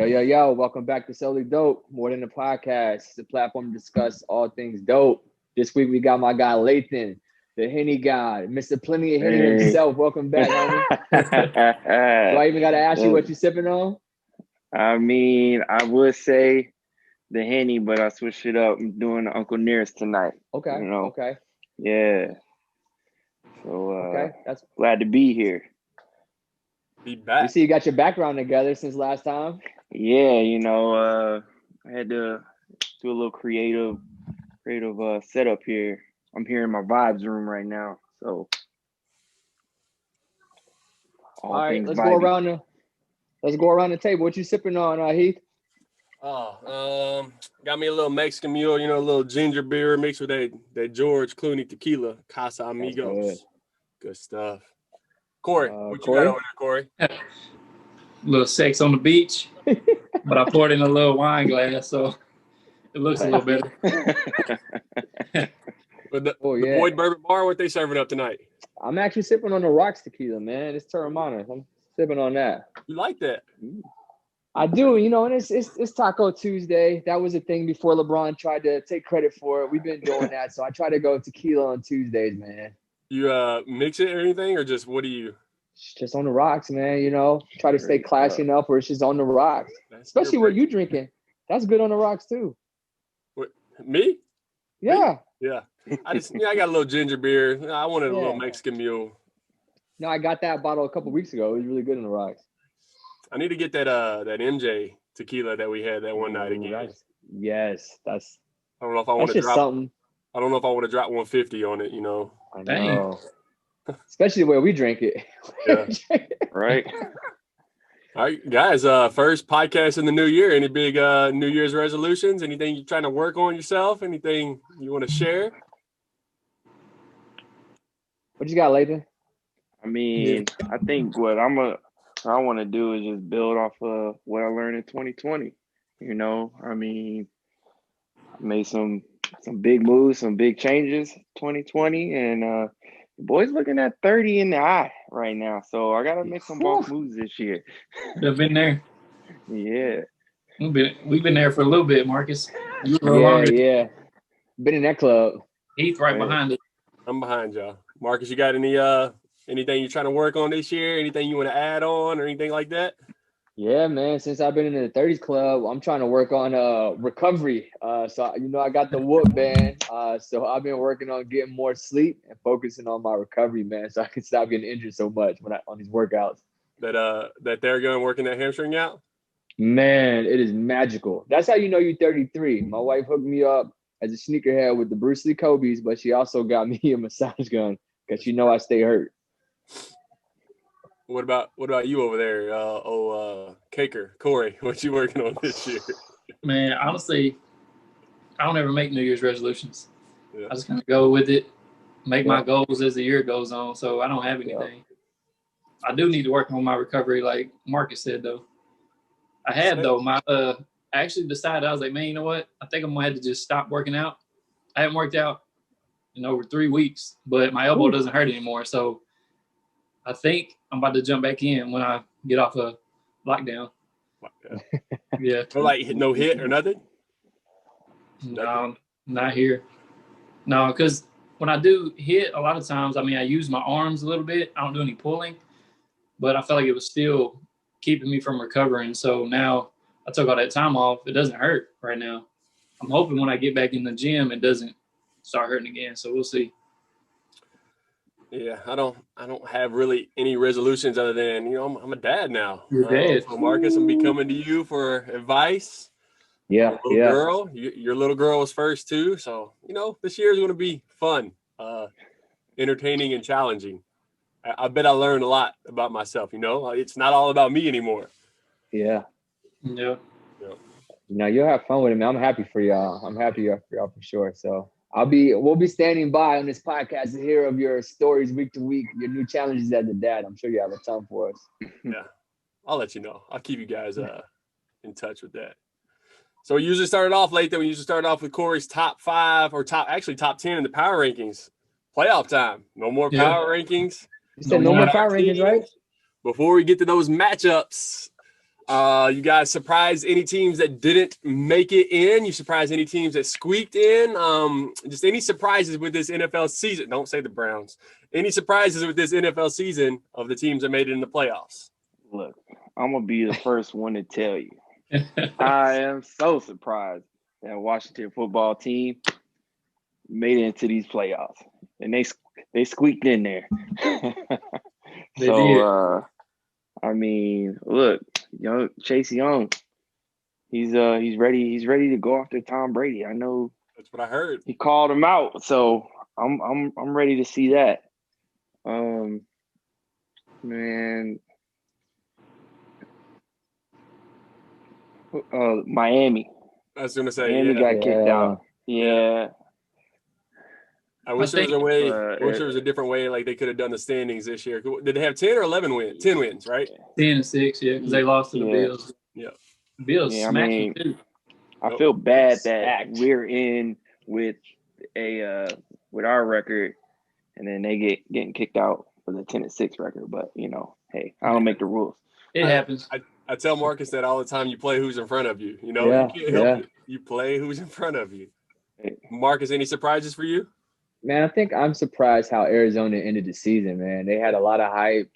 Yo. Welcome back to Solely Dope, More Than a Podcast. It's a platform to discuss all things dope. This week we got my guy Lathan, the Henny guy, Mr. Plenty of Henny himself. Welcome back, homie. Do I even got to ask you what you sipping on? I mean, I would say the Henny, but I switched it up. I'm doing the Uncle Nearest tonight. Okay, okay. Yeah. So, okay. That's glad to be here. Be back. We see you got your background together since last time. Yeah, I had to do a little creative setup here. I'm here in my vibes room right now, so all right, let's go around the table. What you sipping on, Heath? Got me a little Mexican mule, a little ginger beer mixed with that George Clooney tequila, Casa Amigos. Good stuff. Corey, what you got over there, Corey? A little sex on the beach, but I poured in a little wine glass, so it looks a little better. But the Boyd Bourbon Bar, what they serving up tonight? I'm actually sipping on the Rocks tequila, man. It's Terramana. I'm sipping on that. You like that? I do, and it's Taco Tuesday. That was a thing before LeBron tried to take credit for it. We've been doing that, so I try to go tequila on Tuesdays, man. You mix it or anything, or just what do you? It's just on the rocks, man. Try to stay classy enough where it's just on the rocks. Especially what you drinking. That's good on the rocks too. What, me? Yeah. Yeah. I got a little ginger beer. I wanted a little Mexican mule. No, I got that bottle a couple weeks ago. It was really good on the rocks. I need to get that MJ tequila that we had that one night again. Yes, that's. I don't know if I want to drop something. I don't know if I want to drop 150 on it. I know. Especially the way we drink it. Yeah. Right. All right, guys. First podcast in the new year. Any big New Year's resolutions? Anything you're trying to work on yourself? Anything you want to share? What you got, Lathan? I mean, I think what I want to do is just build off of what I learned in 2020. I mean, I made some big moves, some big changes 2020, and the boys looking at 30 in the eye right now. So I gotta make some boss moves this year. They've been there. Yeah. We've been there for a little bit, Marcus. Yeah. Been in that club. Heath right behind it. I'm behind y'all. Marcus, you got anything you're trying to work on this year? Anything you want to add on or anything like that? Yeah, man. Since I've been in the 30s club, I'm trying to work on recovery. So I got the whoop band. So I've been working on getting more sleep and focusing on my recovery, man, so I can stop getting injured so much on these workouts. That they're going working that hamstring out? Man, it is magical. That's how you know you're 33. My wife hooked me up as a sneakerhead with the Bruce Lee Kobe's, but she also got me a massage gun because she know I stay hurt. What about you over there, Caker, Corey? What you working on this year? Man, honestly, I don't ever make New Year's resolutions. Yeah. I just kind of go with it, make my goals as the year goes on. So I don't have anything. I do need to work on my recovery, like Marcus said, though. I actually decided, I was like, man, you know what? I think I'm gonna have to just stop working out. I haven't worked out in over 3 weeks, but my elbow doesn't hurt anymore. So I think I'm about to jump back in when I get off of lockdown. Yeah. So like no hit or nothing? No, not here. No, because when I do hit, a lot of times, I use my arms a little bit. I don't do any pulling, but I felt like it was still keeping me from recovering. So now I took all that time off. It doesn't hurt right now. I'm hoping when I get back in the gym, it doesn't start hurting again. So we'll see. Yeah, I don't have really any resolutions other than, I'm a dad now. You're dad. So Marcus, I'm be coming to you for advice. Yeah. Girl, your little girl was first too. So, this year is going to be fun, entertaining and challenging. I bet I learned a lot about myself. It's not all about me anymore. Yeah. Yeah. You'll have fun with it, man. I'm happy for y'all. I'm happy for y'all for sure. So we'll be standing by on this podcast to hear of your stories week to week, your new challenges as a dad. I'm sure you have a ton for us. Yeah. I'll let you know. I'll keep you guys in touch with that. So we usually started off late. We usually started off with Corey's top 5 or top 10 in the power rankings. Playoff time. No more power rankings. You said no more power rankings, right? Before we get to those matchups, You guys surprised any teams that didn't make it in? You surprised any teams that squeaked in? Just any surprises with this NFL season? Don't say the Browns. Any surprises with this NFL season of the teams that made it in the playoffs? Look, I'm gonna be the first one to tell you. I am so surprised that Washington football team made it into these playoffs, and they squeaked in there. I mean, look, Chase Young, he's ready. He's ready to go after Tom Brady. I know. That's what I heard. He called him out, so I'm ready to see that. Man, Miami. I was gonna say Miami got kicked out. Yeah. I wish there was a way. I wish there was a different way. Like they could have done the standings this year. Did they have 10 or 11 wins? 10 wins, right? 10-6, yeah, because they lost to the Bills. Yeah. The Bills smacking too. I feel bad that we're in with with our record, and then they getting kicked out for the 10-6 record. But hey, I don't make the rules. It happens. I tell Marcus that all the time. You play who's in front of you. You can't help it. You play who's in front of you. Marcus, any surprises for you? Man, I think I'm surprised how Arizona ended the season, man. They had a lot of hype,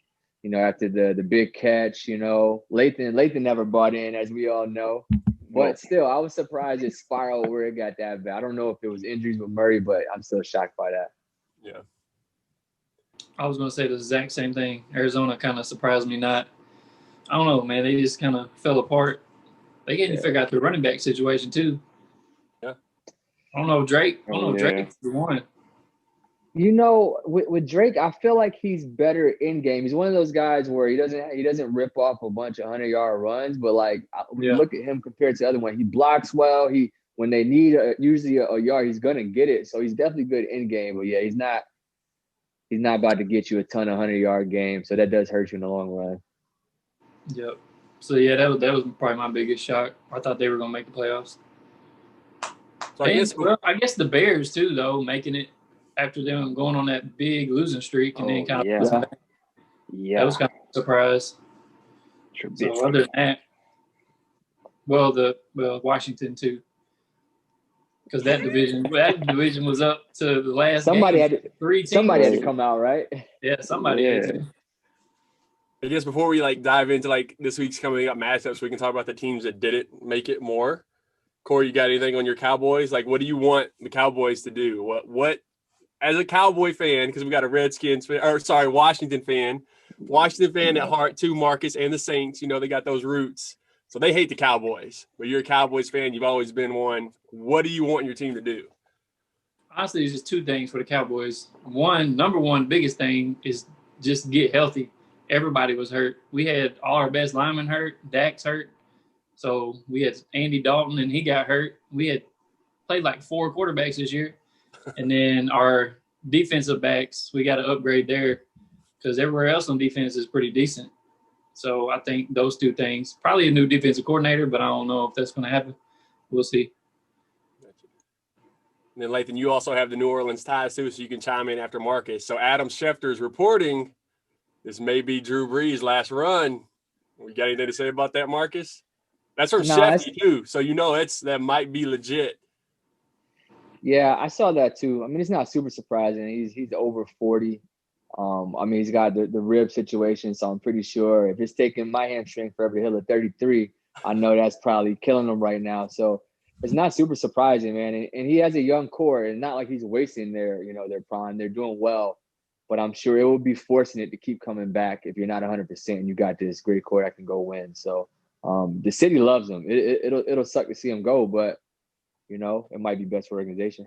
after the big catch, Lathan never bought in, as we all know. But still, I was surprised it spiraled where it got that bad. I don't know if it was injuries with Murray, but I'm still shocked by that. Yeah. I was going to say the exact same thing. Arizona kind of surprised me not. I don't know, man. They just kind of fell apart. They couldn't figure out the running back situation, too. Yeah. I don't know, Drake. Drake's the one. With Drake, I feel like he's better in game. He's one of those guys where he doesn't rip off a bunch of 100-yard runs, but when you look at him compared to the other one, he blocks well. When they need usually a yard, he's gonna get it. So he's definitely good in game. But yeah, he's not about to get you a ton of 100-yard games. So that does hurt you in the long run. Yep. So yeah, that was probably my biggest shock. I thought they were gonna make the playoffs. So I guess the Bears too, though, making it. After them going on that big losing streak and then kind of that was kind of a surprise. So other than that, Washington too, because that division was up to the last. Somebody game. had to, 3 teams. Somebody had to come out, right? Yeah, somebody had to. I guess before we dive into this week's coming up matchups, we can talk about the teams that didn't make it more. Corey, you got anything on your Cowboys? What do you want the Cowboys to do? What as a Cowboy fan, because we got a Washington fan at heart too, Marcus, and the Saints, they got those roots. So they hate the Cowboys. But you're a Cowboys fan. You've always been one. What do you want your team to do? Honestly, it's just 2 things for the Cowboys. Number one, biggest thing is just get healthy. Everybody was hurt. We had all our best linemen hurt. Dak's hurt. So we had Andy Dalton, and he got hurt. We had played 4 quarterbacks this year. And then our defensive backs, we got to upgrade there because everywhere else on defense is pretty decent. So I think those 2 things, probably a new defensive coordinator, but I don't know if that's going to happen. We'll see. And then, Lathan, you also have the New Orleans ties too, so you can chime in after Marcus. So Adam Schefter is reporting this may be Drew Brees' last run. You got anything to say about that, Marcus? That's from Shefty too, so that might be legit. Yeah, I saw that too. I mean, it's not super surprising. He's over 40. He's got the rib situation, so I'm pretty sure if it's taking my hamstring forever to heal at 33, I know that's probably killing him right now. So it's not super surprising, man. And he has a young core, and not like he's wasting their prime. They're doing well, but I'm sure it will be forcing it to keep coming back if you're not 100% and you got this great core that can go win. So the city loves him. It'll suck to see him go, but it might be best for organization.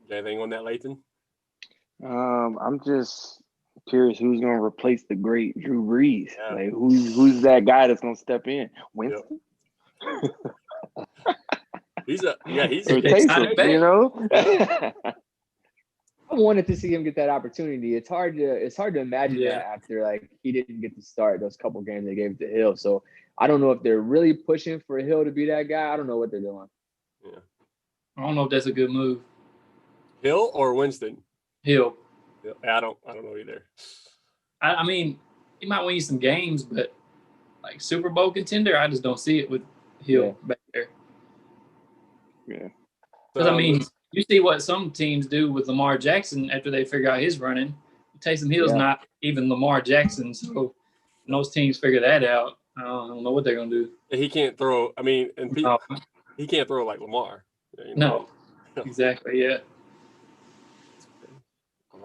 Anything on that, Lathan? I'm just curious who's going to replace the great Drew Brees. Yeah. Who's that guy that's going to step in? Winston? He's I wanted to see him get that opportunity. It's hard to imagine that after he didn't get to start those couple games they gave it to Hill. So I don't know if they're really pushing for Hill to be that guy. I don't know what they're doing. Yeah. I don't know if that's a good move. Hill or Winston? Hill. I don't know either. I mean, he might win you some games, but like Super Bowl contender, I just don't see it with Hill back there. Yeah. Because I mean, you see what some teams do with Lamar Jackson after they figure out his running. Taysom Hill's not even Lamar Jackson, so when those teams figure that out, I don't know what they're gonna do. He can't throw. I mean, and he can't throw like Lamar. You know? No, exactly. Yeah.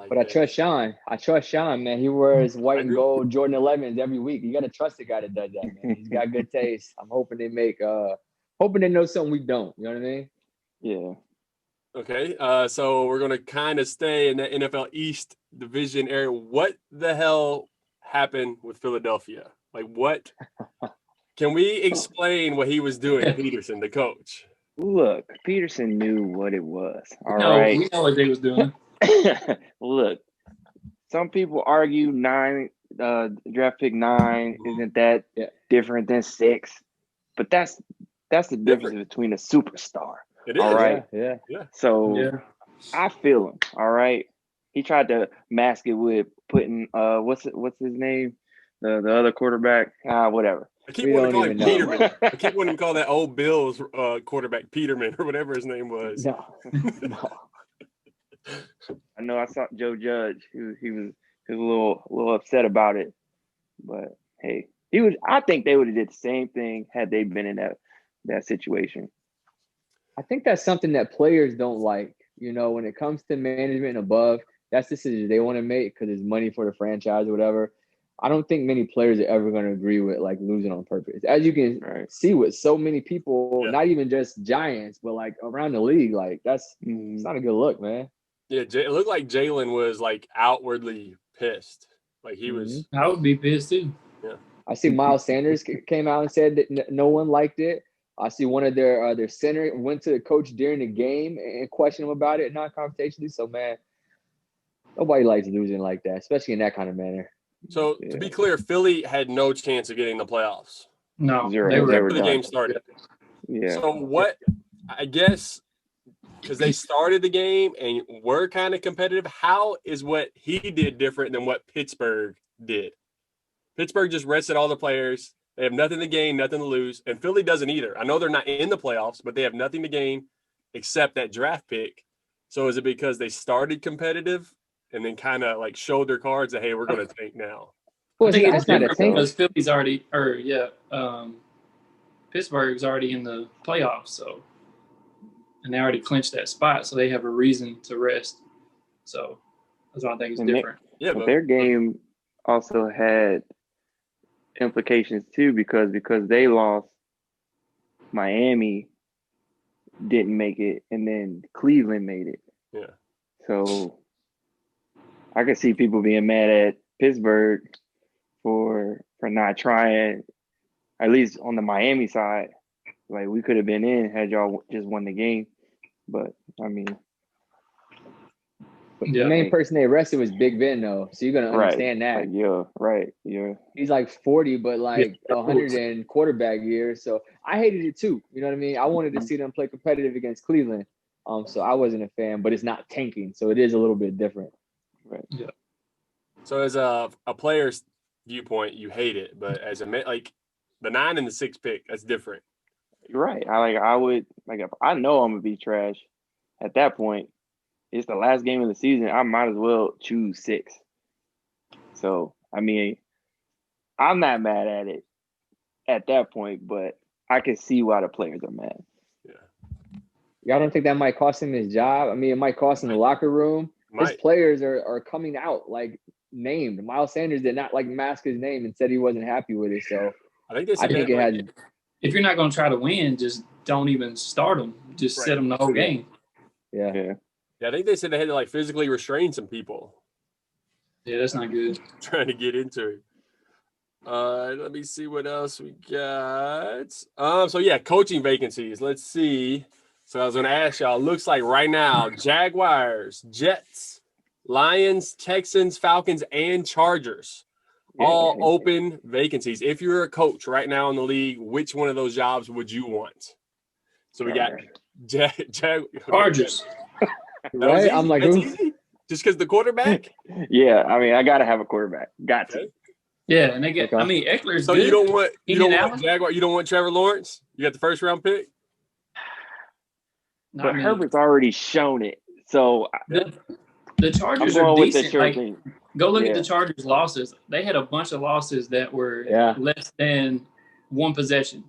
But I trust Sean, man. He wears white and gold Jordan 11s every week. You got to trust the guy that does that, man. He's got good taste. I'm hoping they know something we don't. You know what I mean? Yeah. Okay. So we're going to kind of stay in the NFL East division area. What the hell happened with Philadelphia? Like, what? Can we explain what he was doing, Peterson, the coach? Look, Peterson knew what it was. All right. We know what they was doing. Look, some people argue draft pick 9 isn't that different than 6, but that's the difference between a superstar. It is. All right. Yeah. So I feel him. All right. He tried to mask it with putting what's his name, the other quarterback, whatever. I keep wanting to call him Peterman. I keep wanting to call that old Bills quarterback Peterman or whatever his name was. No. I know I saw Joe Judge. He was a little upset about it, but hey, I think they would have did the same thing had they been in that situation. I think that's something that players don't like. You know, when it comes to management and above, that's the decision they want to make because it's money for the franchise or whatever. I don't think many players are ever going to agree with like losing on purpose. As you can see with so many people, not even just Giants, but like around the league, like it's not a good look, man. Yeah, it looked like Jalen was like outwardly pissed. Like he was. I would be pissed too. Yeah. I see Miles Sanders came out and said that no one liked it. I see one of their center went to the coach during the game and questioned him about it non-confrontationally. So, man, nobody likes losing like that, especially in that kind of manner. So, to be clear, Philly had no chance of getting the playoffs. No, they were the done. game started. Yeah. So, what I guess because they started the game and were kind of competitive, how is what he did different than what Pittsburgh did? Pittsburgh just rested all the players. They have nothing to gain, nothing to lose. And Philly doesn't either. I know they're not in the playoffs, but they have nothing to gain except that draft pick. So is it because they started competitive and then kind of like showed their cards that, hey, we're going to tank now? Well, I think it's not a tank because Philly's already Pittsburgh's already in the playoffs, so and they already clinched that spot, so they have a reason to rest. So that's why I think it's different. But their game also had implications too because they lost, Miami didn't make it, and then Cleveland made it. Yeah. So I could see people being mad at Pittsburgh for not trying, at least on the Miami side. Like we could have been in had y'all just won the game. But I mean, the main person they arrested was Big Ben, though. So you're gonna understand that. Like, He's like 40, but like 100 in quarterback years. So I hated it too. You know what I mean? I wanted to see them play competitive against Cleveland. So I wasn't a fan, but it's not tanking, so it is a little bit different. Right. Yeah. So as a player's viewpoint, you hate it, but as a like the 9 and the 6 pick, that's different. You're right. I would if I know I'm gonna be trash at that point, it's the last game of the season. I might as well choose 6. So I mean, I'm not mad at it at that point, but I can see why the players are mad. Yeah. Y'all don't think that might cost him his job? I mean, it might cost him the locker room. His players are coming out like named. Miles Sanders did not like mask his name and said he wasn't happy with it. So I think it has. If you're not going to try to win, just don't even start them. Just sit them the whole game. Yeah. I think they said they had to like physically restrain some people. Yeah, that's not good. Trying to get into it. Let me see what else we got. Coaching vacancies. Let's see. So I was going to ask y'all. Looks like right now, Jaguars, Jets, Lions, Texans, Falcons, and Chargers. All open vacancies. If you're a coach right now in the league, which one of those jobs would you want? So we got Chargers. Right? I'm like, that's easy? Just because the quarterback? Yeah, I mean, I got to have a quarterback. Got to. Yeah, and they get. Okay. I mean, Eckler's So good. you don't want Allen? Jaguar. You don't want Trevor Lawrence. You got the first round pick. But Herbert's already shown it. So the Chargers I'm are going with the decent. sure Like, thing. go look at the Chargers' losses. They had a bunch of losses that were less than one possession.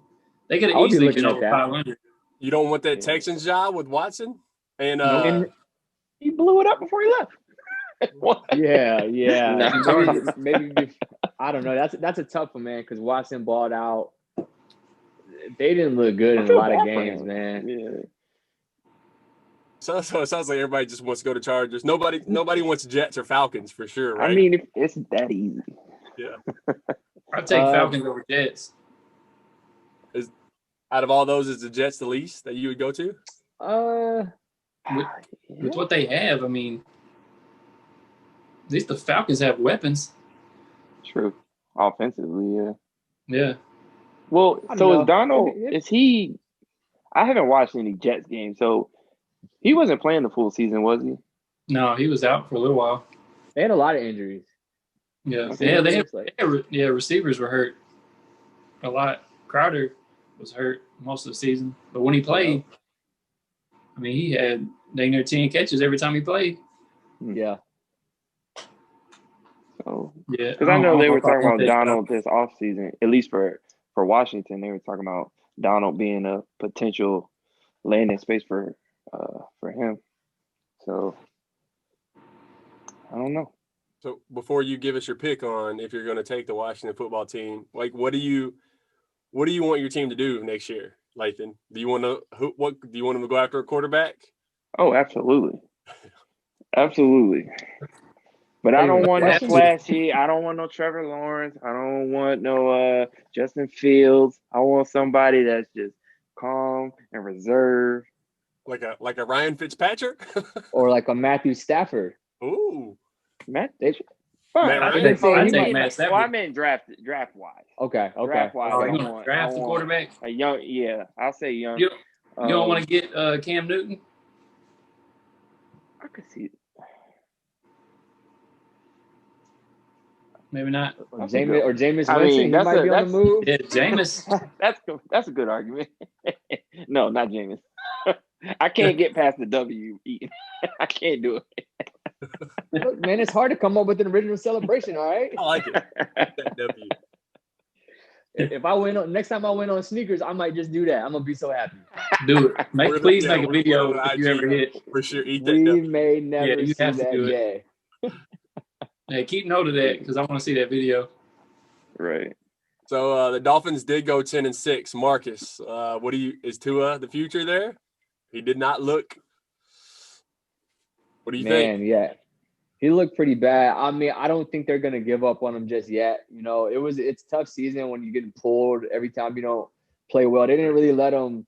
They could I have would be easily looking been at over that. 500. You don't want that Texans job with Watson and And he blew it up before he left. yeah. No. Maybe I don't know. That's a tough one, man, because Watson balled out. They didn't look good in a lot of games, man. Yeah. So it sounds like everybody just wants to go to Chargers. Nobody wants Jets or Falcons for sure, right? I mean, it's that easy. Yeah. I'd take Falcons over Jets. Out of all those, is the Jets the least that you would go to? With what they have, I mean, at least the Falcons have weapons. True. Offensively, yeah. Yeah. Well, so is Donald, It- is he – I haven't watched any Jets games, so he wasn't playing the full season, was he? No, he was out for a little while. They had a lot of injuries. Yeah. Okay. Yeah, receivers were hurt a lot. Crowder was hurt most of the season. But when he played, I mean, he had dang near 10 catches every time he played. Yeah. So, yeah. because I know they were if I talking want about that Donald this offseason, at least for Washington. They were talking about Donald being a potential landing space for him. So, I don't know. So before you give us your pick on if you're going to take the Washington football team, like what do you want your team to do next year, Lathan? Do you want them to go after a quarterback? Oh, absolutely. Absolutely. But I don't want that flashy. I don't want no Trevor Lawrence. I don't want no Justin Fields. I want somebody that's just calm and reserved. Like a Ryan Fitzpatrick? Or like a Matthew Stafford. Ooh. Matt, Matt I Ryan? take Matt Stafford. Well, I meant draft wise. Okay. Draft wise. Oh, you want to draft the quarterback? A young, yeah. I'll say young. You don't want to get Cam Newton? I could see it. Maybe not. Or Jameis I Winston. mean, He might be on the move. Yeah, Jameis. That's a good argument. No, not Jameis. I can't get past the W eating. I can't do it. Look, man, it's hard to come up with an original celebration, all right? I like it. That W. If I win on next time I win on sneakers, I might just do that. I'm gonna be so happy. Do it. Please make a video if you ever hit. For sure. Eat that We W. may never you see have to that do it. day. Hey, keep note of that because I want to see that video. Right. So the Dolphins did go 10-6. Marcus, is Tua the future there? He did not look. What do you think? Man, yeah. He looked pretty bad. I mean, I don't think they're gonna give up on him just yet. You know, it's a tough season when you're getting pulled every time you don't play well. They didn't really let him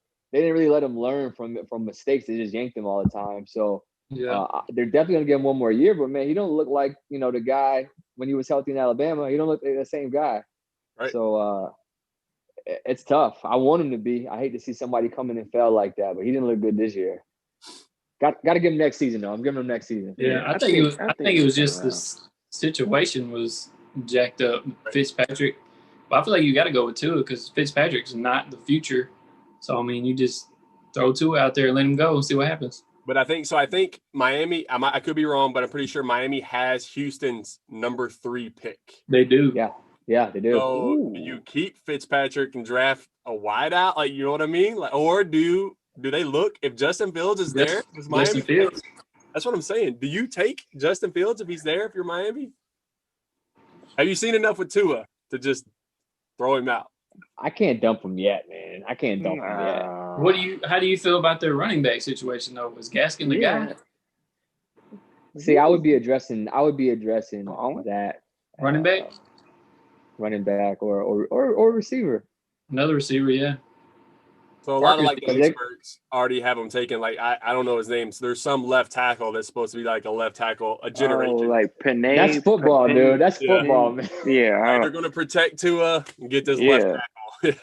learn from mistakes. They just yanked him all the time. So Yeah. they're definitely gonna give him one more year. But man, he don't look like the guy when he was healthy in Alabama. He don't look like the same guy. Right. So it's tough. I want him to be. I hate to see somebody come in and fail like that, but he didn't look good this year. Got to give him next season though. I'm giving him next season. Yeah, I think it was just this situation was jacked up. Fitzpatrick, but I feel like you got to go with Tua because Fitzpatrick's not the future. So I mean, you just throw Tua out there and let him go and see what happens. But I think Miami. I could be wrong, but I'm pretty sure Miami has Houston's number 3 pick. They do. Yeah, they do. So do you keep Fitzpatrick and draft a wideout? Like, you know what I mean? Like, or do they look if Justin Fields is there? Does Miami Justin Fields. That's what I'm saying. Do you take Justin Fields if he's there? If you're Miami, have you seen enough with Tua to just throw him out? I can't dump him yet, man. I can't dump him yet. How do you feel about their running back situation though? Was Gaskin the guy? See, I would be addressing that Running back? Running back or receiver. Another receiver, yeah. So a lot of like the experts already have him taken. Like I don't know his name. So there's some left tackle that's supposed to be like a left tackle, a generation. Oh, like Panay. That's football, dude. That's football, man. Yeah. They're gonna protect Tua and get this left tackle. Yeah.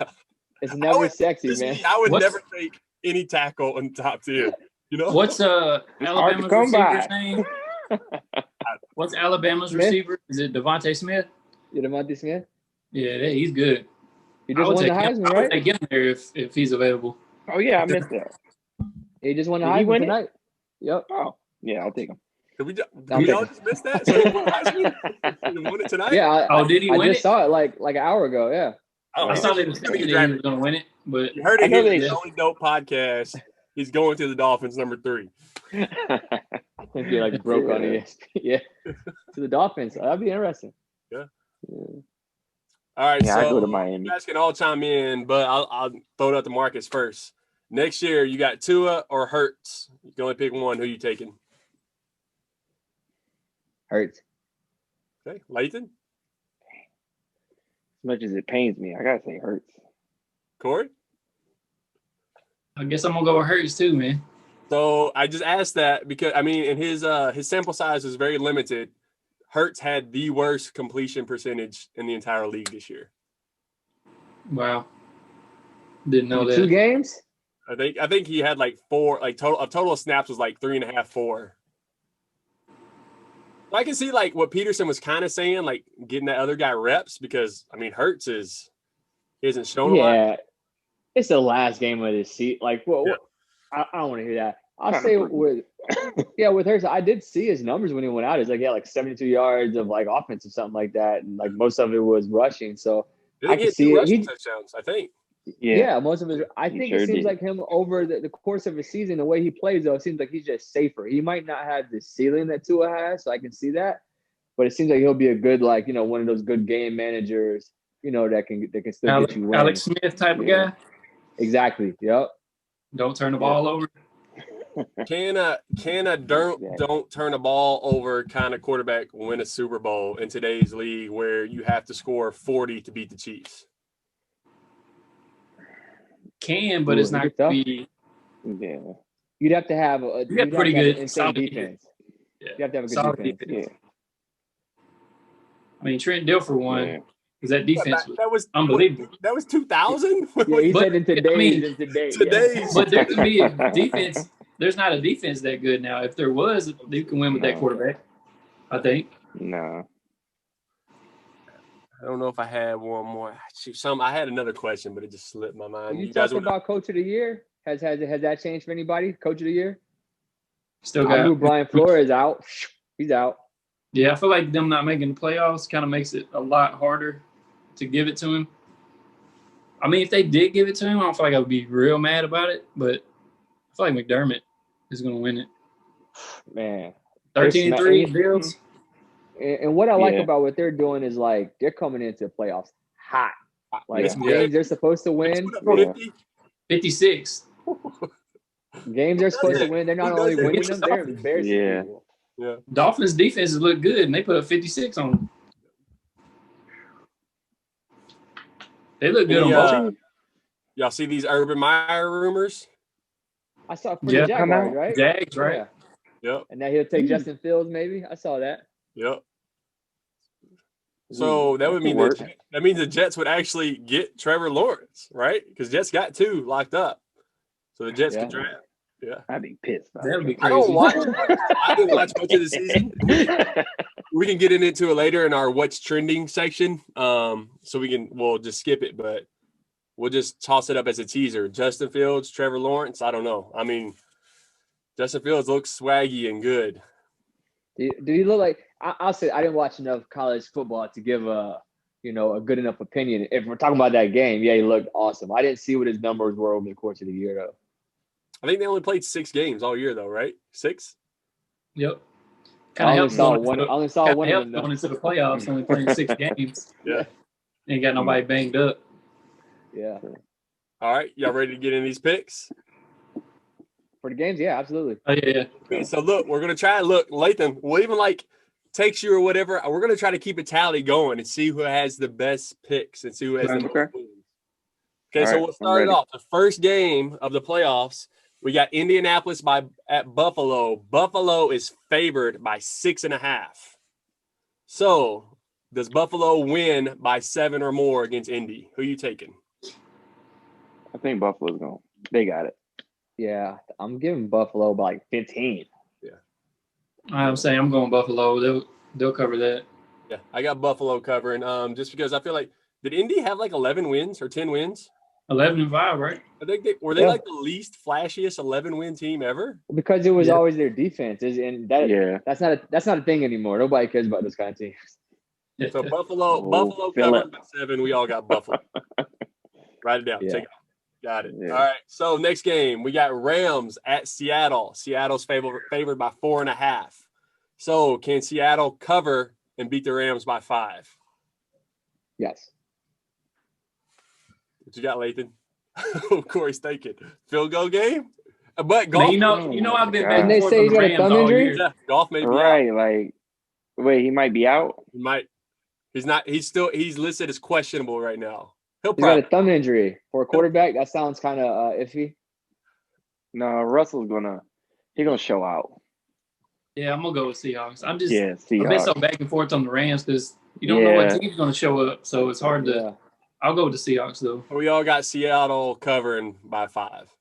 It's never sexy, man. I would never take any tackle in top tier. You know what's Alabama's receiver's name? What's Alabama's receiver? Is it Devontae Smith? You know Monty Smith? Yeah, he's good. He just won the Heisman, right? I would take him there if he's available. Oh yeah, I missed that. He just won the Did he Heisman win it? tonight. Yep. Oh yeah, I'll take him. Did we all just miss that? So he won Heisman? He won it tonight? Yeah. Did he win it? I just saw it like an hour ago. Yeah. I saw they were saying that he was going to win it, but You heard it I know here. they- The Only Dope podcast. He's going to the Dolphins, number 3. I think he like broke on ESPN. Yeah. To the Dolphins. That'd be interesting. Yeah. All right, Yeah, so I go to Miami. you guys can all chime in, but I'll throw it out to Marcus first. Next year, you got Tua or Hurts. You can only pick one. Who you taking? Hurts. Okay, Lathan? As much as it pains me, I gotta say Hurts. Corey? I guess I'm going to go with Hurts too, man. So I just asked that because, I mean, in his sample size was very limited. Hurts had the worst completion percentage in the entire league this year. Wow. Didn't know that. 2 games? I think he had like 4, like total of snaps was like 3.5, 4. I can see like what Peterson was kind of saying, like getting that other guy reps because I mean Hurts he hasn't shown a lot. Yeah. It's the last game of this season. Like, I don't want to hear that. I'll say with Hurts, I did see his numbers when he went out. It's like he had like 72 yards of like offense or something like that, and like most of it was rushing. So I can see it. Touchdowns, I think. Yeah, most of it. I think sure it seems did. like him over the course of a season, the way he plays, though, it seems like he's just safer. He might not have the ceiling that Tua has, so I can see that. But it seems like he'll be a good, like, one of those good game managers, that can still get you wins. Alex Smith type of guy. Exactly. Yep. Don't turn the ball over. Can a don't turn the ball over kind of quarterback win a Super Bowl in today's league where you have to score 40 to beat the Chiefs? But it's not going to be. Yeah. You'd have to have a pretty good insane defense. Yeah. You have to have a good Solid defense. Yeah. I mean, Trent Dilfer won. Yeah. Because that defense That was unbelievable. That was 2000? Yeah, he said in today's. But there could be a defense. There's not a defense that good now. If there was, you can win with that quarterback, I think. No. I don't know if I had one more. I had another question, but it just slipped my mind. You talking about Coach of the Year? Has that changed for anybody? Coach of the Year? Still I knew Brian Flores out. He's out. Yeah, I feel like them not making the playoffs kind of makes it a lot harder to give it to him. I mean, if they did give it to him, I don't feel like I would be real mad about it, but I feel like McDermott is going to win it. Man. 13-3 Bills. And what I like about what they're doing is like they're coming into playoffs hot. Like games they're supposed to win. 56. Games they're supposed to win. They're not only winning them, they're embarrassing people. Yeah. Dolphins defenses look good, and they put up 56 on them. They look good on both. Y'all see these Urban Meyer rumors? I saw it for the Jaguars, right? Jags, right? Yeah. Yep. And now he'll take Justin Fields, maybe. I saw that. Yep. So that would mean that means the Jets would actually get Trevor Lawrence, right? Because Jets got 2 locked up, so the Jets could draft. Yeah, I'd be pissed. That would be crazy. I didn't watch much of the season. We can get into it later in our what's trending section. So we'll just skip it, but we'll just toss it up as a teaser. Justin Fields, Trevor Lawrence. I don't know. I mean, Justin Fields looks swaggy and good. Do you look like? I'll say I didn't watch enough college football to give a good enough opinion. If we're talking about that game, yeah, he looked awesome. I didn't see what his numbers were over the course of the year, though. I think they only played 6 games all year, though, right? 6? Yep. I only saw one of them. Going into the playoffs, only playing 6 games. Yeah. Ain't got nobody banged up. Yeah. All right, y'all ready to get in these picks? For the games, yeah, absolutely. Oh, yeah. Okay, so look, we're gonna try. Look, Lathan, we'll even text you or whatever. We're gonna try to keep a tally going and see who has the best picks and see who has the most wins. Okay, so we'll start it off. The first game of the playoffs, we got Indianapolis at Buffalo. Buffalo is favored by 6.5. So, does Buffalo win by 7 or more against Indy? Who you taking? I think Buffalo's going. They got it. Yeah, I'm giving Buffalo by 15. Yeah. I'm saying I'm going Buffalo. They'll cover that. Yeah, I got Buffalo covering. Just because I feel like did Indy have like 11 wins or 10 wins? 11-5, right? I think were they like the least flashiest 11-win team ever? Because it was always their defense, and that's not a thing anymore. Nobody cares about those kind of teams. So Buffalo covered by 7. We all got Buffalo. Write it down. Yeah. Take it. Got it. Yeah. All right. So next game, we got Rams at Seattle. Seattle's favored by 4.5. So can Seattle cover and beat the Rams by 5? Yes. What you got, Lathan? Corey's thinking field goal game, but golf. Man, you know, I've been back And and they forth say on he's the got a Rams thumb all injury? year. Yeah, golf may be Right, out. like, wait, he might be out? He might. He's not. He's listed as questionable right now. He's got a thumb injury for a quarterback. That sounds kind of iffy. No, Russell's he's gonna show out. Yeah, I'm gonna go with Seahawks. I've been Seahawks. so back and forth on the Rams because you don't know what team's gonna show up, so it's hard to. I'll go with the Seahawks though. We all got Seattle covering by 5.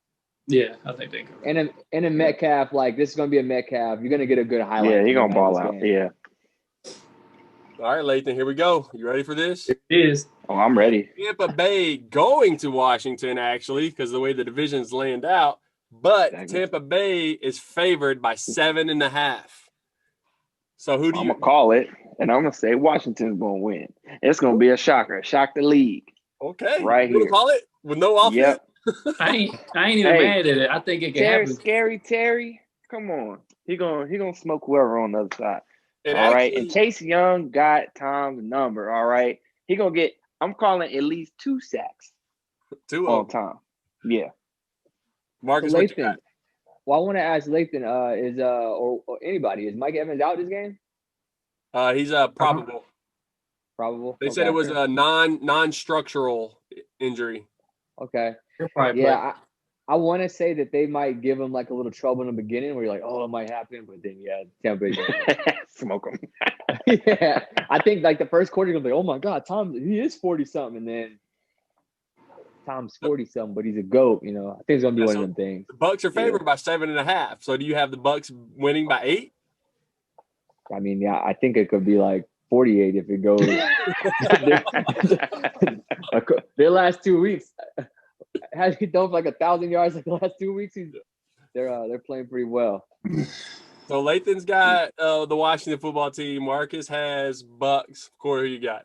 Yeah, I think they cover. And a Metcalf, like this is gonna be a Metcalf. You're gonna get a good highlight. Yeah, he's gonna ball out. Yeah. All right, Lathan, here we go. You ready for this? It is. Oh, I'm ready. Tampa Bay going to Washington, actually, because the way the divisions land out. But Tampa Bay is favored by 7.5. So who do I'm you gonna call it, and I'm gonna say Washington's gonna win. It's gonna be a shocker. Shock the league. Okay. Right you here. Call it with no offense? Yep. I ain't even mad at it. I think it can happen. Scary Terry. Come on. He gonna smoke whoever on the other side. And all right. And Chase Young got Tom's number. All right. He gonna get, I'm calling at least 2 sacks. 2 on Tom. Yeah. Marcus, so Lathan. Well, I want to ask Lathan, or anybody, is Mike Evans out this game? He's probable. Probable. They said it was a non-structural injury. Okay. Yeah, I want to say that they might give him like a little trouble in the beginning where you're like, oh, it might happen. But then, Tampa Bay. Smoke him. Yeah. I think like the first quarter, you're going to be like, oh, my God, Tom, he is 40-something. And then Tom's 40-something, but he's a GOAT. I think it's going to be one of them things. The Bucks are favored by 7.5. So do you have the Bucks winning by 8? I mean, I think it could be like 48 if it goes. Their last 2 weeks. Has he thrown for like 1,000 yards like the last 2 weeks? They're playing pretty well. So Lathan's got the Washington football team. Marcus has Bucks. Corey, who you got?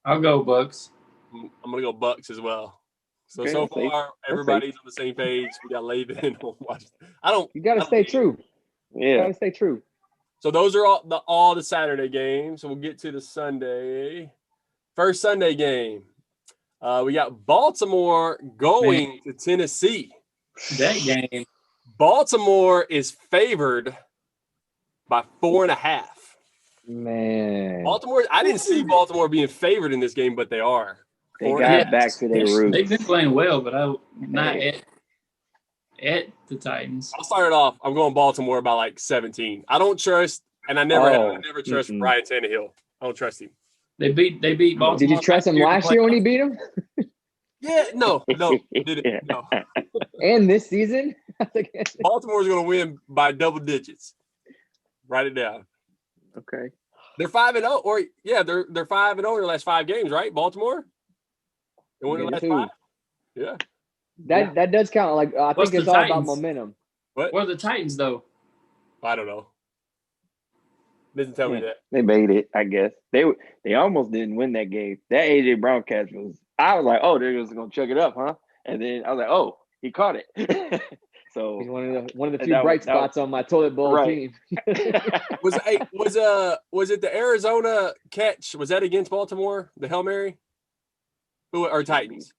I'll go Bucks. I'm gonna go Bucks as well. So Okay, so far everybody's on the same page. We got Lathan on Washington. You gotta stay true. Yeah. You gotta stay true. So those are all the Saturday games. So we'll get to the Sunday. First Sunday game. We got Baltimore going to Tennessee. That game. Baltimore is favored by 4.5. Man. Baltimore, I didn't see Baltimore being favored in this game, but they are. They got back to their roots. They've been playing well, but not at the Titans. I'll start it off. I'm going Baltimore by like 17. I don't trust, and I never trust Ryan Tannehill. I don't trust him. They beat Baltimore. Did you trust him last year when he beat him? Yeah, no, didn't. No. And this season? Baltimore's going to win by double digits. Write it down. Okay. They're 5-0, or they're 5-0 in their last 5 games, right? Baltimore. They won the last 5. Yeah. That does count. Like I think it's all Titans? about momentum. What are the Titans though? I don't know. Doesn't tell me that. They made it, I guess. They almost didn't win that game. That AJ Brown catch I was like, oh, they're just gonna chuck it up, huh? And then I was like, oh, he caught it. So he's one of the few bright spots on my toilet bowl team. Was it the Arizona catch? Was that against Baltimore? The Hail Mary? Or Titans?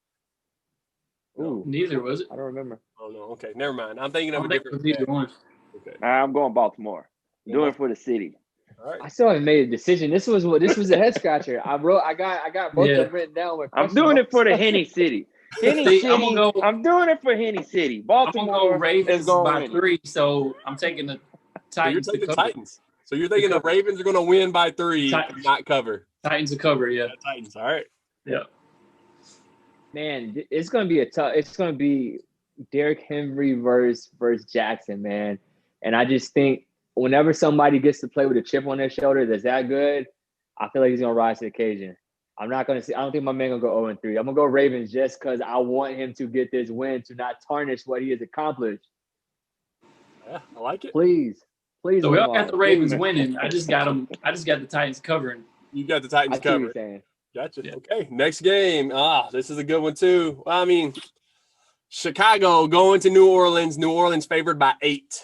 Ooh, neither was it. I don't remember. Oh no. Okay, never mind. I'm thinking of a different. Either one. Okay. I'm going Baltimore. Doing it for the city. All right. I still haven't made a decision. This was a head scratcher. I got both of them written down. I'm doing it for the Henny City. Henny City. I'm doing it for Henny City. Baltimore I'm Ravens is going by 3, so I'm taking the Titans. So you're taking the Titans. So you're thinking the Ravens are going to win by 3, and not cover. Titans to cover, yeah. Titans. All right. Yeah. Man, it's going to be it's going to be Derrick Henry versus Jackson, man. And I just think whenever somebody gets to play with a chip on their shoulder that's that good, I feel like he's gonna rise to the occasion. I'm not gonna see. I don't think my man gonna go 0-3. I'm gonna go Ravens just because I want him to get this win to not tarnish what he has accomplished. Yeah, I like it. Please. So we all Lamar, got the Ravens please. winning. I just got them. I just got the Titans covering. You got the Titans I see what you're covered. saying. Gotcha. Yeah. Okay, next game. This is a good one too. Well, I mean, Chicago going to New Orleans. New Orleans favored by 8.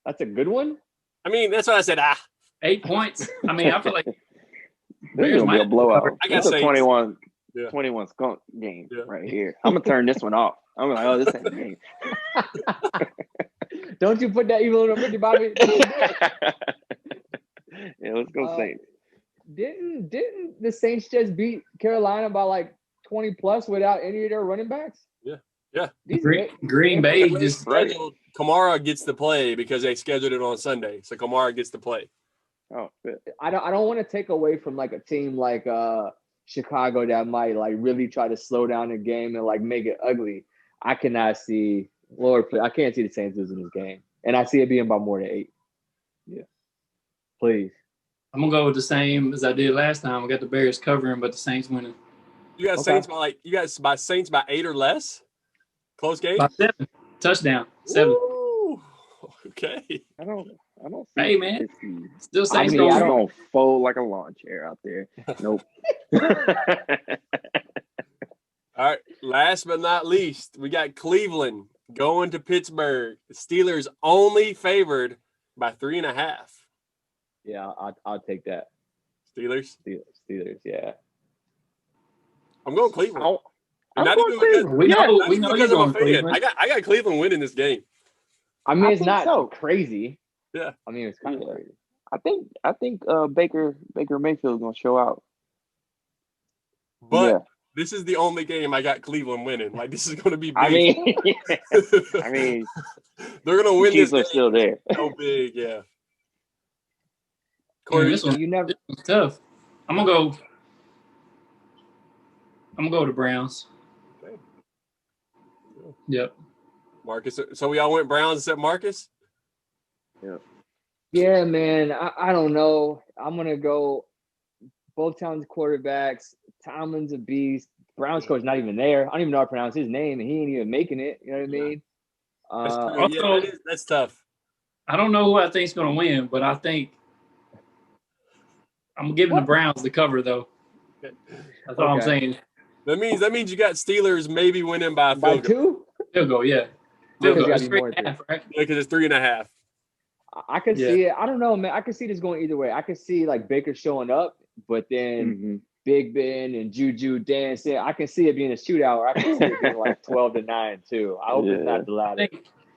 That's a good one. I mean, that's what I said. 8 points. I mean, I feel like This is Bears gonna might be a have blowout. covered. I got It's a Saints. 21, Yeah. 21 skunk game Yeah. right here. I'm gonna turn this one off. I'm like, oh, this ain't a game. Don't you put that evil in the Ricky Bobby? Yeah, let's go Saints. Didn't the Saints just beat Carolina by like 20 plus without any of their running backs? Yeah. Green Bay just Scheduled. Kamara gets to play because they scheduled it on Sunday, so Kamara gets to play. Oh, good. I don't want to take away from like a team like Chicago that might like really try to slow down the game and like make it ugly. I cannot see I can't see the Saints losing this game, and I see it being by more than 8. Yeah, please. I'm gonna go with the same as I did last time. I got the Bears covering, but the Saints winning. You got Saints by Saints by 8 or less. Close game. By 7 touchdown. 7. Ooh, okay. I don't see. Hey, man. Still I Saints mean, I I'm don't- gonna fold like a lawn chair out there. Nope. All right. Last but not least, we got Cleveland going to Pittsburgh. The Steelers only favored by 3.5. Yeah, I'll take that. Steelers. Steelers, yeah. I'm going Cleveland. I'm Not going even because, Cleveland. We know, not we even know because you're I'm a going fan. Cleveland. I got Cleveland winning this game. I mean, I it's think not so. crazy. Yeah. I mean, it's kind of Yeah. crazy. I think Baker Mayfield's gonna show out. But Yeah. this is the only game I got Cleveland winning. Like, this is going to be big. I mean, they're going to win this Chiefs are game. still there. So big, yeah. Man, Corey, this one You never. was tough. I'm gonna go with the Browns. Okay. Yep. Marcus. So we all went Browns except Marcus? Yeah, man. I don't know. I'm gonna go both Towns quarterbacks. Tomlin's a beast. Browns coach not even there. I don't even know how to pronounce his name, and he ain't even making it. You know what I mean? That's true. Also- That's tough. I don't know who I think's gonna win, but I think I'm giving the Browns the cover though. That's all I'm Okay. saying. That means you got Steelers maybe winning by a By field goal. 2, Field goal, yeah. Because Field goal. you It's gotta be more 3.5, right? Yeah, because it's 3.5. I could Yeah. see it. I don't know, man. I could see this going either way. I could see like Baker showing up, but then Mhm. Big Ben and Juju dancing. I can see it being a shootout, or I can see it being like 12-9 too. I hope it's not the latter.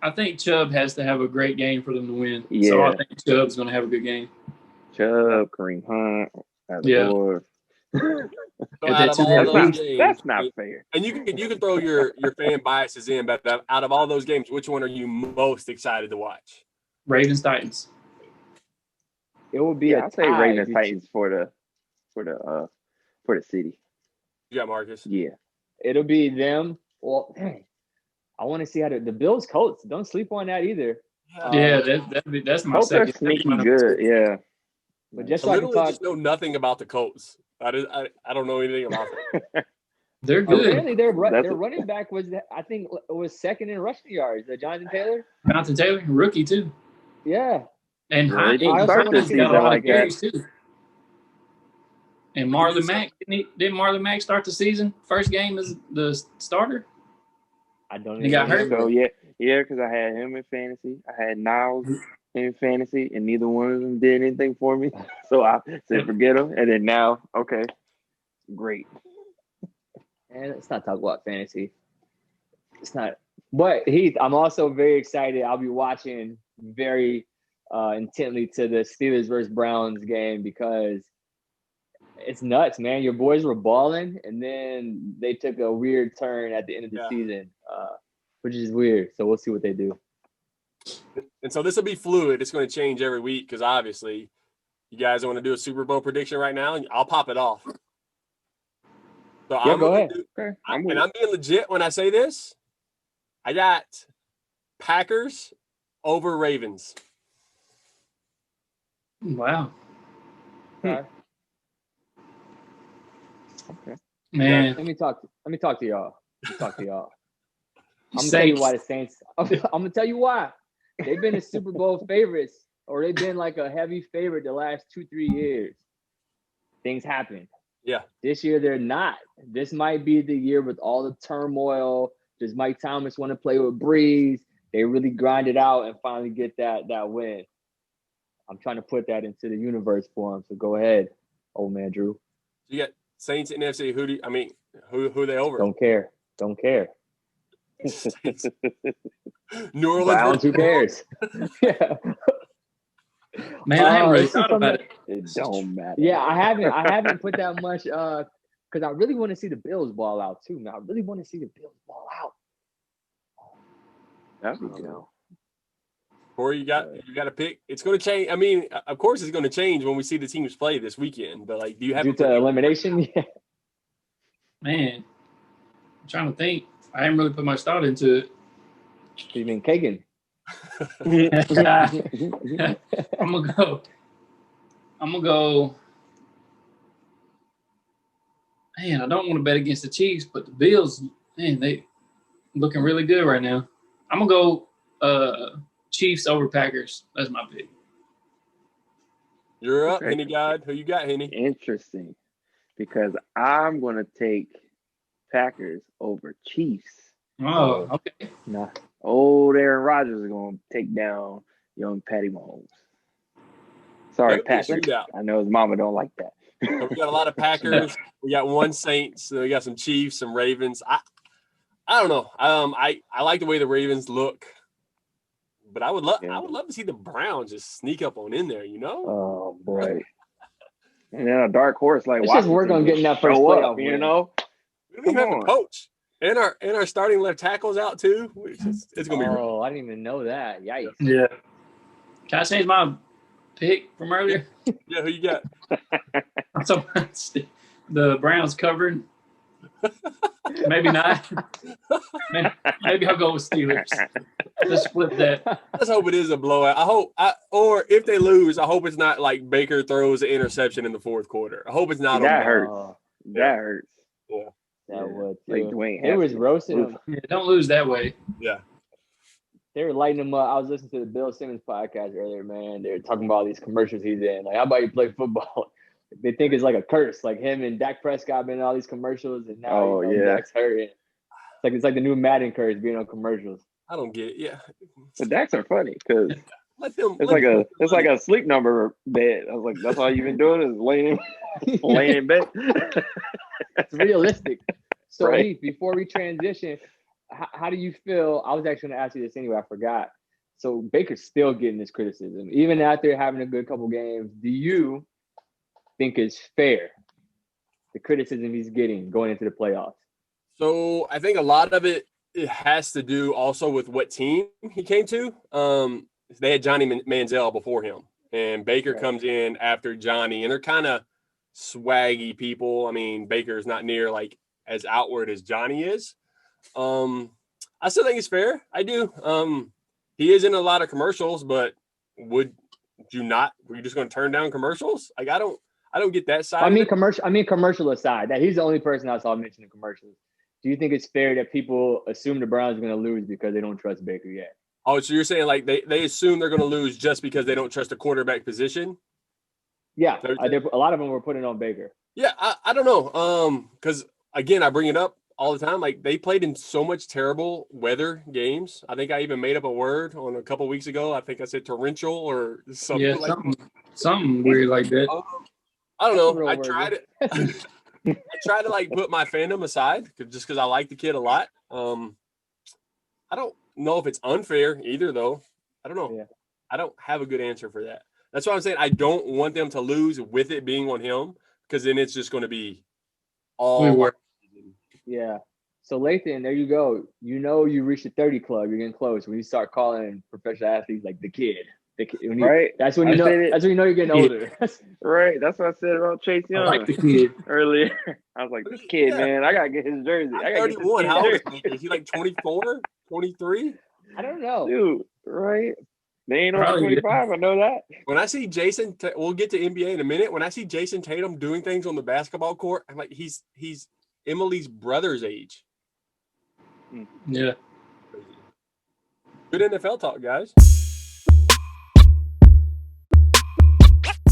I think Chubb has to have a great game for them to win. So Yeah. I think Chubb's gonna have a good game. Chubb, Kareem Hunt, Yeah. Adore. So Get out that of to all that those beast. games, That's not fair. and you can throw your fan biases in, but out of all those games, which one are you most excited to watch? Ravens Titans. It would be Yeah, a I'd say tie. Ravens Titans for the city. You got Marcus. Yeah. It'll be them. Well, dang. I want to see how the Bills Colts. Don't sleep on that either. Yeah, that's my Colts are second. sneaky good. Yeah. But just I so I can literally talk. just know nothing about the Colts. I don't know anything about them. They're good. Apparently, their That's running back was, I think, was second in rushing yards. Jonathan Taylor. Jonathan Taylor, rookie too. Yeah. And Yeah, they didn't I also start wanna this see that season a lot like of that. carries too. And Marlon Mack, didn't Marlon Mack start the season? First game as the starter? I don't He even got hurt? remember. So yeah, because I had him in fantasy. I had Niles in fantasy, and neither one of them did anything for me. So I said, forget them. And then now, okay, great. And let's not talk about fantasy. It's not. But Heath, I'm also very excited. I'll be watching very intently to the Steelers versus Browns game because it's nuts, man. Your boys were balling, and then they took a weird turn at the end of the season, which is weird. So we'll see what they do. And so this will be fluid. It's going to change every week because obviously you guys want to do a Super Bowl prediction right now, and I'll pop it off. So Yeah, go ahead. Okay, I'm being legit when I say this. I got Packers over Ravens. Wow. Okay. Man, Let me talk to y'all. Let me talk to y'all. I'm gonna Saints. tell you why the Saints. I'm gonna tell you why. They've been the Super Bowl favorites, or they've been like a heavy favorite the last 2-3 years. Things happen. Yeah. This year they're not. This might be the year with all the turmoil. Does Mike Thomas want to play with Breeze? They really grind it out and finally get that win. I'm trying to put that into the universe for them. So go ahead, old man Drew. You got Saints and NFC. Who are they over? Don't care. New Orleans. Browns, who cares? Yeah. Man, I haven't really thought about it. It don't matter. Yeah, I haven't put that much because I really want to see the Bills ball out too, man. I really want to see the Bills ball out. That'd be good. Corey, you got a pick. It's going to change. I mean, of course, it's going to change when we see the teams play this weekend. But like, do you have due to elimination? Yeah. Man, I'm trying to think. I haven't really put much thought into it. You mean Kagan? I'm gonna go. Man, I don't want to bet against the Chiefs, but the Bills, man, they looking really good right now. I'm gonna go Chiefs over Packers. That's my pick. You're up, Henny God. Who you got, Henny? Interesting, because I'm gonna take Packers over Chiefs. Oh, okay. Nah. Old Aaron Rodgers is gonna take down young Patty Mahomes. Sorry, Patrick. I know his mama don't like that. So we got a lot of Packers. We got one Saints. So we got some Chiefs, some Ravens. I don't know. I like the way the Ravens look, but I would love to see the Browns just sneak up on in there. You know? Oh boy. And then a dark horse like it's just work on getting that first playoff. You know, we don't even have a coach. And our starting left tackle's out too. It's gonna be. Oh, I didn't even know that. Yikes. Yeah. Can I change my pick from earlier? Yeah, who you got? The Browns covered. Maybe not. Maybe I'll go with Steelers. Just flip that. Let's hope it is a blowout. Or if they lose, I hope it's not like Baker throws an interception in the fourth quarter. I hope it's not. That hurts. That hurts. Yeah. That would too. Like Dwayne. It was roasting him. Yeah, don't lose that way. Yeah. They were lighting him up. I was listening to the Bill Simmons podcast earlier, man. They were talking about all these commercials he's in. Like, how about you play football? They think it's like a curse. Like him and Dak Prescott been in all these commercials, and now Dak's hurting. It's like the new Madden curse being on commercials. I don't get it. Yeah. The Daks are funny because it's like a sleep number bed. I was like, that's all you've been doing is laying in bed. It's realistic. So, right. Heath, before we transition, how do you feel? I was actually going to ask you this anyway. I forgot. So Baker's still getting this criticism, even after having a good couple games. Do you think it's fair, the criticism he's getting going into the playoffs? So I think a lot of it has to do also with what team he came to. They had Johnny Manziel before him, and Baker comes in after Johnny, and they're kind of swaggy people. I mean, Baker's not near like as outward as Johnny is. I still think it's fair. I do. He is in a lot of commercials, but would you not? Were you just going to turn down commercials? Like I don't get that side. I mean, commercial aside, that he's the only person I saw mentioning commercials. Do you think it's fair that people assume the Browns are going to lose because they don't trust Baker yet? Oh, so you're saying like they assume they're going to lose just because they don't trust the quarterback position? Yeah, a lot of them were putting on Baker. Yeah, I don't know. Because again, I bring it up all the time. Like they played in so much terrible weather games. I think I even made up a word on a couple weeks ago. I think I said torrential or something. Yeah, something weird like that. I don't know. I tried it. I try to like put my fandom aside just because I like the kid a lot. I don't know if it's unfair either, though. I don't know. Yeah. I don't have a good answer for that. That's why I'm saying I don't want them to lose with it being on him because then it's just going to be all. Yeah. So Lathan, there you go. You know you reached the 30 club. You're getting close when you start calling professional athletes like the kid. Right. That's when you know. That's when you know you're getting older. Right. That's what I said about Chase Young. I like the kid earlier. I was like, this kid, man, I gotta get his jersey. I gotta 31. Get How old is he? Is he like 24, 23? I don't know, dude. Right. They ain't on Probably, 25. I know that. When I see Jason, we'll get to NBA in a minute. When I see Jason Tatum doing things on the basketball court, I'm like, he's Emily's brother's age. Yeah. Good NFL talk, guys.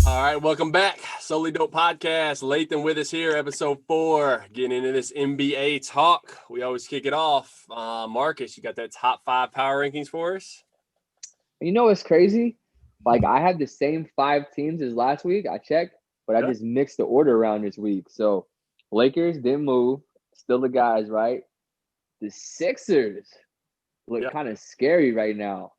All right, welcome back. Solely Dope Podcast. Lathan with us here, episode 4. Getting into this NBA talk. We always kick it off. Marcus, you got that top 5 power rankings for us? You know what's crazy? Like, I had the same 5 teams as last week. I checked, but I just mixed the order around this week. So, Lakers didn't move. Still the guys, right? The Sixers look kind of scary right now.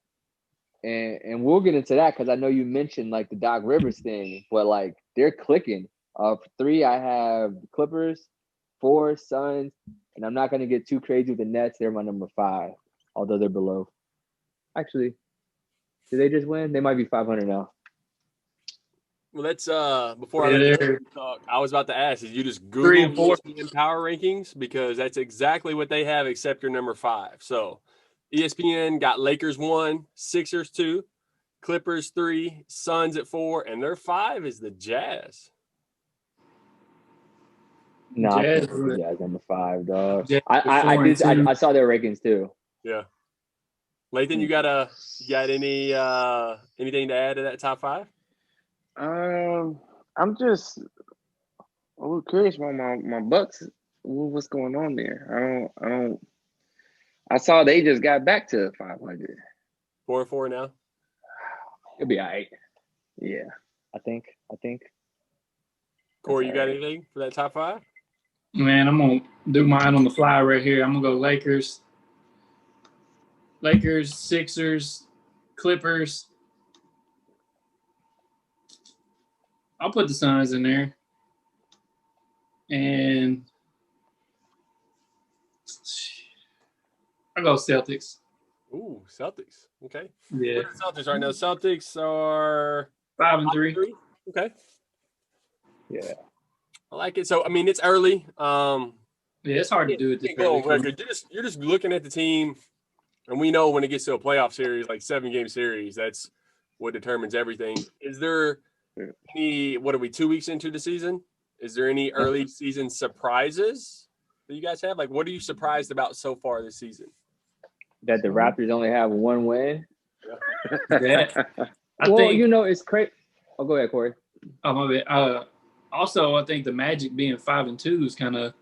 And we'll get into that because I know you mentioned like the Doc Rivers thing, but like they're clicking. 3, I have Clippers, 4, Suns, and I'm not going to get too crazy with the Nets. They're my number 5, although they're below. Actually, did they just win? They might be 500 now. Well, let's before I let you talk, I was about to ask, is you just Google 3 and 4 ESPN power rankings? Because that's exactly what they have, except your number 5. So ESPN got Lakers 1, Sixers 2, Clippers 3, Suns at 4, and their 5 is the Jazz. No, Jazz, Jazz number 5, dog. Jazz I saw their rankings too. Yeah. Lathan, you got any anything to add to that top 5? I'm just a little curious about my Bucks. What's going on there? I don't. I saw they just got back to 500. 4-4 now. It'll be all right. Yeah, I think. Corey, you got anything for that top 5? Man, I'm gonna do mine on the fly right here. I'm gonna go Lakers, Sixers, Clippers. I'll put the Suns in there, and I'll go Celtics. Ooh, Celtics. Okay. Yeah. Where are the Celtics right now? Celtics are 5 and 3. Okay. Yeah. I like it. So I mean, it's early. Yeah, it's hard to do it this Go on early. record. You're just looking at the team, and we know when it gets to a playoff series, like 7-game series, that's what determines everything. Is there any? What are we 2 weeks into the season? Is there any early season surprises that you guys have? Like, what are you surprised about so far this season? That the Raptors only have 1 win. Yeah. I Well, think, you know, it's crazy. Oh, go ahead, Corey. Oh, my bad. Also, I think the Magic being 5 and 2 is kind of.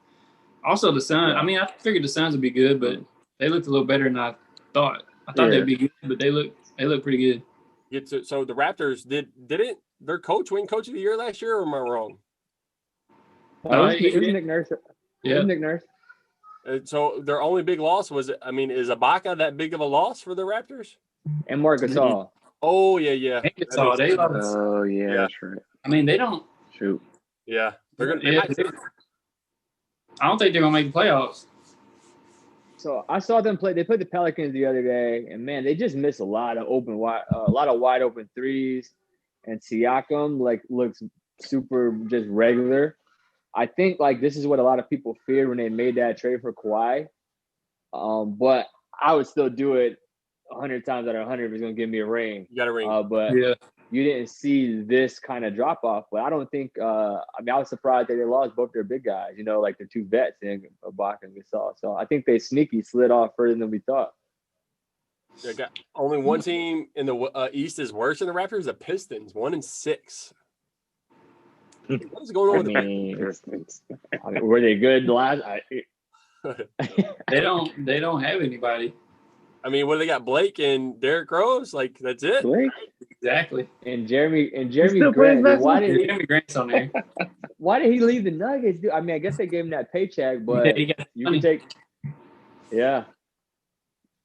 Also, the Suns. I mean, I figured the Suns would be good, but they looked a little better than I thought. I thought they'd be good, but they look pretty good. So the Raptors didn't their coach win Coach of the Year last year, or am I wrong? It was Nick Nurse. Yeah. It was Nick Nurse. So their only big loss was, is Ibaka that big of a loss for the Raptors? And Marc Gasol. Oh, yeah. So they lost. Oh, yeah, that's right. I mean, they don't. Shoot. Yeah. I don't think they're going to make the playoffs. So I saw them play. They played the Pelicans the other day, and man, they just missed a lot of wide open threes. And Siakam looks super just regular. I think this is what a lot of people feared when they made that trade for Kawhi. But I would still do it 100 times out of 100 if it's going to give me a ring. You got a ring. But you didn't see this kind of drop off. But I don't think. I was surprised that they lost both their big guys. You know, like their 2 vets in Ibaka and Gasol. So I think they sneaky slid off further than we thought. They got only one team in the East is worse than the Raptors. The Pistons, 1-6. What is going on with the Pistons? Were they good last? They don't have anybody. I mean, what do they got? Blake and Derrick Rose? Like, that's it? Blake? Exactly. And Jeremy Grant. Jeremy Grant's on there. Why did he leave the Nuggets, dude? I mean, I guess they gave him that paycheck, but he got you money. can take. Yeah.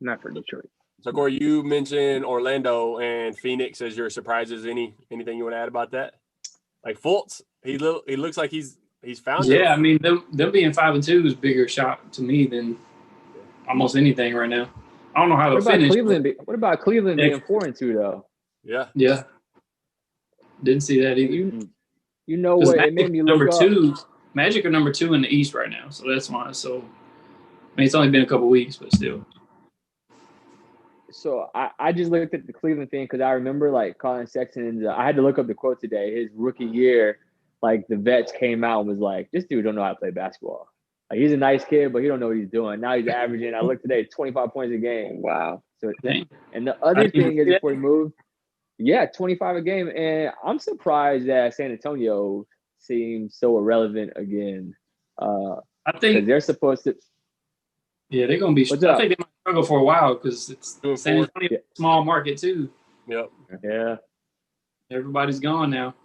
Not for Detroit. So, Corey, you mentioned Orlando and Phoenix as your surprises. Anything you want to add about that? Like Fultz, he looks like he's found it. Yeah, I mean, them being 5 and 2 is a bigger shock to me than almost anything right now. I don't know how to finish. What about Cleveland being 4 and 2 though? Yeah. Didn't see that either. You know what? It made me look number up. 2. Magic are number 2 in the East right now, so that's why. So, I mean, it's only been a couple weeks, but still. So I just looked at the Cleveland thing because I remember like Colin Sexton's. I had to look up the quote today. His rookie year, like the vets came out and was like, "This dude don't know how to play basketball. Like he's a nice kid, but he don't know what he's doing." Now he's averaging. I looked today, 25 points a game. Wow. So Dang. and the other thing is before he moved, 25 a game, and I'm surprised that San Antonio seems so irrelevant again. I Because think they're supposed to. yeah, they're gonna be. What's I up? think they might struggle for a while because it's 2-4. San Antonio, Yeah. small market too. Yep. Yeah. Everybody's gone now.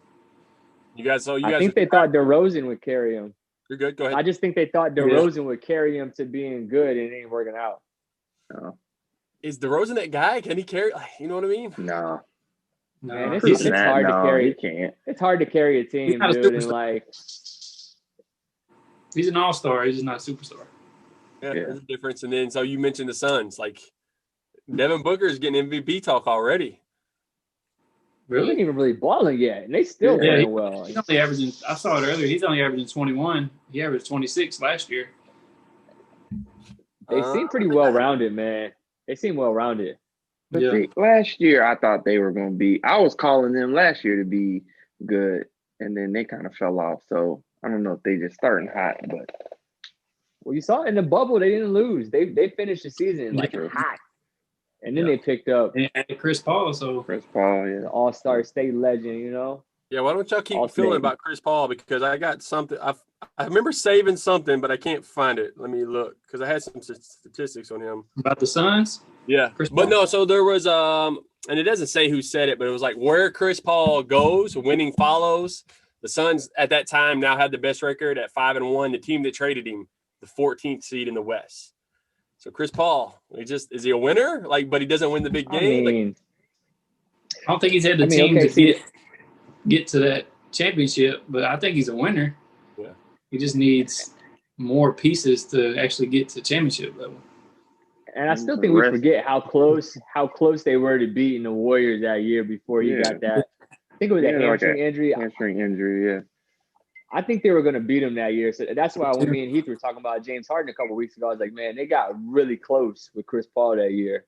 You guys. So you I guys. think they thought DeRozan would carry him. You're good. Go ahead. I just think they thought DeRozan would carry him to being good, and it ain't working out. No. Is DeRozan that guy? Can he carry? You know what I mean? No. No, Man, it's Proving that, hard to no, carry. he can't. It's hard to carry a team, not a dude. And superstar. like, he's an all-star. He's just not a superstar. Yeah, Yeah. there's a difference. And then so you mentioned the Suns. Like Devin Booker is getting MVP talk already. they ain't Really? even really balling yet, and they still Yeah, playing well. He's only averaging. I saw it earlier. He's only averaging 21. He averaged 26 last year. They seem pretty well rounded, man. They seem well rounded. But Yeah. see, last year I thought they were going to be. I was calling them last year to be good, and then they kind of fell off. So I don't know if they just starting hot, but Well, you saw it in the bubble; they didn't lose. They finished the season like Yeah. hot, and then Yeah. they picked up And Chris Paul. So Chris Paul, the yeah. All-Star state legend. You know, Yeah, why don't y'all keep I'll feeling say. about Chris Paul? Because I got something. I remember saving something, but I can't find it. Let me look because I had some statistics on him. about the Suns. Yeah, Chris but Paul. no. So there was and it doesn't say who said it, but it was like where Chris Paul goes, winning follows. The Suns at that time now had the best record at 5-1. The team that traded him, the 14th seed in the West. So Chris Paul, is he a winner? Like, but he doesn't win the big I game. mean, I don't think he's had the team okay, to get to that championship, but I think he's a winner. Yeah. He just needs more pieces to actually get to championship level. and I still think we forget how close they were to beating the Warriors that year before he got that. I think it was a hamstring injury. Hamstring injury, yeah. I think they were going to beat him that year. So that's why when me and Heath were talking about James Harden a couple weeks ago, I was like, man, they got really close with Chris Paul that year.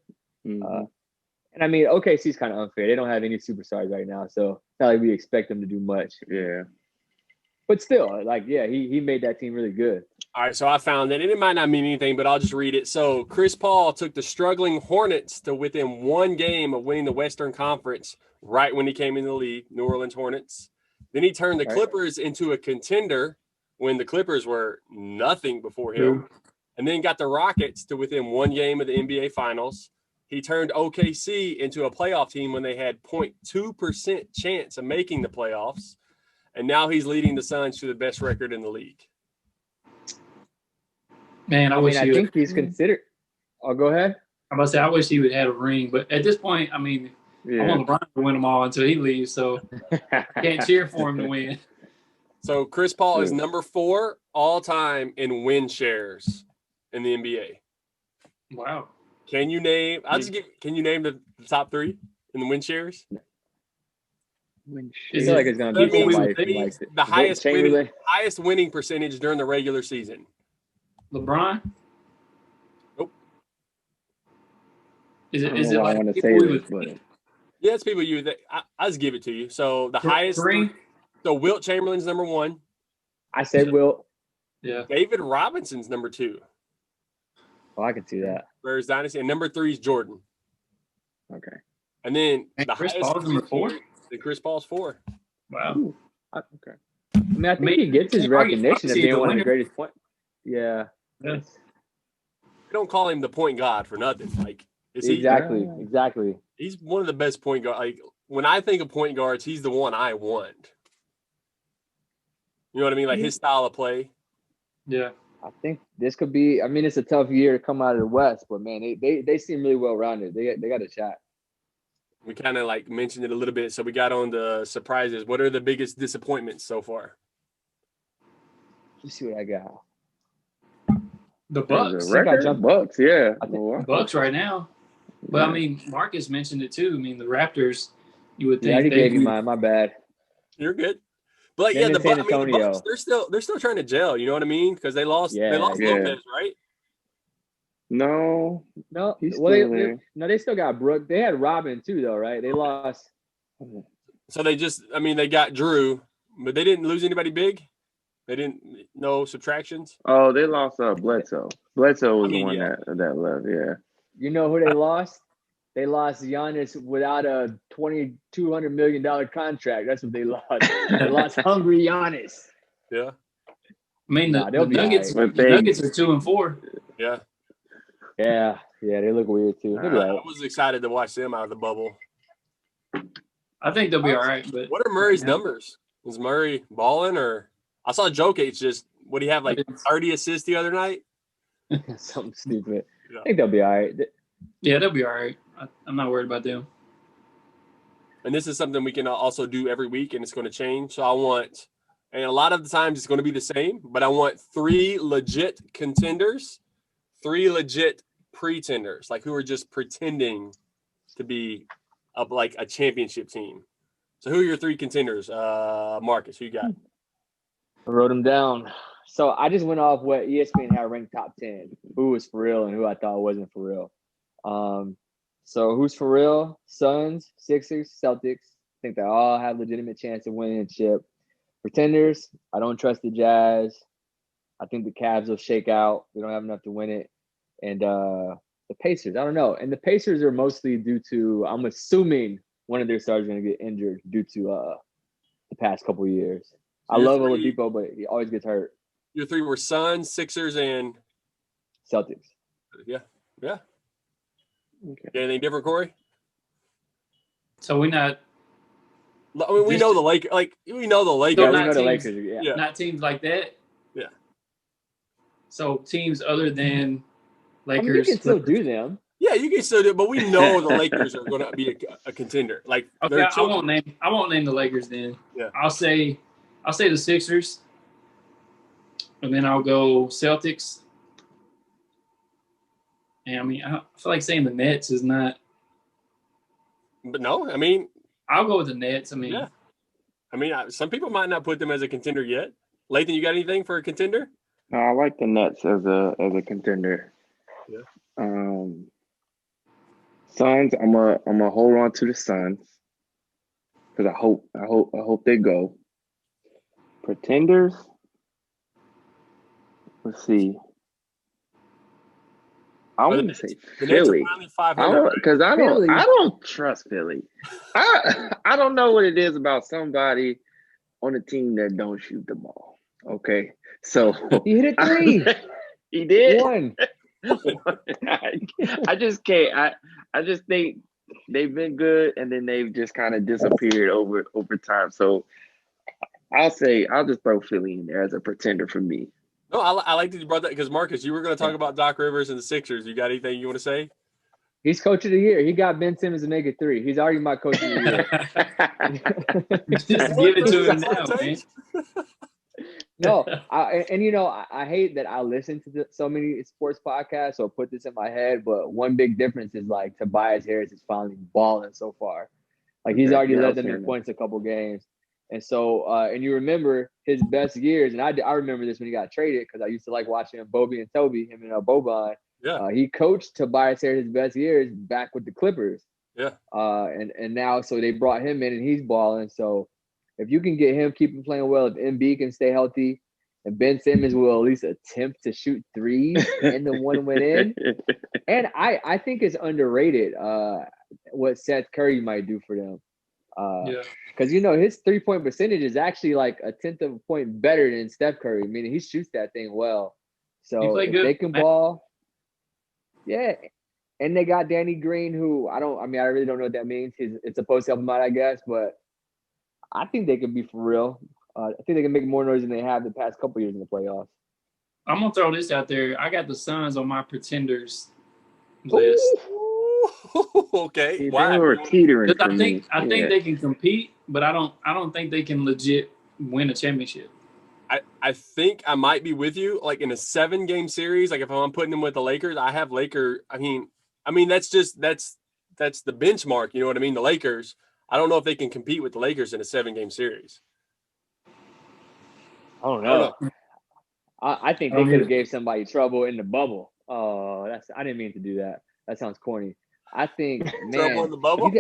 Mhm. And I mean, OKC's kind of unfair. They don't have any superstars right now, so it's not like we expect them to do much. Yeah. But still, like, yeah, he made that team really good. All right, so I found it, and it might not mean anything, but I'll just read it. So Chris Paul took the struggling Hornets to within one game of winning the Western Conference right when he came in the league, New Orleans Hornets. Then he turned the Clippers into a contender when the Clippers were nothing before him, and then got the Rockets to within one game of the NBA Finals. He turned OKC into a playoff team when they had 0.2% chance of making the playoffs, and now he's leading the Suns to the best record in the league. Man, I think he's considered. Oh, go ahead. I'm about to say, I wish he would have had a ring, but at this point, I mean, I want LeBron to win them all until he leaves, so I can't cheer for him to win. So Chris Paul is number 4 all time in win shares in the NBA. Wow. Can you name? Can you name the top 3 in the win shares? I feel like it's gonna be somebody from like the highest winning percentage during the regular season. LeBron? Nope. Is it I like want to people say we this, would but Yeah, it's people you that I'll just give it to you. So the highest 3? So Wilt Chamberlain's number 1. I said Wilt. Yeah. David Robinson's number 2. Oh, I can see that. Where's Dynasty? And number 3 is Jordan. okay. And then And the Chris highest Paul's number 4? Then Chris Paul's 4. Wow. Okay. I mean, I think he gets his recognition of being one of the greatest point. Yeah. We don't call him the point guard for nothing. Like, is he? Exactly. He's one of the best point guards. Like, when I think of point guards, he's the one I want. You know what I mean? Like his style of play. Yeah. I think this could be. I mean, it's a tough year to come out of the West, but man, they seem really well rounded. They got a shot. We kind of like mentioned it a little bit. So we got on the surprises. What are the biggest disappointments so far? Let's see what I got. The Bucks. Bucks, yeah. Bucks right now. But I mean, Marcus mentioned it too. I mean, the Raptors, you would think I already gave you mine. My bad. You're good. But Then yeah, San the Bucks, they're still trying to gel. You know what I mean? Because they lost Lopez, right? No, No, he's well, still there. they still got Brooke. They had Robin too, though, right? They lost. So they they got Drew, but they didn't lose anybody big. They didn't, no subtractions. Oh, they lost Bledsoe. Bledsoe was the one yeah. that left. Yeah. You know who they lost? They lost Giannis without a $200 million contract. That's what they lost. They lost hungry Giannis. Yeah. I mean, the Nuggets. Right. The Nuggets are 2-4. Yeah. Yeah, they look weird too. They'll be I was excited to watch them out of the bubble. I think they'll be all right. But what are Murray's numbers? Is Murray balling, or I saw Jokic just what do he have, like 30 assists the other night? Something stupid. Yeah. I think they'll be all right. Yeah, they'll be all right. I'm not worried about them. And this is something we can also do every week, and it's going to change. So I want, and a lot of the times it's going to be the same, but I want 3 legit contenders, 3 legit pretenders, like who are just pretending to be like a championship team. So who are your 3 contenders, Marcus? Who you got? I wrote them down. So I just went off what ESPN had ranked top 10, who was for real and who I thought wasn't for real. So who's for real? Suns, Sixers, Celtics. I think they all have legitimate chance of winning a chip. Pretenders, I don't trust the Jazz. I think the Cavs will shake out. They don't have enough to win it. And the Pacers, I don't know. And the Pacers are mostly due to, I'm assuming one of their stars is going to get injured due to the past couple of years. So I love Oladipo, but he always gets hurt. Your 3 were Suns, Sixers, and Celtics. Yeah. Okay. Anything different, Corey? So we're not. I mean, we know the Lakers. Like we know the Lakers. Yeah, we know the Lakers. Yeah. Not teams like that. Yeah. So teams other than Lakers. I mean, you can still do them. Yeah, you can still do it, but we know the Lakers are going to be a contender. Like, okay, I won't name the Lakers then. Yeah. I'll say the Sixers, and then I'll go Celtics. And I mean, I feel like saying the Nets is not. But no, I mean, I'll go with the Nets. I mean, yeah. I mean, some people might not put them as a contender yet. Lathan, you got anything for a contender? No, I like the Nets as a contender. Yeah. Suns, I'm a hold on to the Suns because I hope they go. Pretenders, let's see. I want to say Philly because I don't trust Philly. I don't know what it is about somebody on a team that don't shoot the ball. Okay, so he hit a 3. He did 1. I just can't. I just think they've been good and then they've just kind of disappeared over time. So I'll just throw Philly in there as a pretender for me. No, I like that you brought that because Marcus, you were going to talk about Doc Rivers and the Sixers. You got anything you want to say? He's coach of the year. He got Ben Simmons to make it 3. He's already my coach of the year. Just give it to him now, man. No, I hate that I listen to so many sports podcasts or put this in my head, but one big difference is like Tobias Harris is finally balling so far. Like he's already led them in points a couple games. And so, and you remember his best years, and I remember this when he got traded because I used to like watching Bobby and Toby, him and Boban. Yeah. He coached Tobias Harris' best years back with the Clippers. Yeah. And now, so they brought him in and he's balling. So if you can get him, keep him playing well, if Embiid can stay healthy, and Ben Simmons will at least attempt to shoot 3s and the one went in. And I think it's underrated what Seth Curry might do for them. Because his 3-point percentage is actually like a 1/10 of a point better than Steph Curry. Meaning he shoots that thing well. So if they can ball, yeah. And they got Danny Green, who I really don't know what that means. It's supposed to help him out, I guess, but I think they can be for real. I think they can make more noise than they have the past couple years in the playoffs. I'm gonna throw this out there. I got the Suns on my pretenders list. Okay, wow. They were teetering. I think they can compete, but I don't think they can legit win a championship. I think I might be with you. Like in a 7-game series, like if I'm putting them with the Lakers, I have Lakers. I mean that's the benchmark. You know what I mean? The Lakers. I don't know if they can compete with the Lakers in a 7-game series. I don't know. I think they could have gave somebody trouble in the bubble. Oh, I didn't mean to do that. That sounds corny. I think, Trouble man, in the bubble.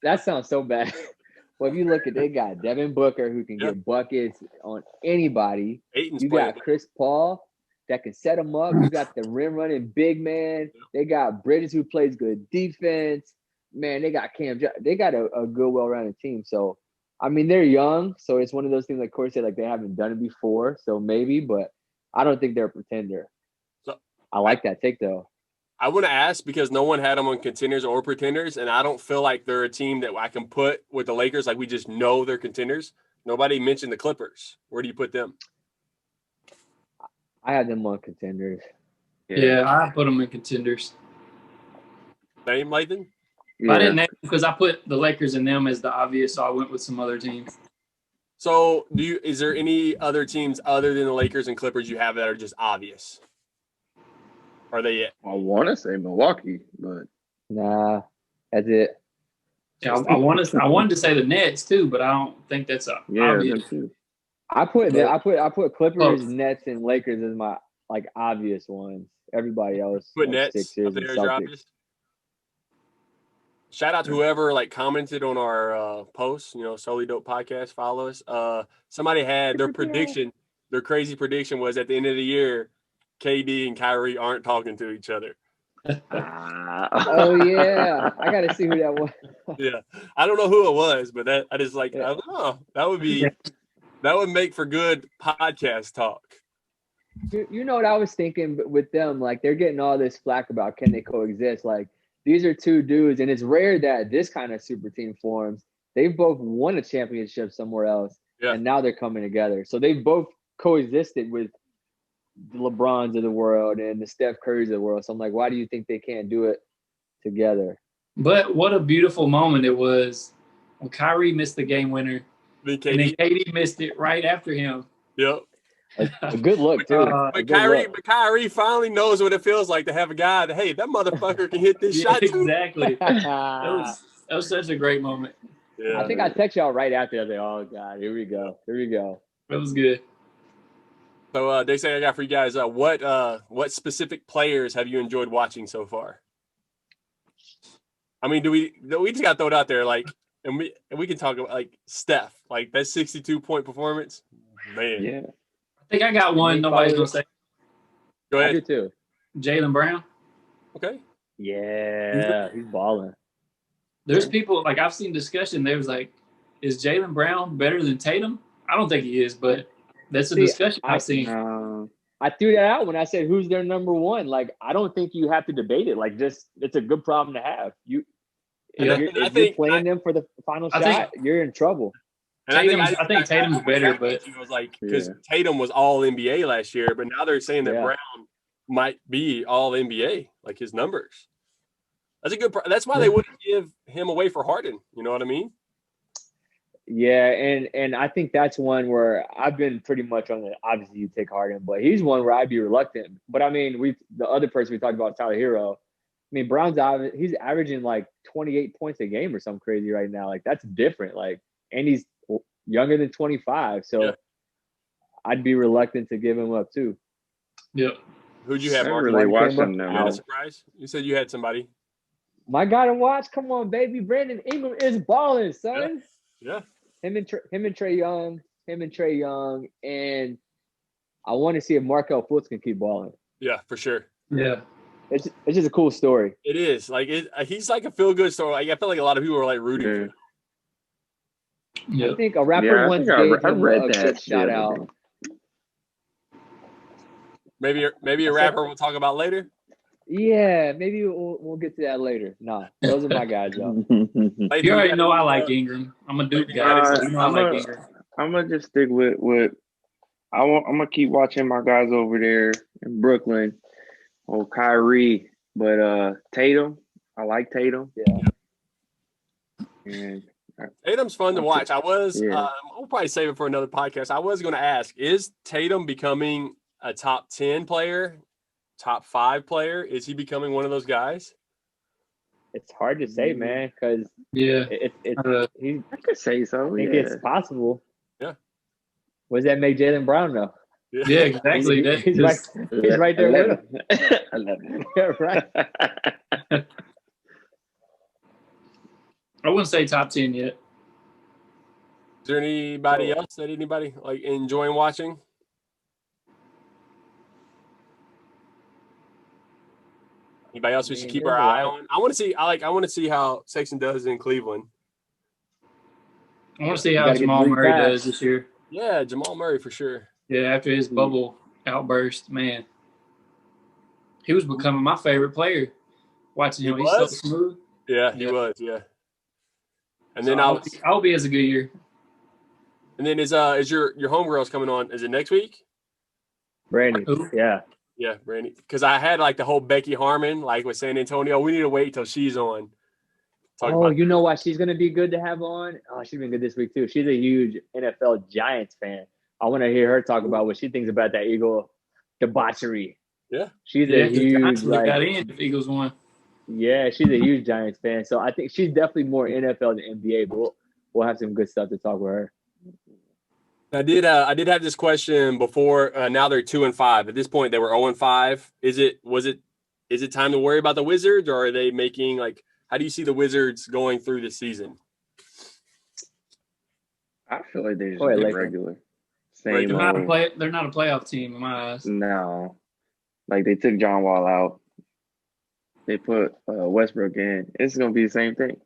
that sounds so bad. Well, if you look at, they got Devin Booker who can Yeah. get buckets on anybody. Aiton's You playing. got Chris Paul that can set them up. You got the rim running big man. They got Bridges who plays good defense. Man, they got Cam. They got a good, well-rounded team. So, I mean, they're young. So it's one of those things like Corey said, like they haven't done it before. So maybe, but I don't think they're a pretender. So, I like that take though. I want to ask because no one had them on contenders or pretenders, and I don't feel like they're a team that I can put with the Lakers. Like we just know they're contenders. Nobody mentioned the Clippers. Where do you put them? I had them on contenders. Yeah, I put them in contenders. Same, Lathan? I didn't name because I put the Lakers and them as the obvious, so I went with some other teams. So, is there any other teams other than the Lakers and Clippers you have that are just obvious? Are they it? I want to say Milwaukee, but Nah, that's it. Yeah, I wanted to say the Nets too, but I don't think that's obvious. Too. I put Clippers, Oh. Nets, and Lakers as my like obvious ones. Everybody else, Put like Nets Sixers up and there as your Celtics. obvious? Shout out to whoever like commented on our post, Solely Dope Podcast, follow us. Somebody had their prediction, their crazy prediction was at the end of the year, KD and Kyrie aren't talking to each other. Oh yeah, I gotta see who that was. Yeah, I don't know who it was, but I just like, I don't know. That would make for good podcast talk. You know what I was thinking with them? Like they're getting all this flack about can they coexist? Like these are two dudes, and it's rare that this kind of super team forms. They've both won a championship somewhere else, and now they're coming together. So they've both coexisted with the LeBrons of the world and the Steph Currys of the world. So I'm like, why do you think they can't do it together? But what a beautiful moment it was when Kyrie missed the game winner, and then KD missed it right after him. Yep. A good look too. But Kyrie finally knows what it feels like to have a guy that, hey, that motherfucker can hit this shot too. Exactly. that was such a great moment. Yeah. I think I text y'all right after. I was like, oh God, here we go. That was good. So they say I got for you guys, what specific players have you enjoyed watching so far? I mean, we just got to throw it out there, like, and we can talk about like Steph, like that 62-point performance, man. Yeah. I think I got one. Nobody's gonna say. Go ahead. I do too. Jaylen Brown. Okay. Yeah, he's balling. There's people like I've seen discussion. There was like, is Jaylen Brown better than Tatum? I don't think he is, but that's a discussion I've seen. I threw that out when I said who's their number one. Like, I don't think you have to debate it. Like, just it's a good problem to have. If you're playing them for the final shot, you're in trouble. And I think Tatum's better, but it was like because Tatum was all NBA last year, but now they're saying that Brown might be all NBA, like his numbers. That's a good. That's why they wouldn't give him away for Harden. You know what I mean? Yeah, and I think that's one where I've been pretty much on the obviously you take Harden, but he's one where I'd be reluctant. But I mean, the other person we talked about, Tyler Hero. I mean, Brown's he's averaging like 28 points a game or something crazy right now. Like that's different. Like, and he's younger than 25, so I'd be reluctant to give him up too. Yep. Who'd you have? Mark? Really watching them. Not a surprise. You said you had somebody. My guy to watch. Come on, baby. Brandon Ingram is balling, son. Yeah. Him and Trae Young, and I want to see if Markelle Fultz can keep balling. Yeah, for sure. Yeah. It's just a cool story. It is. Like he's like a feel good story. Like I feel like a lot of people are like rooting for him. Yeah. I think a rapper once gave him a good shout out. Maybe a rapper we'll talk about later. Yeah, maybe we'll get to that later. Nah, those are my guys, though. You already know I like Ingram. I'm a Duke guy. So you know I like Ingram. I'm gonna just stick with I'm gonna keep watching my guys over there in Brooklyn. Oh, Kyrie, but Tatum, I like Tatum. Yeah. And Tatum's fun to watch. We'll probably save it for another podcast. I was going to ask, is Tatum becoming a top 10 player, top 5 player? Is he becoming one of those guys? It's hard to say, man, because I could say so. I think it's possible. Yeah. What does that make Jaylen Brown though? Yeah, exactly. He's right there with him. 11. Yeah, right. I wouldn't say top 10 yet. Is there anybody else that anybody like enjoying watching? Anybody else we should keep our eye on? I want to see how Sexton does in Cleveland. I want to see how Jamal Murray does this year. Yeah, Jamal Murray for sure. Yeah, after his bubble outburst, man, he was becoming my favorite player. Watching him, he's so smooth. Yeah, he was. Yeah. And then I hope he has a good year. And then is your homegirls coming on? Is it next week? Brandy. Yeah. Yeah, Brandy. Because I had like the whole Becky Harmon, like with San Antonio. We need to wait till she's on. You know why she's gonna be good to have on? Oh, she's been good this week too. She's a huge NFL Giants fan. I want to hear her talk about what she thinks about that Eagle debauchery. Yeah, she's a huge got in if Eagles won. Yeah, she's a huge Giants fan. So I think she's definitely more NFL than NBA. But we'll have some good stuff to talk with her. I did have this question before. Now they're 2-5. At this point, they were 0-5. Is it time to worry about the Wizards, or are they making like? How do you see the Wizards going through the season? I feel like they're just regular. Same. They're not a playoff team in my eyes. No, like they took John Wall out. They put Westbrook in. It's gonna be the same thing.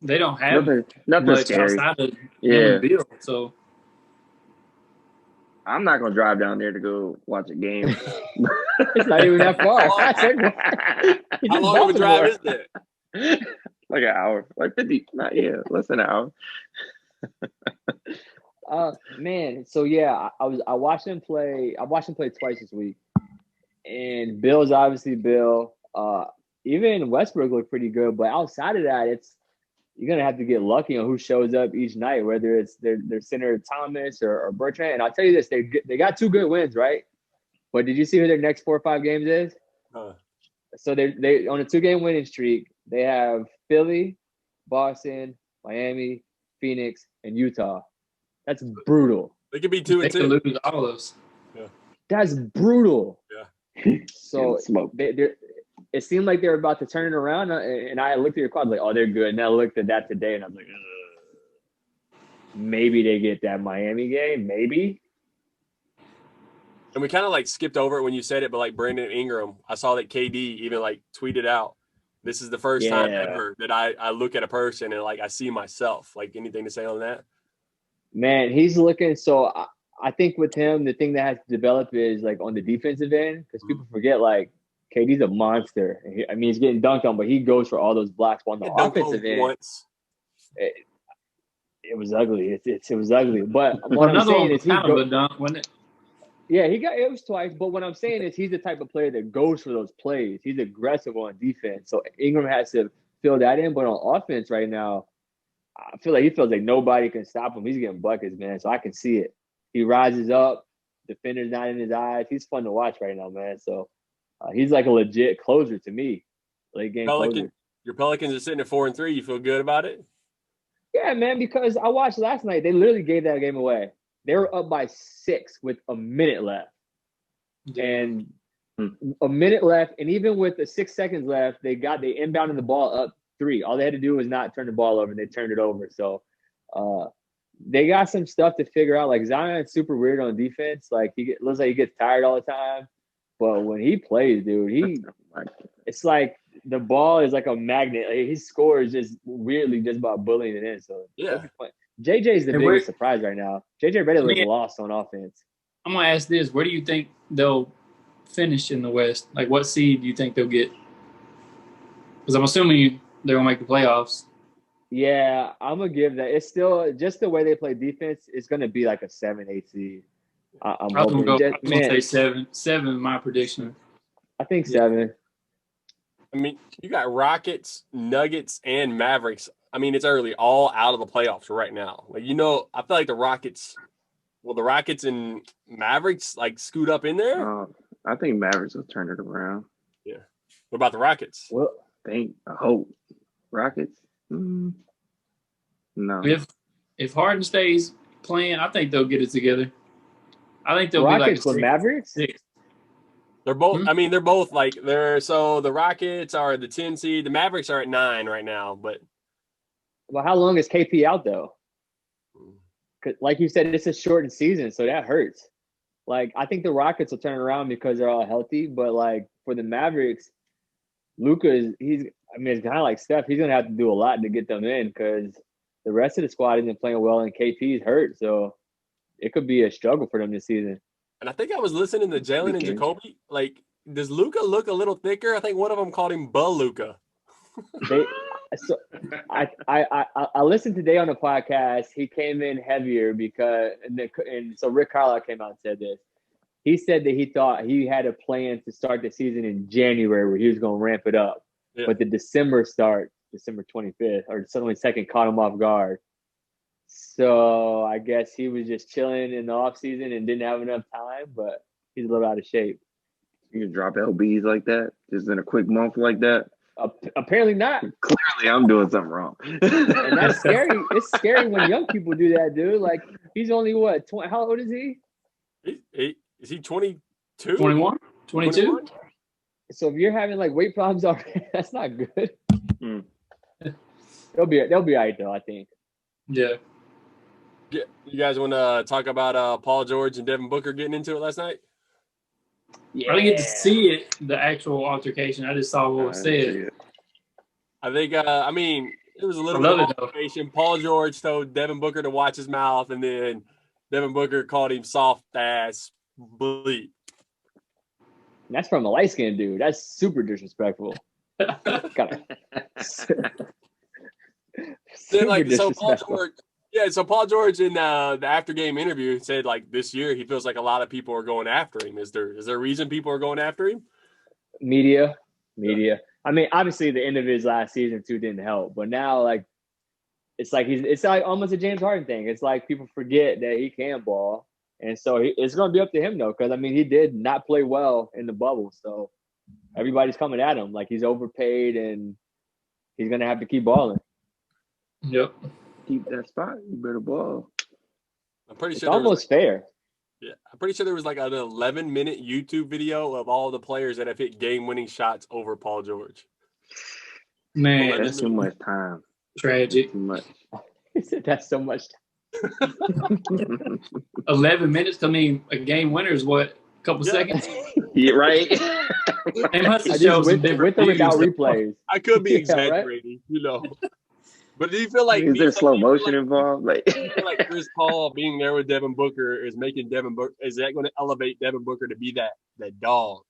They don't have nothing much scary. outside of Bill, so I'm not gonna drive down there to go watch a game. It's not even that far. How long of a drive is that? Like an hour, like 50. Not less than an hour. Man. So yeah, I watched him play. I watched him play twice this week, and Bill's obviously Bill. Even Westbrook looked pretty good, but outside of that, you're gonna have to get lucky on who shows up each night, whether it's their center Thomas or Bertrand. And I'll tell you this: they got 2 good wins, right? But did you see who their next 4 or 5 games is? So they on a 2-game winning streak. They have Philly, Boston, Miami, Phoenix, and Utah. That's brutal. They could be 2-2. They could lose all those. Yeah. That's brutal. Yeah. So it seemed like they were about to turn it around, and I looked at your quad like, oh, they're good. And I looked at that today, and I was like, ugh. Maybe they get that Miami game, maybe. And we kind of like skipped over it when you said it, but like Brandon Ingram, I saw that KD even like tweeted out, this is the first time ever that I look at a person and like I see myself. Like, anything to say on that? Man, he's looking. So I think with him, the thing that has to develop is like on the defensive end, because people forget like KD's a monster. He's getting dunked on, but he goes for all those blocks. On the offensive end, it was ugly. It was ugly. But what I'm saying is a dunk, wasn't it? Yeah, it was twice. But what I'm saying is he's the type of player that goes for those plays. He's aggressive on defense. So Ingram has to fill that in. But on offense right now, I feel like he feels like nobody can stop him. He's getting buckets, man. So I can see it. He rises up. Defender's not in his eyes. He's fun to watch right now, man. So he's like a legit closer to me. Late game closer. Your Pelicans are sitting at 4-3. You feel good about it? Yeah, man, because I watched last night. They literally gave that game away. They were up by 6 with a minute left. And a minute left, and even with the 6 seconds left, they inbounded the ball up 3. All they had to do was not turn the ball over, and they turned it over. So they got some stuff to figure out. Like, Zion's super weird on defense. Like, looks like he gets tired all the time. But when he plays, dude, it's like the ball is like a magnet. Like, his score is just weirdly just about bullying it in. So yeah. JJ's the biggest surprise right now. JJ Redick looks lost on offense. I'm going to ask this. Where do you think they'll finish in the West? Like, what seed do you think they'll get? Because I'm assuming they're going to make the playoffs. Yeah, I'm going to give that. It's still just the way they play defense. It's going to be like a 7-8 seed. I'm going to say 7, my prediction. I think 7. I mean, you got Rockets, Nuggets, and Mavericks. I mean, it's early, all out of the playoffs right now. Like, I feel like the Rockets and Mavericks like scoot up in there. I think Mavericks will turn it around. Yeah. What about the Rockets? Well, I hope Rockets. No. If Harden stays playing, I think they'll get it together. I think they'll Rockets be like with Mavericks. 6. They're both. I mean, they're both like they're. So the Rockets are the 10 seed. The Mavericks are at 9 right now. But Well, how long is KP out though? 'Cause like you said, it's a shortened season, so that hurts. Like I think the Rockets will turn around because they're all healthy, but like for the Mavericks, Luka is he's. I mean, it's kind of like Steph. He's gonna have to do a lot to get them in because the rest of the squad isn't playing well, and KP's hurt, so it could be a struggle for them this season. and I think I was listening to Jalen and Jacoby. Like, does Luka look a little thicker? I think one of them called him Bull Luka. So I listened today on the podcast. He came in heavier because and so Rick Carlisle came out and said this. He said that he thought he had a plan to start the season in January where he was going to ramp it up, but the December start, December 25th or December 22nd, caught him off guard. So I guess he was just chilling in the off season and didn't have enough time, but he's a little out of shape. You can drop LBs like that just in a quick month like that. Apparently not. Clearly, I'm doing something wrong. And that's scary. It's scary when young people do that, dude. Like he's only what? 20, how old is he? Is he 22? 21? 22? So if you're having like weight problems already, that's not good. They'll be all right though, I think. Yeah. You guys want to talk about Paul George and Devin Booker getting into it last night? Yeah. I didn't get to see it, the actual altercation. I just saw what was said. I think, I mean, it was a little bit of altercation. Paul George told Devin Booker to watch his mouth, and then Devin Booker called him soft ass bleep. That's from a light-skinned dude. That's super disrespectful. Then, like, so Paul George. Yeah, so Paul George in the after-game interview said, like, this year he feels like a lot of people are going after him. Is there a reason people are going after him? Media. I mean, obviously the end of his last season too didn't help, but now like it's like almost a James Harden thing. It's like people forget that he can ball, and so it's going to be up to him though, because I mean he did not play well in the bubble, so everybody's coming at him like he's overpaid and he's going to have to keep balling. Yep. Keep that spot. You better ball. I'm pretty sure it's almost fair. Yeah, I'm pretty sure there was like an 11-minute YouTube video of all the players that have hit game-winning shots over Paul George. Man, that's too much time. Tragic. Too much. He said that's so much time. 11 minutes. I mean, a game winner is what? A couple seconds? Yeah, right. They must have showed some different with or without replays. I could be exaggerating, right? But do you feel like is there slow motion involved? Like, do you feel like Chris Paul being there with Devin Booker is making Devin Booker? Is that going to elevate Devin Booker to be that dog?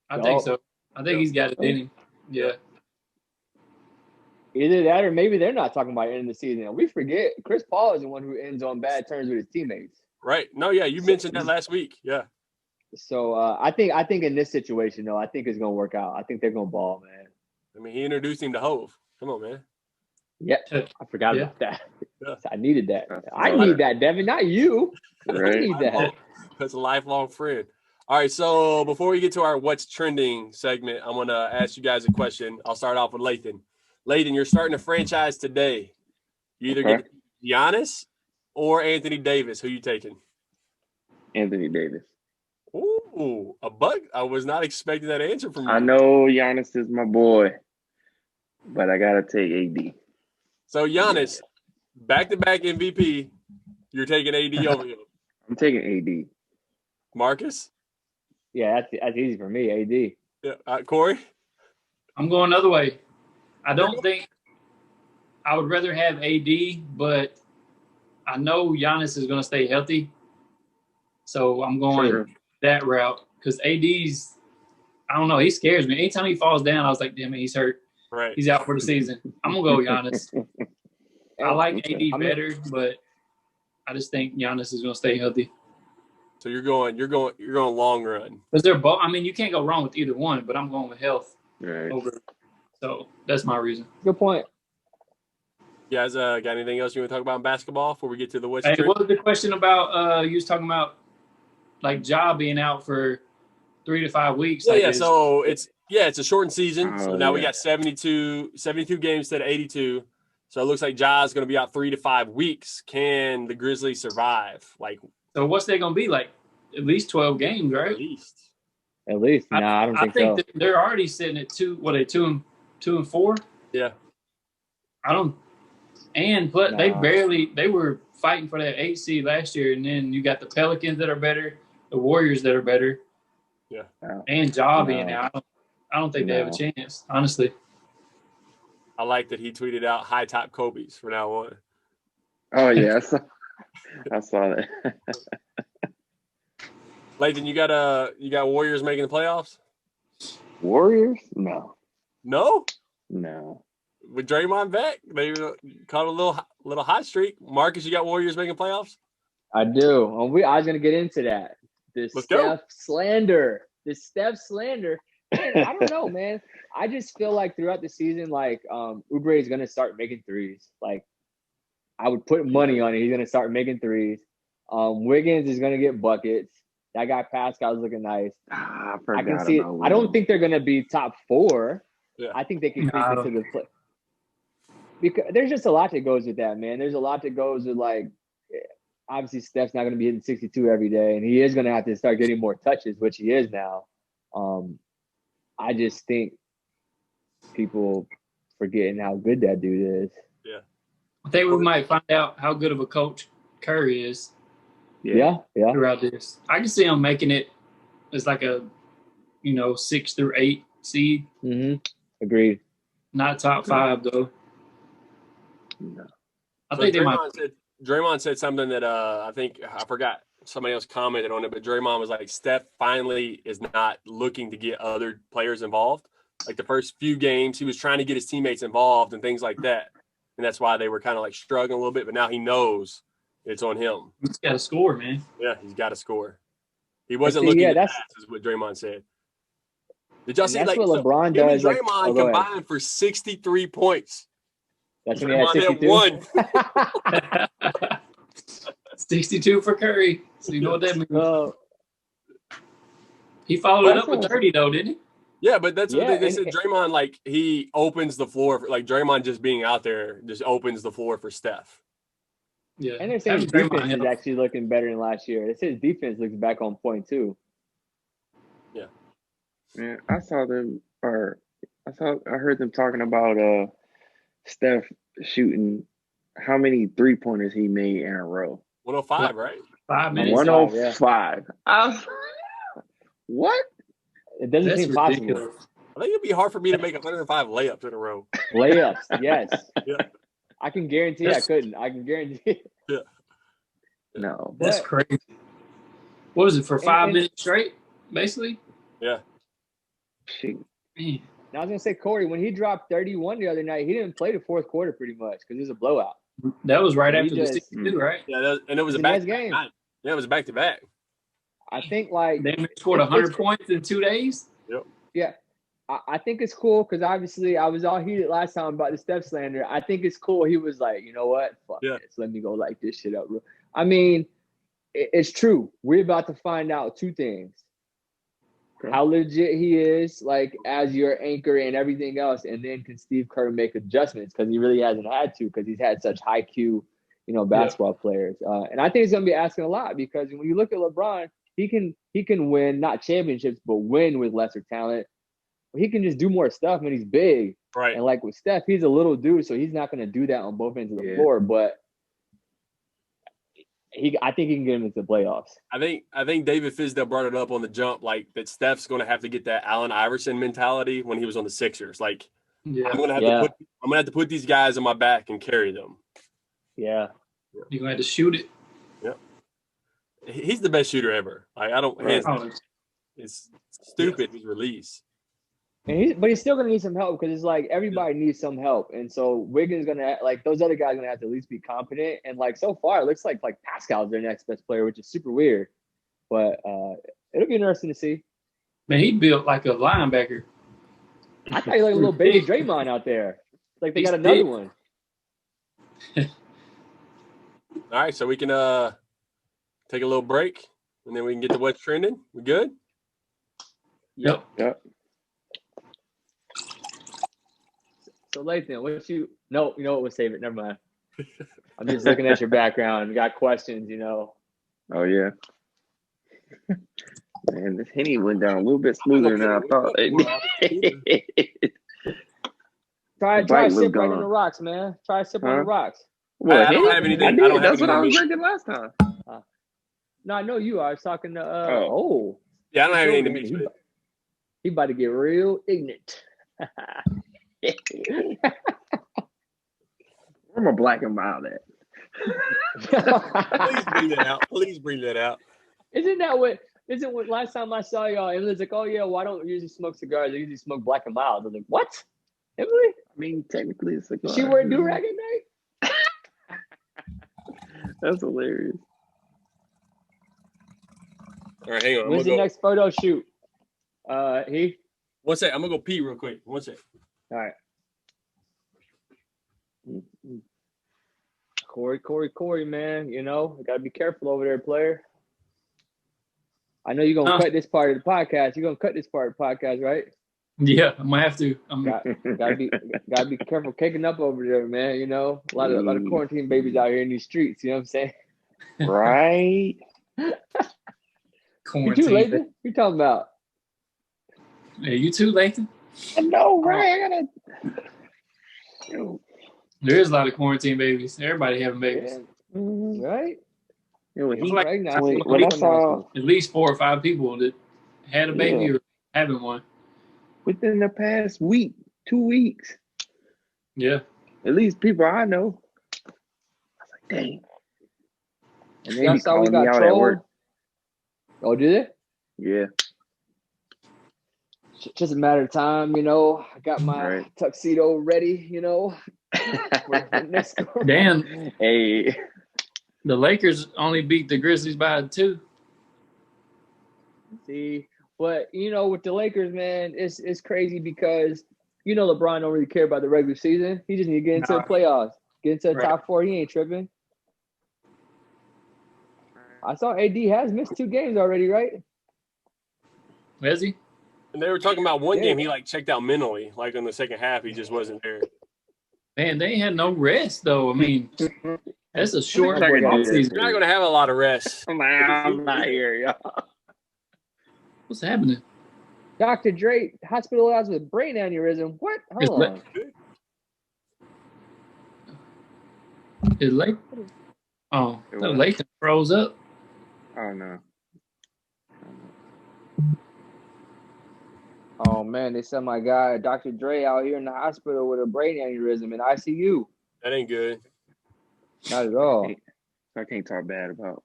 I think so. I think he's got it in him. Yeah. Either that, or maybe they're not talking about ending the season. We forget Chris Paul is the one who ends on bad terms with his teammates. Right. No. Yeah. You mentioned that last week. Yeah. So I think in this situation though, I think it's going to work out. I think they're going to ball, man. I mean, he introduced him to Hove. Come on, man. Yeah, I forgot about that. Yeah. I needed that. I need that, Devin, not you. Right. I need that. That's a lifelong friend. All right, so before we get to our What's Trending segment, I'm going to ask you guys a question. I'll start off with Lathan. Lathan, you're starting a franchise today. You either get Giannis or Anthony Davis. Who you taking? Anthony Davis. Ooh, a bug. I was not expecting that answer from you. I know Giannis is my boy, but I got to take AD. So, Giannis, back-to-back MVP, you're taking AD over him. I'm taking AD. Marcus? Yeah, that's easy for me, AD. Yeah, Corey? I'm going the other way. I don't think – I would rather have AD, but I know Giannis is going to stay healthy. So, I'm going that route because AD's – I don't know. He scares me. Anytime he falls down, I was like, damn it, he's hurt. Right. He's out for the season. I'm gonna go Giannis. I like AD better, but I just think Giannis is gonna stay healthy. So you're going long run. Because they're both. I mean, you can't go wrong with either one. But I'm going with health over. So that's my reason. Good point. You guys, got anything else you want to talk about in basketball before we get to the West? Hey, what was the question about? You was talking about like Ja being out for 3 to 5 weeks. Yeah. So it's a shortened season. So now we got 72 games instead of 82. So it looks like Ja's going to be out 3 to 5 weeks. Can the Grizzlies survive? So what's they going to be like? at least 12 games, right? At least. At least. Nah, I don't think so. That they're already sitting at 2 and 4? Yeah. But they were fighting for that 8 seed last year, and then you got the Pelicans that are better, the Warriors that are better. Yeah. And Ja being now. I don't think they have a chance, honestly. I like that he tweeted out high top Kobe's from now on. Oh yeah, I saw that. Lathan, you got Warriors making the playoffs? Warriors? No. No? No. With Draymond back, they caught a little hot streak. Marcus, you got Warriors making playoffs? I do. I was gonna get into that. Let's go. Slander. This Steph slander. Man, I don't know, man. I just feel like throughout the season, like Oubre is gonna start making threes. Like I would put money on it. He's gonna start making threes. Wiggins is gonna get buckets. That guy Pascal's looking nice. I can see it. I don't think they're gonna be top 4. Yeah. I think they can creep into the play. Because there's just a lot that goes with that, man. There's a lot that goes with, like, obviously Steph's not going to be hitting 62 every day, and he is going to have to start getting more touches, which he is now. I just think people forgetting how good that dude is. Yeah. I think we might find out how good of a coach Curry is. Yeah. Throughout this, I can see him making it as like a, 6 through 8 seed. Mm-hmm. Agreed. Not top 5 though. No. I think Draymond said something that I think I forgot. Somebody else commented on it, but Draymond was like, Steph finally is not looking to get other players involved. Like the first few games, he was trying to get his teammates involved and things like that. And that's why they were kind of like struggling a little bit, but now he knows it's on him. He's got to score, man. Yeah, he's got to score. He wasn't looking to pass, is what Draymond said. Did y'all see, that's like, what LeBron does? Draymond combined for 63 points. That's when he had 62. One. 62 for Curry. So you know what that means. He followed it up with 30, though, didn't he? Yeah, but that's what they said. Draymond, like, he opens the floor. Like, Draymond just being out there just opens the floor for Steph. Yeah. And they're saying his defense is actually looking better than last year. They said his defense looks back on point, too. Yeah. Yeah, I heard them talking about Steph shooting how many 3-pointers he made in a row. 105, right? 5 minutes. 105. What? It doesn't seem possible. I think it'd be hard for me to make 105 layups in a row. Layups, yes. Yeah. I can guarantee I couldn't. I can guarantee. Yeah. No. That's crazy. What was it, for 5 minutes straight, basically? Yeah. Shoot. Man. Now I was going to say, Corey, when he dropped 31 the other night, he didn't play the fourth quarter pretty much because it was a blowout. That was right after the 62, right? Yeah, and it was a back-to-back game. Yeah, it was back-to-back. I think, like... They scored 100 points in 2 days? Yep. Yeah. I think it's cool because obviously I was all heated last time about the Steph slander. I think it's cool. He was like, you know what? Fuck this. Let me go light this shit up. I mean, it's true. We're about to find out 2 things. Okay. How legit he is, like, as your anchor and everything else. And then can Steve Kerr make adjustments? Because he really hasn't had to because he's had such high Q, basketball players. And I think he's going to be asking a lot because when you look at LeBron, he can win, not championships, but win with lesser talent. He can just do more stuff when he's big. Right. And like with Steph, he's a little dude, so he's not going to do that on both ends of the floor. But I think he can get him into the playoffs. I think David Fizdale brought it up on the jump, like that Steph's going to have to get that Allen Iverson mentality when he was on the Sixers. Like, I'm going to have to put these guys on my back and carry them. Yeah. You're going to have to shoot it. Yeah. He's the best shooter ever. Like, I don't. It's stupid his release. But he's still going to need some help because it's like everybody needs some help. And so Wiggins going to, like, those other guys going to have to at least be competent. And, like, so far, it looks like Pascal's their next best player, which is super weird. But it'll be interesting to see. Man, he built like a linebacker. I thought he like a little baby Draymond out there. Like they got another one. All right, so we can take a little break, and then we can get to what's trending. We good? Yep. So Lathan, no, you know what? We'll save it. Never mind. I'm just looking at your background. You got questions, Oh yeah. Man, this Henny went down a little bit smoother than I thought. Try bite a was sip right on gone. the rocks, man. Try a sip on the rocks. Well, I don't Henny? have anything. I did. I don't have That's what I was anything. drinking last time. No, I know you are. I was talking to Oh. Yeah, I don't have anything to He- mix with. He about to get real ignorant. Where my black and mild at? Please bring that out. Please bring that out. Isn't what last time I saw y'all, Emily's like, oh yeah, why don't we usually smoke cigars? I usually smoke black and mild. I was like, what? Emily? I mean, technically it's a cigar. She wear do-rag at night? That's hilarious. All right, hang on. When's the next photo shoot? He? One sec. I'm gonna go pee real quick. One sec. All right. Corey, man, you gotta be careful over there, player. I know you're gonna cut this part of the podcast. You're gonna cut this part of the podcast, right? Yeah, I might have to. Gotta be careful kicking up over there, man. A lot of quarantine babies out here in these streets. You know what I'm saying? Right. Quarantine. You too, Lathan? You talking about? Yeah, you too, Lathan? I know, right? I gotta. There is a lot of quarantine babies. Everybody having babies. Yeah. Right? When I saw at least 4 or 5 people that had a baby or having one within the past week, 2 weeks. Yeah, at least people I know. I was like, dang. And they that's how we got trolled. Oh, did it? Yeah. It's just a matter of time, I got my tuxedo ready, Damn. Hey. The Lakers only beat the Grizzlies by 2. See, but with the Lakers, man, it's crazy because LeBron don't really care about the regular season. He just need to get into the playoffs, get into the top 4. He ain't tripping. I saw AD has missed 2 games already, right? Has he? And they were talking about one game he checked out mentally, like in the second half he just wasn't there. Man, they had no rest though. I mean, that's a short season. season. You're not going to have a lot of rest. I'm not here, y'all. What's happening? Dr. Dre hospitalized with brain aneurysm. What? Hold on. Is late? Oh, the Lathan froze up. Oh no. Oh man, they sent my guy Dr. Dre out here in the hospital with a brain aneurysm in ICU. That ain't good. Not at all. I can't talk bad about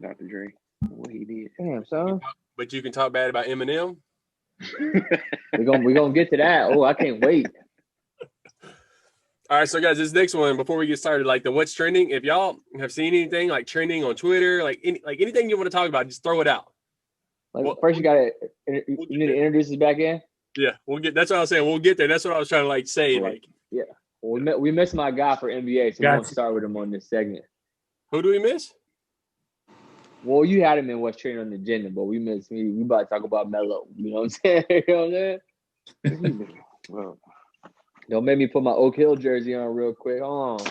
Dr. Dre. What he did. Damn, son. But you can talk bad about Eminem. We're gonna get to that. Oh, I can't wait. All right, so guys, this next one before we get started, the what's trending. If y'all have seen anything trending on Twitter, anything you want to talk about, just throw it out. First, you need to introduce us back in. Yeah, we'll get. That's what I was saying. We'll get there. That's what I was trying to say. Yeah. Well, we missed my guy for NBA, so we're gonna start with him on this segment. Who do we miss? Well, you had him in what's trending on the agenda, but we missed me. We about to talk about Melo. You know what I'm saying? You know what I'm saying? Well, don't make me put my Oak Hill jersey on real quick. Hold on.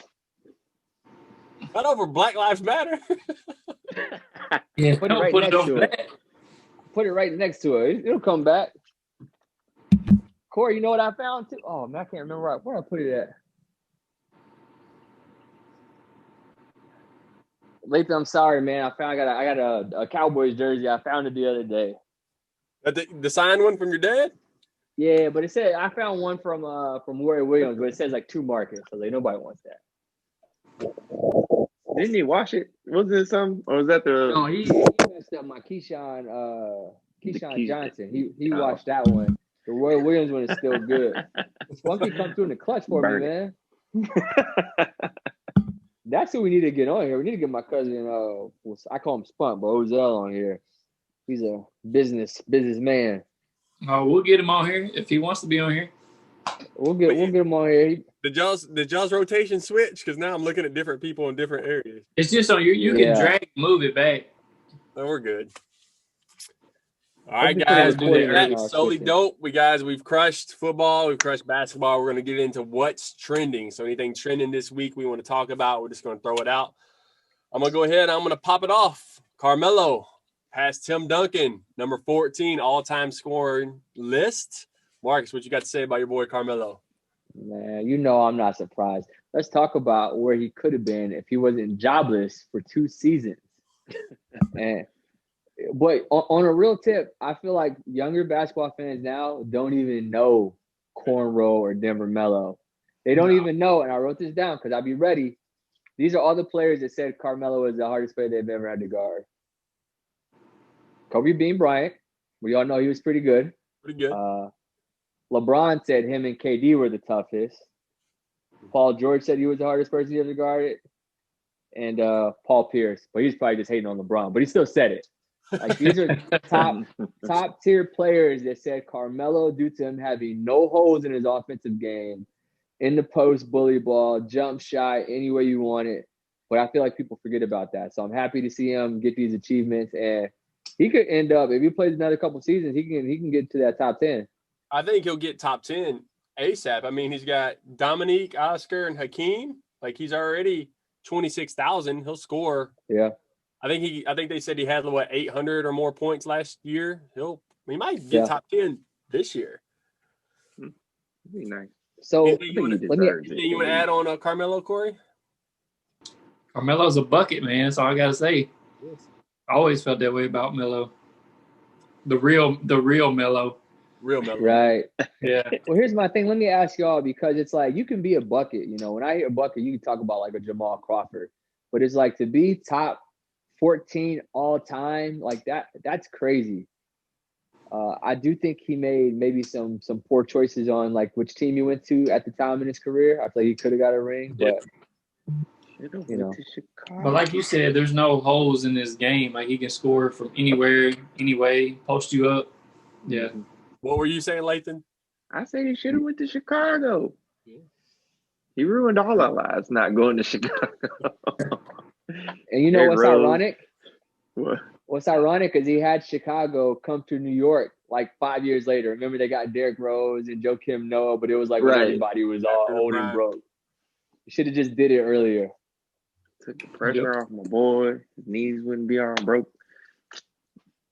Not over Black Lives Matter. Yeah, put it right next to it. Put it right next to it. It'll come back. Corey, you know what I found too? Oh man, I can't remember where I put it at. Lathan, I'm sorry, man. I got a Cowboys jersey. I found it the other day. The signed one from your dad? Yeah, but it said I found one from Roy Williams, but it says 2 markets. So nobody wants that. Didn't he wash it? Was it something? Or was that the? No, he messed up my Keyshawn Johnson. He watched that one. The Roy Williams one is still good. Spunky come through in the clutch for me, man. That's who we need to get on here. We need to get my cousin. I call him Spunk, but Ozell on here. He's a businessman. Oh, we'll get him on here if he wants to be on here. We'll get him on here. Did y'all's rotation switch? Because now I'm looking at different people in different areas. It's just on you. You can drag and move it back. No, we're good. All right, guys. That's solely dope. We've crushed football. We've crushed basketball. We're going to get into what's trending. So anything trending this week we want to talk about, we're just going to throw it out. I'm going to go ahead and I'm going to pop it off. Carmelo past Tim Duncan, number 14 all-time scoring list. Marcus, what you got to say about your boy Carmelo? Man, you know I'm not surprised. Let's talk about where he could have been if he wasn't jobless for 2 seasons. But on a real tip, I feel like younger basketball fans now don't even know Cornrow or Denver Mello. They don't even know, and I wrote this down because I'll be ready. These are all the players that said Carmelo is the hardest player they've ever had to guard. Kobe Bean Bryant. We all know he was pretty good. Pretty good. LeBron said him and KD were the toughest. Paul George said he was the hardest person he ever guarded. And Paul Pierce. But he's probably just hating on LeBron. But he still said it. Like, these are top tier players that said Carmelo, due to him having no holes in his offensive game, in the post, bully ball, jump shot, any way you want it. But I feel like people forget about that. So I'm happy to see him get these achievements. And he could end up, if he plays another couple seasons, he can get to that top 10. I think he'll get top 10 ASAP. I mean, he's got Dominique, Oscar, and Hakeem. Like, he's already 26,000. He'll score. Yeah. I think they said he had 800 or more points last year. He might get top 10 this year. That'd be nice. So anything you want to add on Carmelo, Corey? Carmelo's a bucket, man. That's all I gotta say. Yes. I always felt that way about Melo. The real Melo. Real Melo. Right. Yeah. Well, here's my thing. Let me ask y'all, because it's like you can be a bucket. You know, when I hear bucket, you can talk about like a Jamal Crawford, but it's like to be top 14 all time, like that's crazy. I do think he made maybe some poor choices on like which team he went to at the time in his career. I feel like he could have got a ring, but you know. But like you said, there's no holes in his game. Like, he can score from anywhere, any way, post you up. Yeah. What were you saying, Lathan? I said he should have went to Chicago. Yeah. He ruined all our lives not going to Chicago. And you know what's ironic? What? What's ironic is he had Chicago come to New York like 5 years later. Remember, they got Derrick Rose and Joakim Noah, but it was like when everybody was all old and broke. You should have just did it earlier. Took the pressure off my boy. His knees wouldn't be all broke.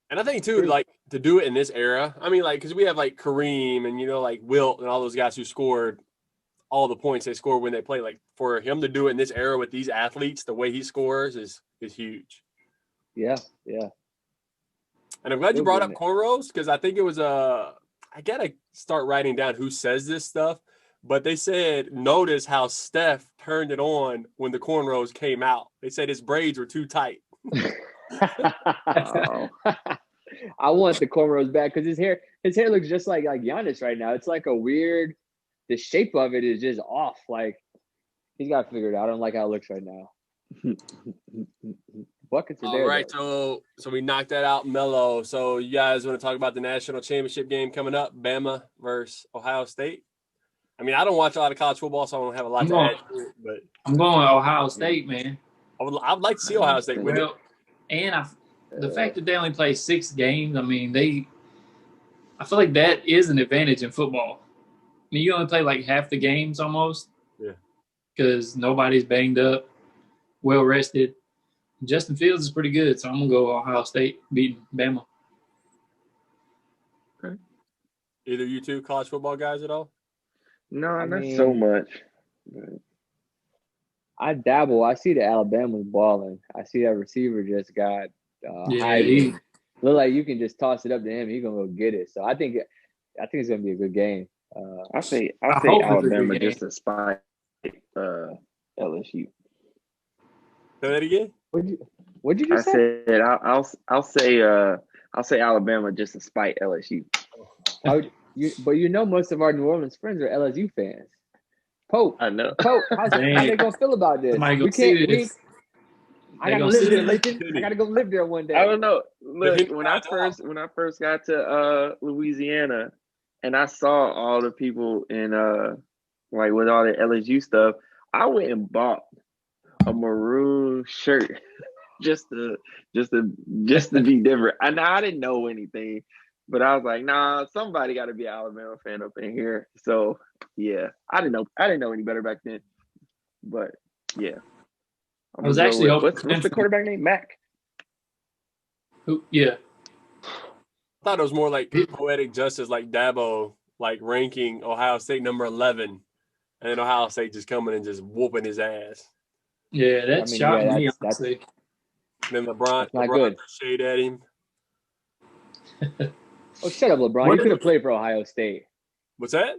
And I think, too, like, to do it in this era, I mean, like, because we have, like, Kareem and, like, Wilt and all those guys who scored all the points they scored when they play. Like, for him to do it in this era with these athletes, the way he scores is huge. Yeah. And I'm glad you brought up cornrows, because I think it was I got to start writing down who says this stuff. But they said, notice how Steph turned it on when the cornrows came out. They said his braids were too tight. I want the cornrows back because his hair looks just like Giannis right now. It's like a weird, the shape of it is just off. Like, he's got to figure it out. I don't like how it looks right now. Buckets are there. All right, so we knocked that out, Melo. So you guys want to talk about the national championship game coming up, Bama versus Ohio State? I mean, I don't watch a lot of college football, so I don't have a lot to add to it. But I'm going Ohio State, man. I'd like to see Ohio State win it. And the fact that they only play 6 games, I mean, I feel like that is an advantage in football. I mean, you only play like half the games almost. Yeah. Because nobody's banged up, well rested. Justin Fields is pretty good, so I'm going to go Ohio State beating Bama. Okay. Either you two college football guys at all? No, not so much. I dabble. I see the Alabama's balling. I see that receiver just got he look like you can just toss it up to him. He's gonna go get it. So I think it's gonna be a good game. I say Alabama just to spite LSU. Say that again. What'd you just say? I said I'll say Alabama just to spite LSU. But most of our New Orleans friends are LSU fans. Pope, I know. Pope, how they gonna feel about this? I gotta live there, Lathan. I gotta go live there one day. I don't know. Look, when I first got to Louisiana, and I saw all the people in like with all the LSU stuff, I went and bought a maroon shirt just to be different. And I didn't know anything. But I was like, nah, somebody got to be an Alabama fan up in here. So yeah, I didn't know any better back then. But yeah, I was actually what's the quarterback name? Mac. Who? Yeah. I thought it was more like poetic justice, like Dabo, like ranking Ohio State number 11, and then Ohio State just coming and just whooping his ass. Yeah, that shocked me, that's honestly. And then LeBron good. threw shade at him. Oh, shut up, LeBron. You could have played for Ohio State. What's that?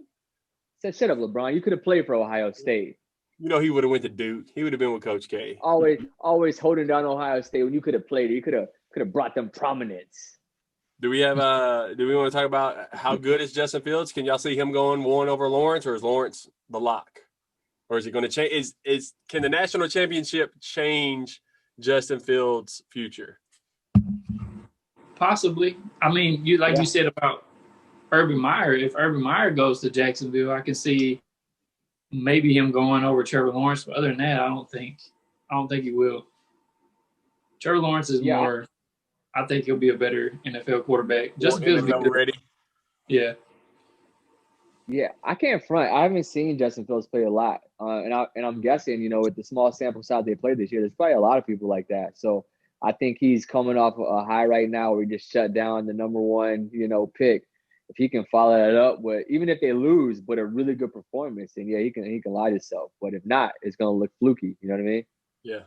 Said, shut up, LeBron. You could have played for Ohio State. You know, he would have went to Duke. He would have been with Coach K. Always holding down Ohio State when you could have played. You could have brought them prominence. Do we want to talk about how good is Justin Fields? Can y'all see him going one over Lawrence, or is Lawrence the lock? Or is it going to change? Can the national championship change Justin Fields' future? Possibly. I mean, you said about Urban Meyer. If Urban Meyer goes to Jacksonville, I can see maybe him going over Trevor Lawrence. But other than that, I don't think he will. Trevor Lawrence is more. I think he'll be a better NFL quarterback. Justin Fields will be good. Ready. Yeah. Yeah, I can't front. I haven't seen Justin Fields play a lot, and I'm guessing, with the small sample size they played this year, there's probably a lot of people like that. So I think he's coming off a high right now where he just shut down the number one, pick. If he can follow that up with, even if they lose, but a really good performance, then he can light himself. But if not, it's gonna look fluky. You know what I mean? Yeah.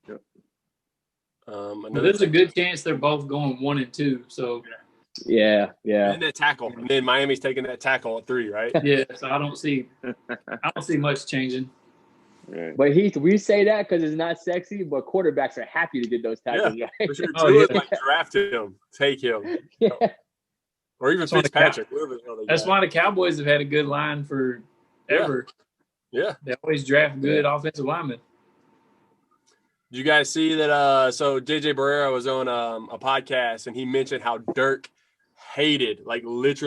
Yep. There's a good chance they're both going 1-2. So. Yeah. And that tackle. And then Miami's taking that tackle at 3, right? Yeah. So I don't see much changing. Right. But we say that because it's not sexy, but quarterbacks are happy to get those tackles. Yeah, right? for sure. Draft him, take him. Yeah. Or even Fitzpatrick. That's why the Cowboys have had a good line for ever. Yeah. They always draft good offensive linemen. Did you guys see that? So JJ Barrera was on a podcast, and he mentioned how Dirk hated LeBron,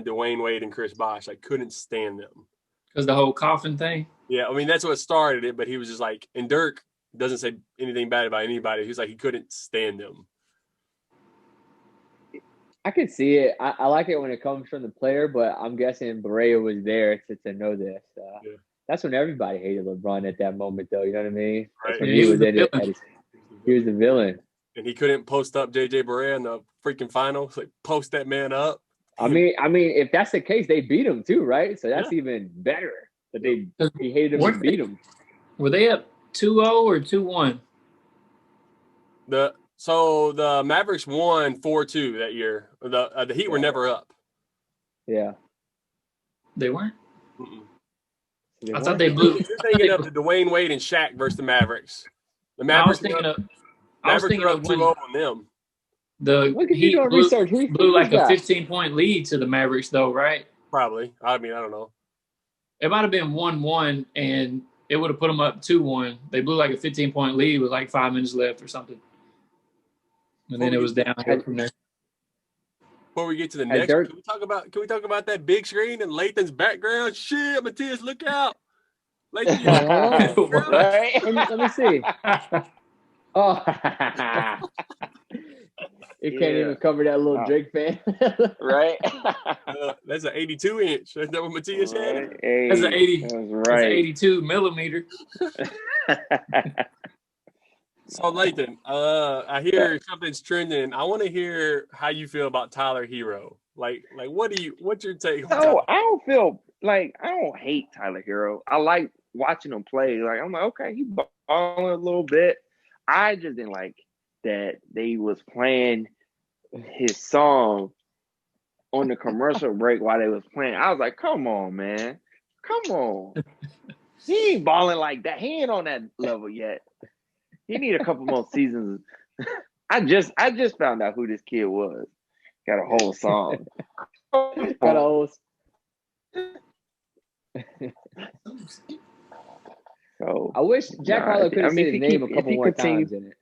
Dwayne Wade, and Chris Bosh. Couldn't stand them. Because the whole coffin thing? Yeah, I mean, that's what started it, but he was just and Dirk doesn't say anything bad about anybody. He's he couldn't stand them. I can see it. I like it when it comes from the player, but I'm guessing Barea was there to know this. That's when everybody hated LeBron at that moment, though. You know what I mean? Right. When he was the villain. And he couldn't post up JJ Barea in the freaking finals. Post that man up. I mean, if that's the case, they beat him too, right? So that's even better that he hated him and beat him. Were they up 2-0 or 2-1? So the Mavericks won 4-2 that year. The Heat were never up. Yeah. They weren't? Mm-mm. I thought they blew. You're thinking of the Dwayne Wade and Shaq versus the Mavericks. The Mavericks I was thinking of 2-0 on them. The Heat blew like a 15-point lead to the Mavericks, though, right? Probably. I mean, I don't know. It might have been 1-1, and it would have put them up 2-1. They blew like a 15-point lead with 5 minutes left or something. And then it was downhill from there. Before we get to the next, can we talk about that big screen and Lathan's background? Shit, Matthias, look out! Lathan, let me see. Oh, it can't even cover that little Drake fan, right? That's an 82-inch. That's not what Matthias had. That's an 80. That's right. That's an 82 millimeter. So Lathan, I hear something's trending. I want to hear how you feel about Tyler Hero. What's your take? I don't feel I don't hate Tyler Hero. I like watching him play. I'm okay, he balling a little bit. I just didn't like that they was playing his song on the commercial break while they was playing. I was like, come on, man. Come on. He ain't balling like that. He ain't on that level yet. He need a couple more seasons. I just found out who this kid was. Got a whole song. Got a whole. So I wish Jack Harlow could have said his name a couple more times in it.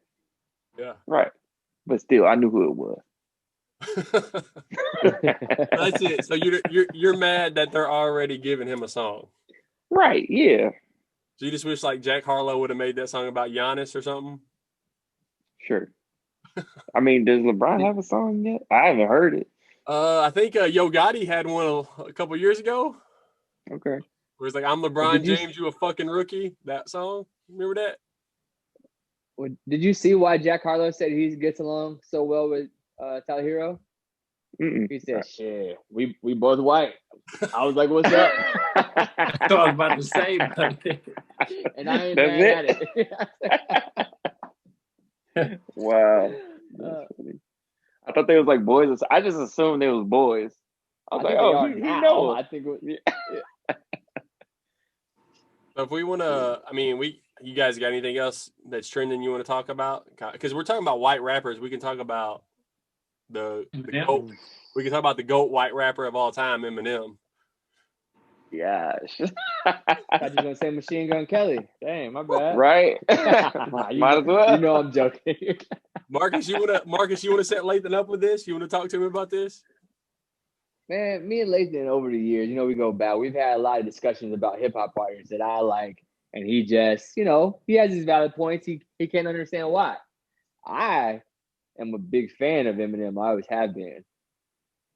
Yeah. Right. But still, I knew who it was. That's it. So you're mad that they're already giving him a song. Right, yeah. So you just wish Jack Harlow would have made that song about Giannis or something? Sure. I mean, does LeBron have a song yet? I haven't heard it. I think Yo Gotti had one a couple years ago. Okay. Where it's I'm LeBron James, you a fucking rookie. That song. Remember that? Did you see why Jack Harlow said he gets along so well with Tyler Hero? He said, "Shit, we both white." I was like, "What's up?" I thought I was about to say, but and I ain't mad at it. Wow. I thought they was like boys. I just assumed they was boys. I was like, "Oh, he know." I think. So if we want to, I mean, you guys got anything else that's trending you want to talk about? Because we're talking about white rappers. We can talk about the GOAT. We can talk about the GOAT white rapper of all time, Eminem. Gosh. I was gonna say Machine Gun Kelly. Dang, my bad. Right. Might as well. You know I'm joking. Marcus, you wanna set Lathan up with this? You wanna talk to him about this? Man, me and Lathan over the years, we go back. We've had a lot of discussions about hip hop artists that I like, and he just, he has his valid points. He can't understand why. I am a big fan of Eminem. I always have been.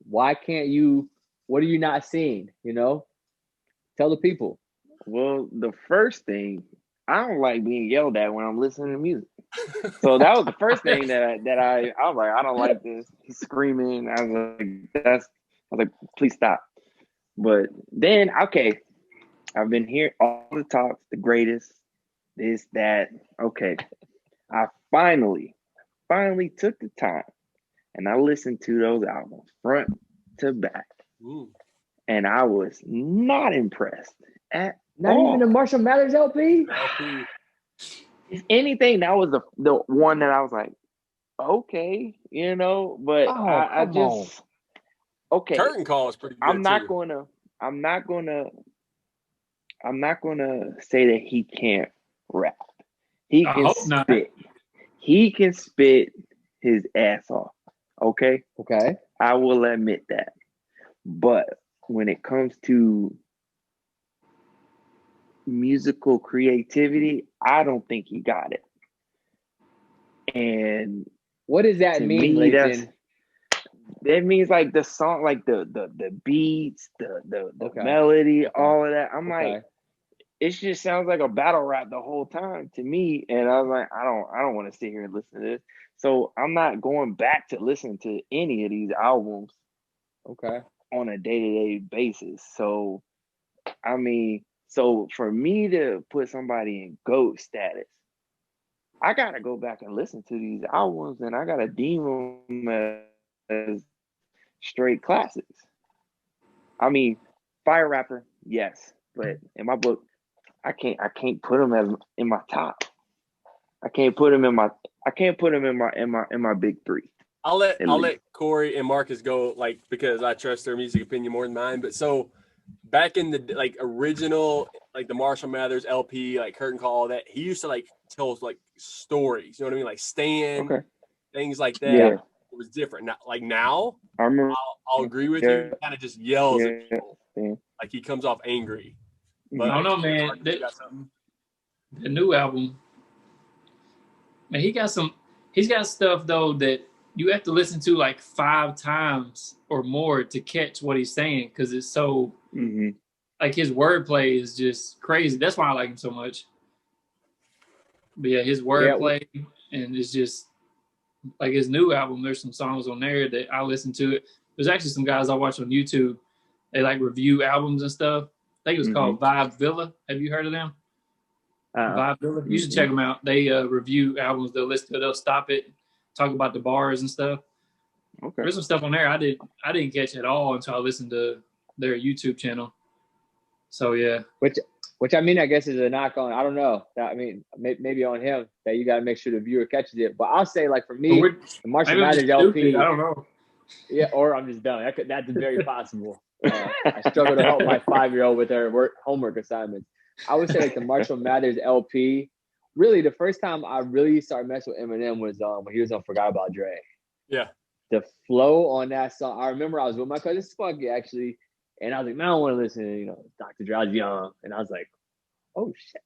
Why can't you? What are you not seeing? Tell the people. Well, the first thing, I don't like being yelled at when I'm listening to music. So that was the first thing that I was like, I don't like this. He's screaming. I was like, please stop. But then, okay, I've been hearing all the talks, the greatest, this, that. Okay, I finally took the time and I listened to those albums front to back. Ooh. And I was not impressed at Not all. even the Marshall Mathers LP? If anything, that was the one that I was like, okay, but I just okay. Curtain Call is pretty good. I'm not gonna say that he can't rap. He can spit. He can spit his ass off. Okay. I will admit that. But when it comes to musical creativity, I don't think he got it. And what does that mean, Lathan? That means like the song, like the beats, the melody, all of that. I'm like, it just sounds like a battle rap the whole time to me. And I was like, I don't want to sit here and listen to this. So I'm not going back to listen to any of these albums. On a day-to-day basis. So, I mean, for me to put somebody in GOAT status, I got to go back and listen to these albums and I got to deem them as straight classics. I mean, fire rapper, yes, but in my book, I can't put him as in my top. I can't put him in my big three. I'll let Corey and Marcus go, because I trust their music opinion more than mine. But so back in the original, the Marshall Mathers LP, Curtain Call, all that, he used to tell us stories. You know what I mean? Like Stan, things like that. Yeah. It was different. Now, I remember. I'll agree with you. He kind of just yells at people. Like he comes off angry. But I don't know, man. The new album, man, he's got stuff though that you have to listen to 5 times or more to catch what he's saying because it's so his wordplay is just crazy. That's why I like him so much. But yeah, his wordplay and it's just his new album. There's some songs on there that I listen to it. There's actually some guys I watch on YouTube. They review albums and stuff. I think it was called Vibe Villa. Have you heard of them? Vibe Villa. You should check them out. They review albums. They'll stop it, talk about the bars and stuff. Okay. There's some stuff on there I didn't catch at all until I listened to their YouTube channel. So yeah. Which I mean, I guess is a knock on. I don't know. I mean, maybe on him that you got to make sure the viewer catches it. But I'll say, for me, the Marshall Mathers LP. I don't know. Yeah, or I'm just dumb. That's very possible. I struggle to help my 5-year-old with her homework assignments. I would say the Marshall Mathers LP. Really, the first time I really started messing with Eminem was when he was on Forgot About Dre. Yeah. The flow on that song. I remember I was with my cousin Spunky actually, and I was like, man, I don't want to listen to Dr. Dre. I was young, and I was like, oh shit,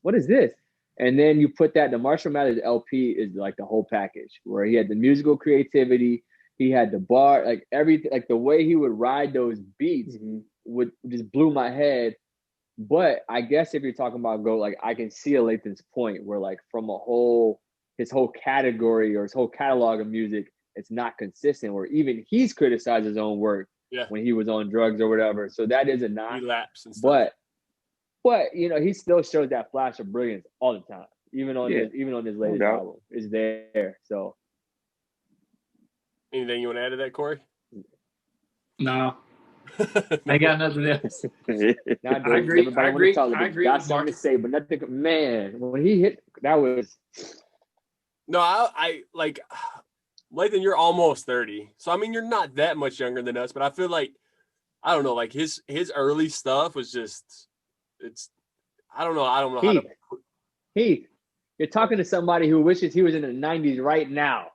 what is this? And then you put the Marshall Mathers LP is the whole package where he had the musical creativity. He had the bar, everything, the way he would ride those beats would just blew my head. But I guess if you're talking about GOAT, like I can see a Lathan's point where like from his whole category or his whole catalog of music, it's not consistent, where even he's criticized his own work when he was on drugs or whatever. So that is a knock. Relapse and stuff. But you know, he still shows that flash of brilliance all the time. Even on his latest album. It's there. So anything you want to add to that, Corey? No. I got nothing else. I agree. I agree got something to say, but nothing. Man, when he hit, that was. No, I like. Lathan, you're almost 30, so I mean, you're not that much younger than us. But I feel like, I don't know, like his early stuff was just, I don't know. Heath, you're talking to somebody who wishes he was in the 90s right now.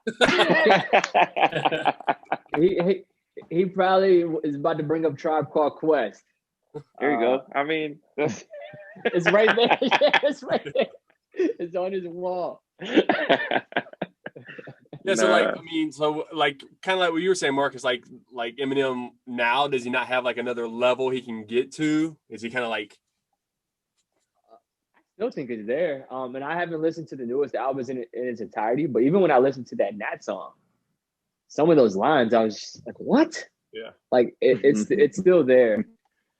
He probably is about to bring up Tribe Called Quest. There you go. I mean, it's right there. Yeah, it's right there. It's on his wall. Yeah, so like kind of like what you were saying, Marcus, like Eminem now, does he not have like another level he can get to? Is he kind of like? I still think it's there. And I haven't listened to the newest albums in its entirety, but even when I listened to that Nat song, some of those lines, I was just like, what? Yeah. Like it's still there.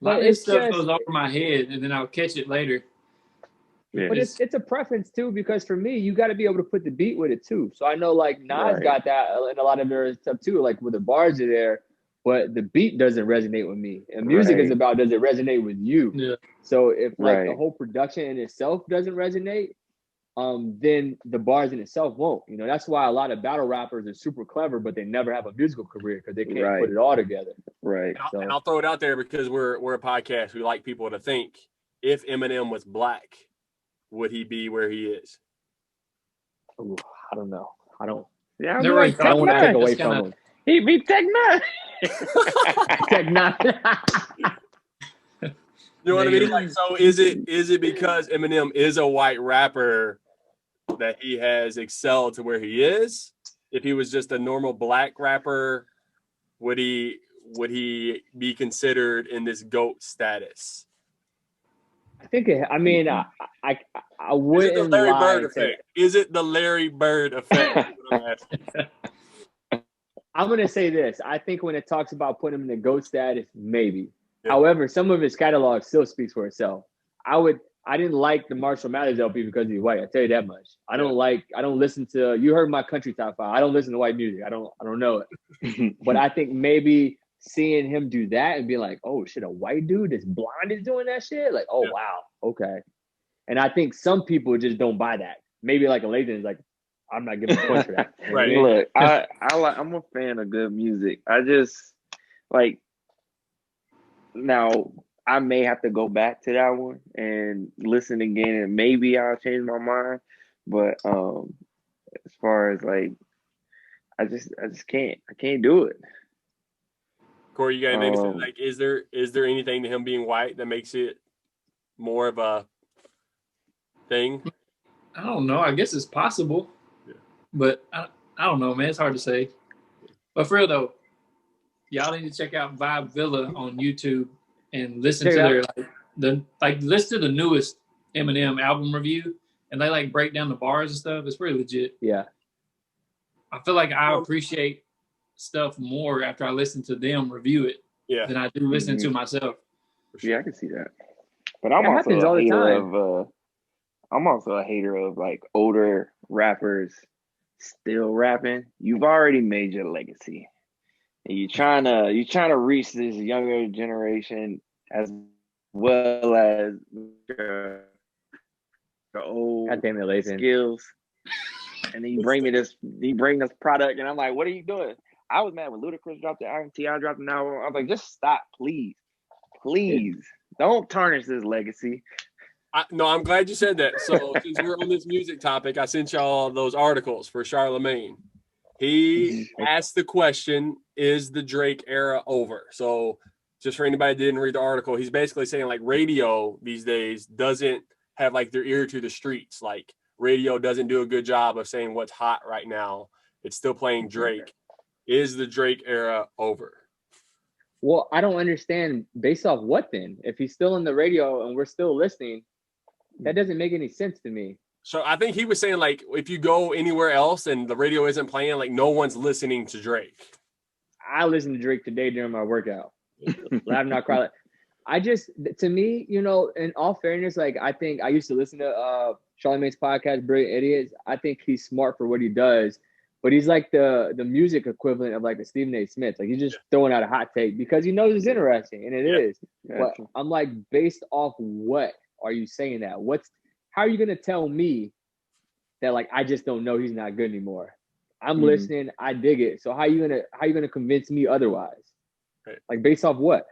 But this stuff goes over my head, and then I'll catch it later. Yeah. But it's a preference too, because for me, you got to be able to put the beat with it too. So I know like Nas got that and a lot of their stuff too, like where the bars are there, but the beat doesn't resonate with me. And music is about, does it resonate with you? Yeah. So if like the whole production in itself doesn't resonate, then the bars in itself won't. You know, that's why a lot of battle rappers are super clever, but they never have a musical career because they can't put it all together. Right. And I'll throw it out there because we're a podcast. We like people to think, if Eminem was black, would he be where he is? Ooh, I don't know. I don't. Yeah, I don't want to take away from him. He'd be Tech Nine. Tech Nine. You know what I mean? Like, so is it because Eminem is a white rapper that he has excelled to where he is? If he was just a normal black rapper, would he be considered in this GOAT status? I think I wouldn't lie. Is it the Larry Bird effect? I'm gonna say this. I think when it talks about putting him in the GOAT status, maybe. Yeah. However, some of his catalog still speaks for itself. I didn't like the Marshall Mathers LP because he's white. I tell you that much. I don't listen to. You heard my country top 5. I don't listen to white music. I don't know it. But I think maybe seeing him do that and be like, oh shit, a white dude that's blonde is doing that shit. Like, oh wow, okay. And I think some people just don't buy that. Maybe like a Lathan is like, I'm not giving a point for that. Right. Look, I'm a fan of good music. I just like, now I may have to go back to that one and listen again, and maybe I'll change my mind. But as far as like, I just can't. I can't do it. Corey, you got anything? Like, is there anything to him being white that makes it more of a thing? I don't know. I guess it's possible, but I don't know, man. It's hard to say. But for real though, y'all need to check out Vibe Villa on YouTube and listen to listen to the newest Eminem album review, and they like break down the bars and stuff. It's pretty legit. Yeah. I feel like I appreciate stuff more after I listen to them review it than I do listening to myself. Yeah, I can see that. But I'm also a hater of like older rappers still rapping. You've already made your legacy, and you're trying to reach this younger generation as well as your old skills. And then you bring this product, and I'm like, what are you doing? I was mad when Ludacris dropped the album, T.I. dropped an album. I was like, just stop, please. Don't tarnish this legacy. No, I'm glad you said that. So since we're on this music topic, I sent y'all those articles for Charlemagne. He asked the question, is the Drake era over? So just for anybody that didn't read the article, he's basically saying like radio these days doesn't have like their ear to the streets. Like radio doesn't do a good job of saying what's hot right now. It's still playing Drake. Is the Drake era over? Well, I don't understand based off what then? If he's still on the radio and we're still listening, that doesn't make any sense to me. So I think he was saying, like, if you go anywhere else and the radio isn't playing, like, no one's listening to Drake. I listened to Drake today during my workout. Laugh not cry. I just, to me, you know, in all fairness, like, I think I used to listen to Charlamagne's podcast, Brilliant Idiots. I think he's smart for what he does, but he's like the music equivalent of like a Stephen A. Smith. Like, he's just throwing out a hot take because he knows it's interesting, and it is. But I'm like, based off what are you saying that? How are you gonna tell me that, like, I just don't know he's not good anymore? I'm listening, I dig it. So how you gonna convince me otherwise? Right. Like, based off what?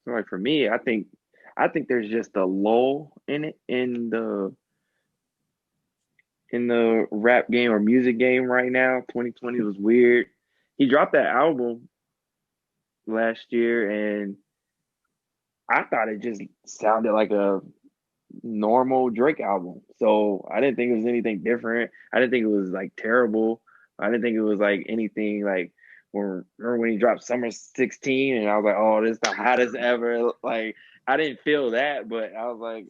Like, for me, I think there's just a lull in it in the rap game or music game right now. 2020 was weird. He dropped that album last year, and I thought it just sounded like a normal Drake album. So I didn't think it was anything different. I didn't think it was like terrible. I didn't think it was like anything like, remember when he dropped Summer 16 and I was like, oh, this is the hottest ever. Like, I didn't feel that, but I was like,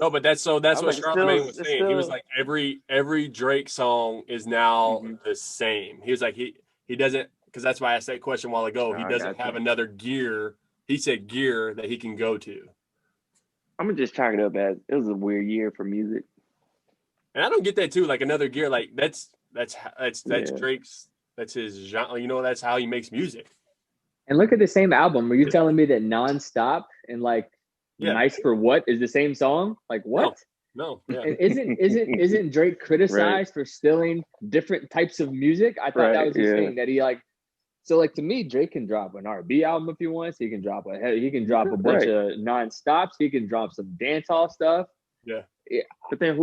no, but that's what like, Charlamagne was saying. He was like, every Drake song is now the same. He was like, he doesn't, because that's why I asked that question a while ago. He doesn't have another gear. He said gear that he can go to. I'm gonna just chalk it up as it was a weird year for music. And I don't get that too. Like, another gear, like that's Drake's. That's his genre. You know, that's how he makes music. And look at the same album. Are you telling me that Nonstop and like Nice for What is the same song? Like, what? No. Yeah. And isn't Drake criticized for stealing different types of music? I thought that was his thing, that he like. So like, to me, Drake can drop an R&B album if he wants. He can drop a bunch of non-stops. He can drop some dancehall stuff. Yeah. But then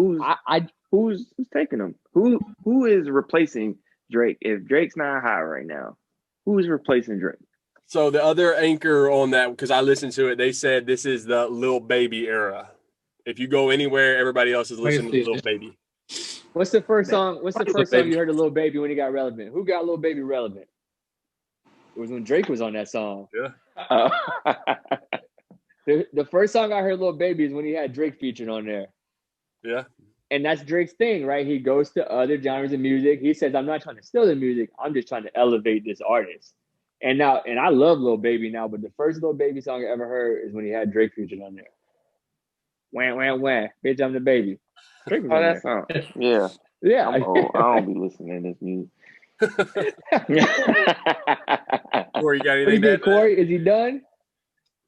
who's taking him? Who is replacing Drake? If Drake's not hot right now, who is replacing Drake? So the other anchor on that, because I listened to it, they said this is the Lil Baby era. If you go anywhere, everybody else is listening to Lil Baby. What's the first song you heard of Lil Baby when he got relevant? Who got Lil Baby relevant? It was when Drake was on that song. Yeah. The first song I heard Lil Baby is when he had Drake featured on there. Yeah. And that's Drake's thing, right? He goes to other genres of music. He says, I'm not trying to steal the music. I'm just trying to elevate this artist. And I love Lil Baby now, but the first Lil Baby song I ever heard is when he had Drake featured on there. Wham, wham, wham. Bitch, I'm the baby. Drake was on that song. Yeah. Yeah. I don't be listening to this music. Corey, you got anything to Corey? Is he done?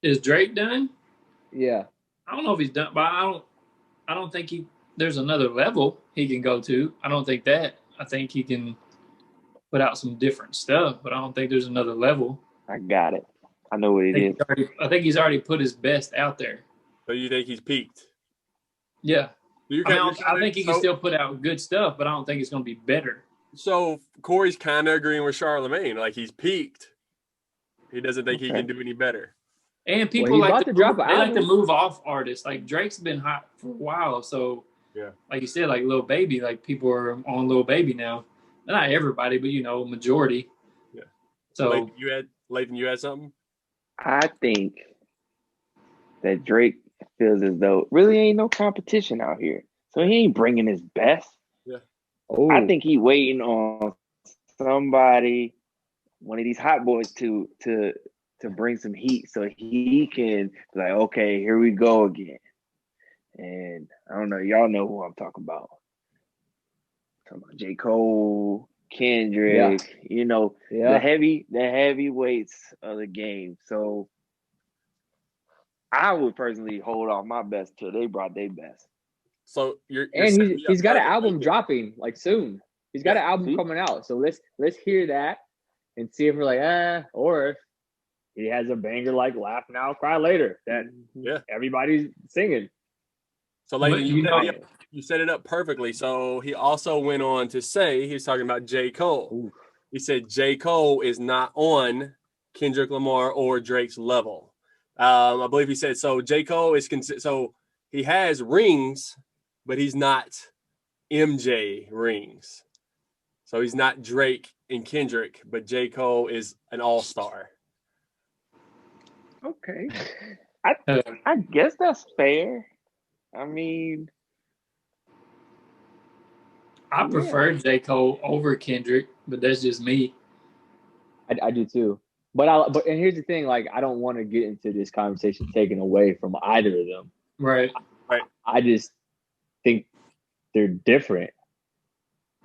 Is Drake done? Yeah. I don't know if he's done, but I don't think there's another level he can go to. I don't think that. I think he can put out some different stuff, but I don't think there's another level. I got it. I know what it is. I think he's already put his best out there. So you think he's peaked? Yeah. I think he can still put out good stuff, but I don't think it's going to be better. So Corey's kind of agreeing with Charlamagne. Like, he's peaked. He doesn't think he can do any better. And people like to move off artists. Like, Drake's been hot for a while. So, like you said, like Lil Baby, like people are on Lil Baby now. Not everybody, but, majority. Yeah. So Lathan, you had something? I think that Drake feels as though really ain't no competition out here. So he ain't bringing his best. Yeah. Oh. I think he waiting on somebody, one of these hot boys to bring some heat so he can be like, okay, here we go again. And I don't know, y'all know who I'm talking about. I'm talking about J. Cole, Kendrick, the heavyweights of the game. So I would personally hold off my best till they brought their best. So he's got an album dropping like soon. He's got an album coming out. So let's hear that and see if we're like, or if he has a banger like Laugh Now, Cry Later that everybody's singing. So like you set it up perfectly. So he also went on to say, he was talking about J. Cole. Ooh. He said J. Cole is not on Kendrick Lamar or Drake's level. I believe he said, so J. Cole is so he has rings, but he's not MJ rings. So he's not Drake and Kendrick, but J. Cole is an all-star. Okay. I guess that's fair. I mean, I prefer J. Cole over Kendrick, but that's just me. I do too. But and here's the thing, like I don't want to get into this conversation taken away from either of them. Right. I just think they're different.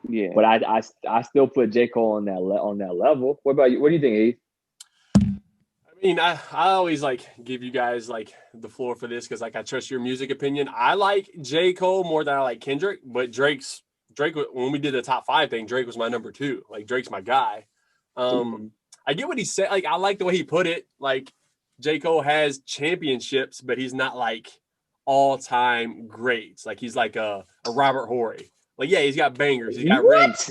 yeah. But I still put J. Cole on that level. What about you? What do you think, Heath? I mean, I always like give you guys like the floor for this because like I trust your music opinion. I like J. Cole more than I like Kendrick, but Drake when we did the top 5 thing, Drake was my number 2. Like Drake's my guy. I get what he said. Like I like the way he put it. Like J. Cole has championships, but he's not like all-time greats. Like he's like a Robert Horry. Like yeah, he's got bangers. He's got rings.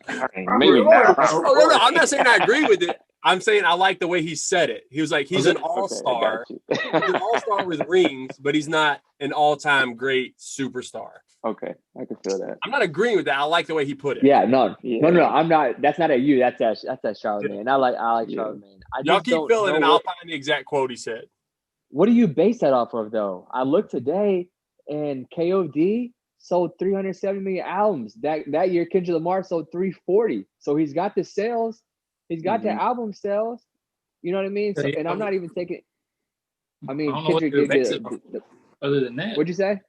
Maybe not. Oh no, I'm not saying I agree with it. I'm saying I like the way he said it. He was like, he's an all-star. He's an all-star with rings, but he's not an all-time great superstar. Okay, I can feel that. I'm not agreeing with that. I like the way he put it. Yeah, no, I'm not. That's not at you. That's at Charlamagne. I like Charlamagne. Y'all keep feeling, and I'll find the exact quote he said. What do you base that off of, though? I looked today, and KOD sold 370 million albums. That year, Kendrick Lamar sold 340. So he's got the sales. He's got the album sales. You know what I mean? So, and I'm not even taking. I mean, Kendrick did the other than that. What'd you say?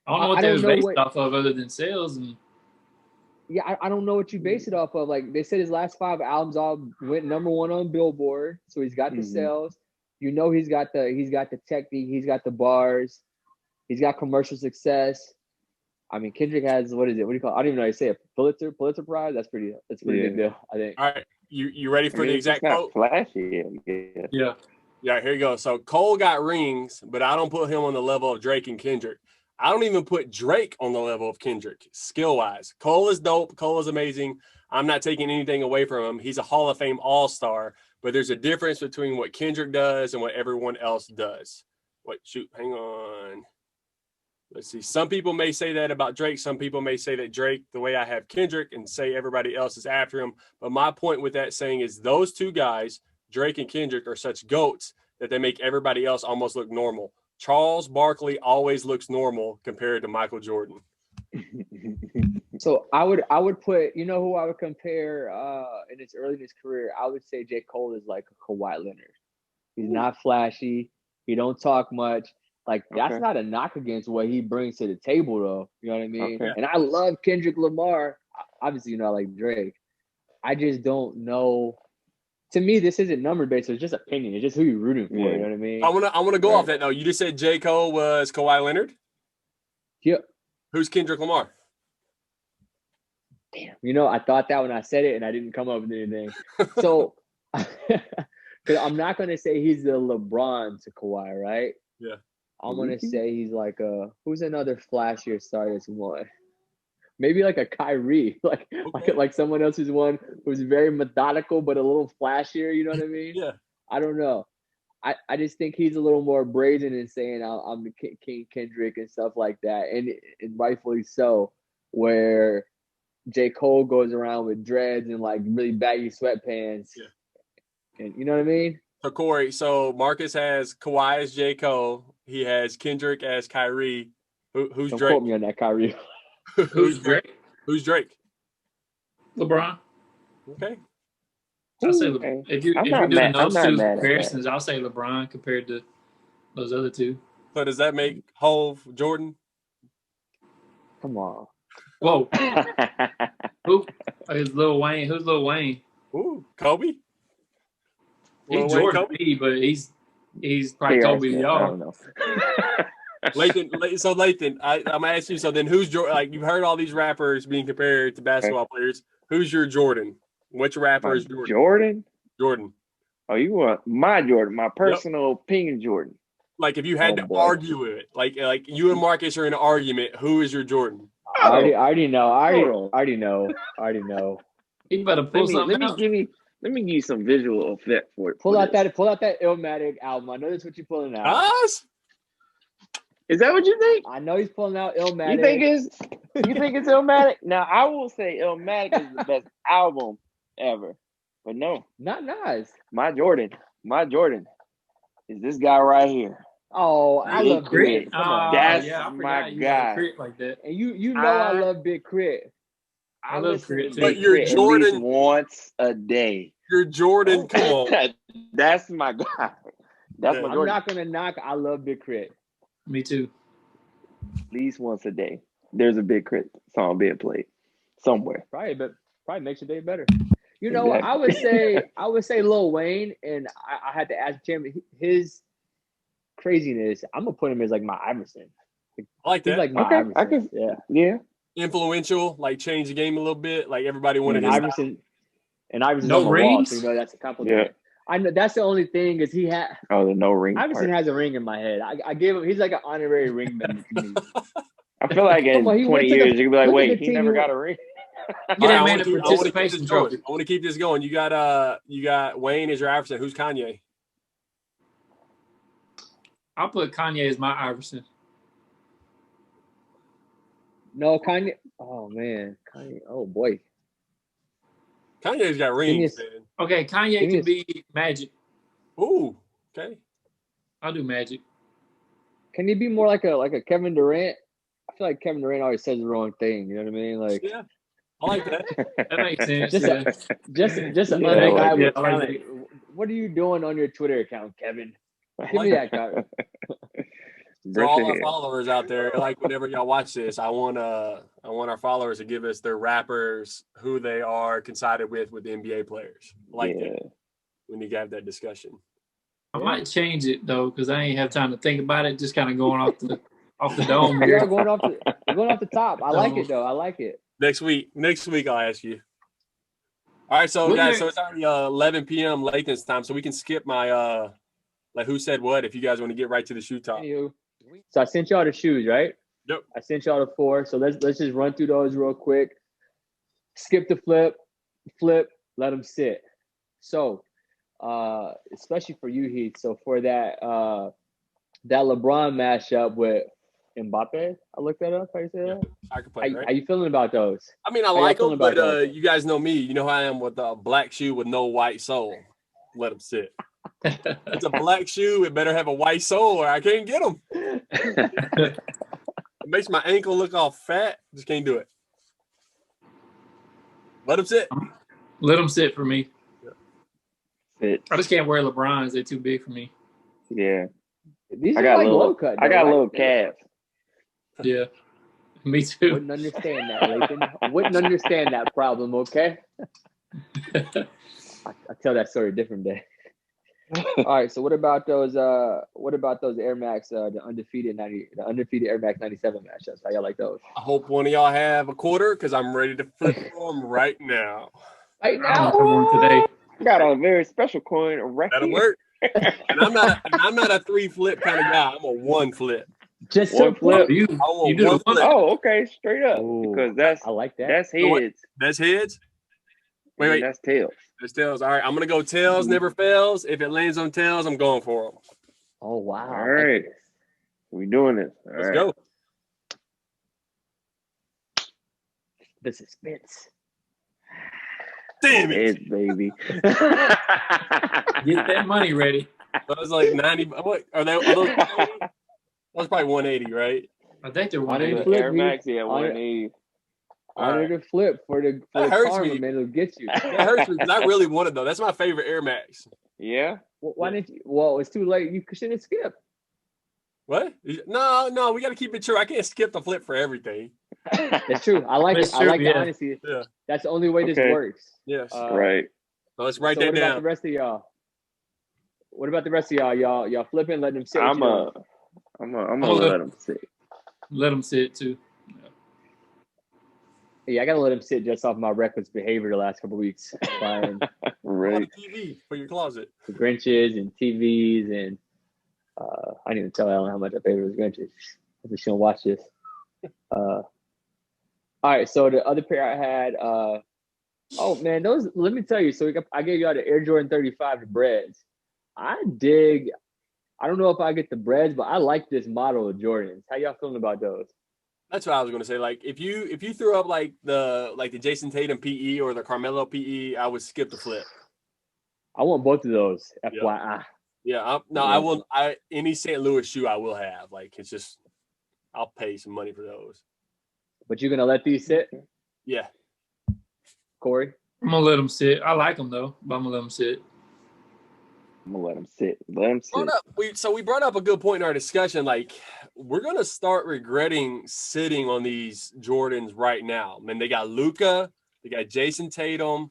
I don't know what they was based off of other than sales. And yeah, I don't know what you base it off of. Like they said, his last 5 albums all went number 1 on Billboard. So he's got the sales. You know, he's got the technique. He's got the bars. He's got commercial success. I mean, Kendrick has what is it? What do you call it? I don't even know how you say it. Pulitzer Prize. That's pretty big deal, I think. All right, you ready for the exact quote? Flashy, yeah. Here you go. So Cole got rings, but I don't put him on the level of Drake and Kendrick. I don't even put Drake on the level of Kendrick, skill-wise. Cole is dope. Cole is amazing. I'm not taking anything away from him. He's a Hall of Fame all-star, but there's a difference between what Kendrick does and what everyone else does. Hang on. Let's see. Some people may say that about Drake. Some people may say that Drake, the way I have Kendrick, and say everybody else is after him. But my point with that saying is those two guys, Drake and Kendrick, are such goats that they make everybody else almost look normal. Charles Barkley always looks normal compared to Michael Jordan. So I would put, you know who I would compare in his early in his career? I would say J. Cole is like a Kawhi Leonard. He's not flashy. He don't talk much. Like that's not a knock against what he brings to the table, though. You know what I mean? Okay. And I love Kendrick Lamar. Obviously, you know I like Drake. I just don't know. To me, this isn't number based. So it's just opinion. It's just who you're rooting for. You know what I mean? I want to go off that though. You just said J. Cole was Kawhi Leonard. Yep. Who's Kendrick Lamar? Damn. You know, I thought that when I said it, and I didn't come up with anything. So, because I'm not going to say he's the LeBron to Kawhi, right? Yeah. I'm going to say he's like who's another flashier star that's won? Maybe like a Kyrie, like someone else who's won who's very methodical but a little flashier. You know what I mean? Yeah. I don't know. I just think he's a little more brazen in saying I'm the King Kendrick and stuff like that, and rightfully so. Where J. Cole goes around with dreads and like really baggy sweatpants. Yeah. And you know what I mean? So Corey, Marcus has Kawhi as J. Cole. He has Kendrick as Kyrie. Who's Don't Drake? quote me on that, Kyrie. Who's Drake? Who's Drake? LeBron. Okay. I'll say LeBron. If you're doing those two comparisons, I'll say LeBron compared to those other two. So does that make Hove Jordan? Come on. Whoa. Who is Lil Wayne? Who's Lil Wayne? Ooh, Kobe? He's Jordan B, but he's probably Kobe to y'all. I don't know. Lathan, I'm gonna ask you. So then, who's Jordan? Like you've heard all these rappers being compared to basketball players. Who's your Jordan? Which rapper is Jordan? Jordan. Oh, you want my Jordan? My personal opinion, Jordan. Like if you had to argue it, like you and Marcus are in an argument, who is your Jordan? I already know. You better pull something out. Let me give you some visual effect for it. Pull out that Illmatic album. I know that's what you're pulling out. Us? Is that what you think? I know he's pulling out Illmatic. You think it's Illmatic? Now I will say Illmatic is the best album ever. But no. Not Nas. My Jordan is this guy right here. Oh, I love Crit. Crit. Come on. That's I my forgot you guy. like Crit like that. And you know I love Big Crit. I love Crit too. But you're Crit Jordan- at least once a day. You're Jordan. Come on. That's my guy. That's my I'm Jordan. not gonna knock. I love Big Crit. Me too. At least once a day. There's a Big Crit song being played somewhere. Probably makes your day better. You know what? I would say Lil Wayne, and I had to ask Jim his craziness. I'm gonna put him as like my Iverson. I like He's that. like my Okay, Iverson. I can- yeah. Influential, like change the game a little bit. Like everybody wanted And his Iverson's No on the wall, rings? so you know that's a compliment. Yeah. I know that's the only thing is he had Oh, the no ring. Iverson part. has a ring in my head. I gave him. He's like an honorary ring member to me. I feel like in Come on, he 20 went to the- years, you could be like, look at wait, the he team never he got a ring. Get All right, that I man wanna a keep- I wanna keep participation this going. trophy. I want to keep this going. You got Wayne as your Iverson. Who's Kanye? I'll put Kanye as my Iverson. No, Kanye. Oh man, Kanye. Oh boy. Kanye's got rings, man. Okay, Kanye Give me can be Magic. Ooh, okay. I'll do Magic. Can he be more like a Kevin Durant? I feel like Kevin Durant always says the wrong thing. You know what I mean? Like Yeah, I like that. That makes sense. Just yeah. an Yeah, other I guy like with it. I like talent. What are you doing on your Twitter account, Kevin? Give me that guy. So all our followers out there, like whenever y'all watch this, I want our followers to give us their rappers, who they are coincided with the NBA players. I like that. We need to have that discussion. I might change it though, because I ain't have time to think about it. Just kind of going off the dome You're here. going off the top. I like it though. I like it. Next week I'll ask you. All right, so guys, so it's already 11 p.m. Lathan's time, so we can skip my like who said what if you guys want to get right to the shoe talk. Anywho, so I sent y'all the shoes, right? Yep. I sent y'all the 4. So let's just run through those real quick. Skip the flip, let them sit. So, especially for you, Heath. So for that LeBron mashup with Mbappe, I looked that up. How you say that? I can play, right? How you feeling about those? I mean, I How y'all like feeling them, about but those? you guys know me. You know how I am with a black shoe with no white sole. Let them sit. It's a black shoe. It better have a white sole, or I can't get them. It makes my ankle look all fat. Just can't do it. Let them sit. Let them sit for me. Fit. I just can't wear LeBrons. They're too big for me. Yeah. These I are got like little. low cut. I though, got right? little calves. Yeah. Me too. Wouldn't understand that, Lathan. I wouldn't understand that problem. Okay. I tell that story a different day. All right. So what about those? What about those Air Max? The undefeated Air Max 97 matchups. How y'all like those? I hope one of y'all have a quarter because I'm ready to flip them right now. Right I now. don't have one today. I got a very special coin right That'll here. work. And I'm not a 3 flip kind of guy. I'm a 1 flip. Just One so flip. You want do one the one. flip. Oh, okay, straight up. Ooh, Because that's I like that. that's know what? heads. That's heads. and Wait. that's tails. That's tails. All right, I'm gonna go tails. Never fails. If it lands on tails, I'm going for them. Oh wow. All right. We doing this. All Let's right. go. The suspense. Damn it! Heads, baby. Get that money ready. That was like 90. What are those? 180? That's probably 180, right? I think they're On it, 180. flip, Air Max, yeah, on it. 180. Honor the flip for the That hurts karma, me. man. It'll get you. That hurts me because I really wanted though. That's my favorite Air Max. Yeah. Why didn't you? Well, it's too late. You shouldn't skip. What? No. We got to keep it true. I can't skip the flip for everything. That's true. I like it. That's I true, like the yeah. honesty. Yeah. That's the only way this Okay. works. Yes. Right. So let's write So that what about down. the rest of y'all? What about the rest of y'all? Y'all flipping, letting them sit. I'm What you gonna let them sit. Let them sit too. doing? Yeah, I gotta let them sit just off my reckless behavior the last couple of weeks, buying Right. On the TV for your closet. the Grinches and TVs, and I didn't even tell Ellen how much I paid for those Grinches. I think she don't watch this. All right, so the other pair I had. Oh man, those. Let me tell you. So I gave y'all the Air Jordan 35, the Breads. I dig I don't know if I get the breads, but I like this model of Jordans. How y'all feeling about those? That's what I was gonna say. Like if you threw up like the Jason Tatum PE or the Carmelo PE, I would skip the flip. I want both of those. FYI. Yeah. I will. Any St. Louis shoe I will have. Like it's just, I'll pay some money for those. But you're gonna let these sit? Yeah. Corey? I'm gonna let them sit. I like them though, but I'm gonna let them sit. I'm gonna let them sit. Let them sit. We brought up a good point in our discussion. Like, we're gonna start regretting sitting on these Jordans right now. Man, they got Luka, they got Jason Tatum.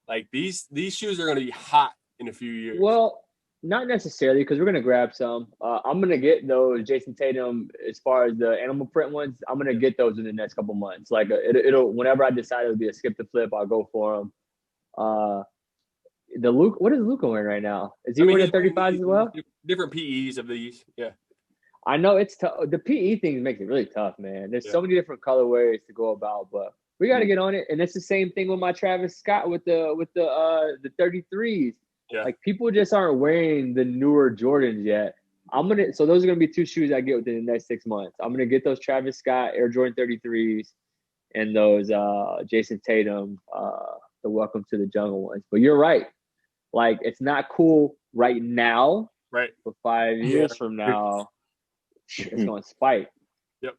Like these shoes are gonna be hot in a few years. Well, not necessarily, because we're gonna grab some. I'm gonna get those Jason Tatum as far as the animal print ones. I'm gonna get those in the next couple months. Like it'll whenever I decide it'll be a skip the flip, I'll go for them. The Luke, what is Luka wearing right now? Is he wearing the 35s as well? Different PEs of these, yeah. I know it's tough. The PE thing makes it really tough, man. There's so many different colorways to go about, but we got to get on it. And it's the same thing with my Travis Scott with the 33s. Yeah. Like people just aren't wearing the newer Jordans yet. So those are gonna be two shoes I get within the next 6 months. I'm gonna get those Travis Scott Air Jordan 33s and those Jason Tatum the Welcome to the Jungle ones. But you're right. Like it's not cool right now. Right. But 5 years from now, it's gonna spike. Yep.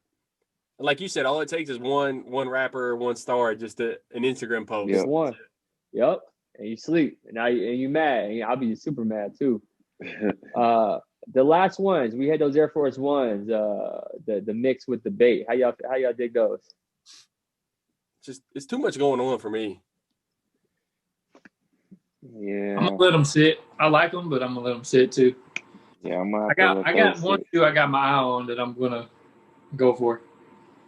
And like you said, all it takes is one rapper, one star, just an Instagram post. Just one. Yep. And you sleep. And you mad. And I'll be super mad too. The last ones, we had those Air Force Ones, the mix with the bait. How y'all dig those? Just it's too much going on for me. Yeah, I'm gonna let them sit. I like them, but I'm gonna let them sit too. Yeah, I got one shoe I got my eye on that I'm gonna go for.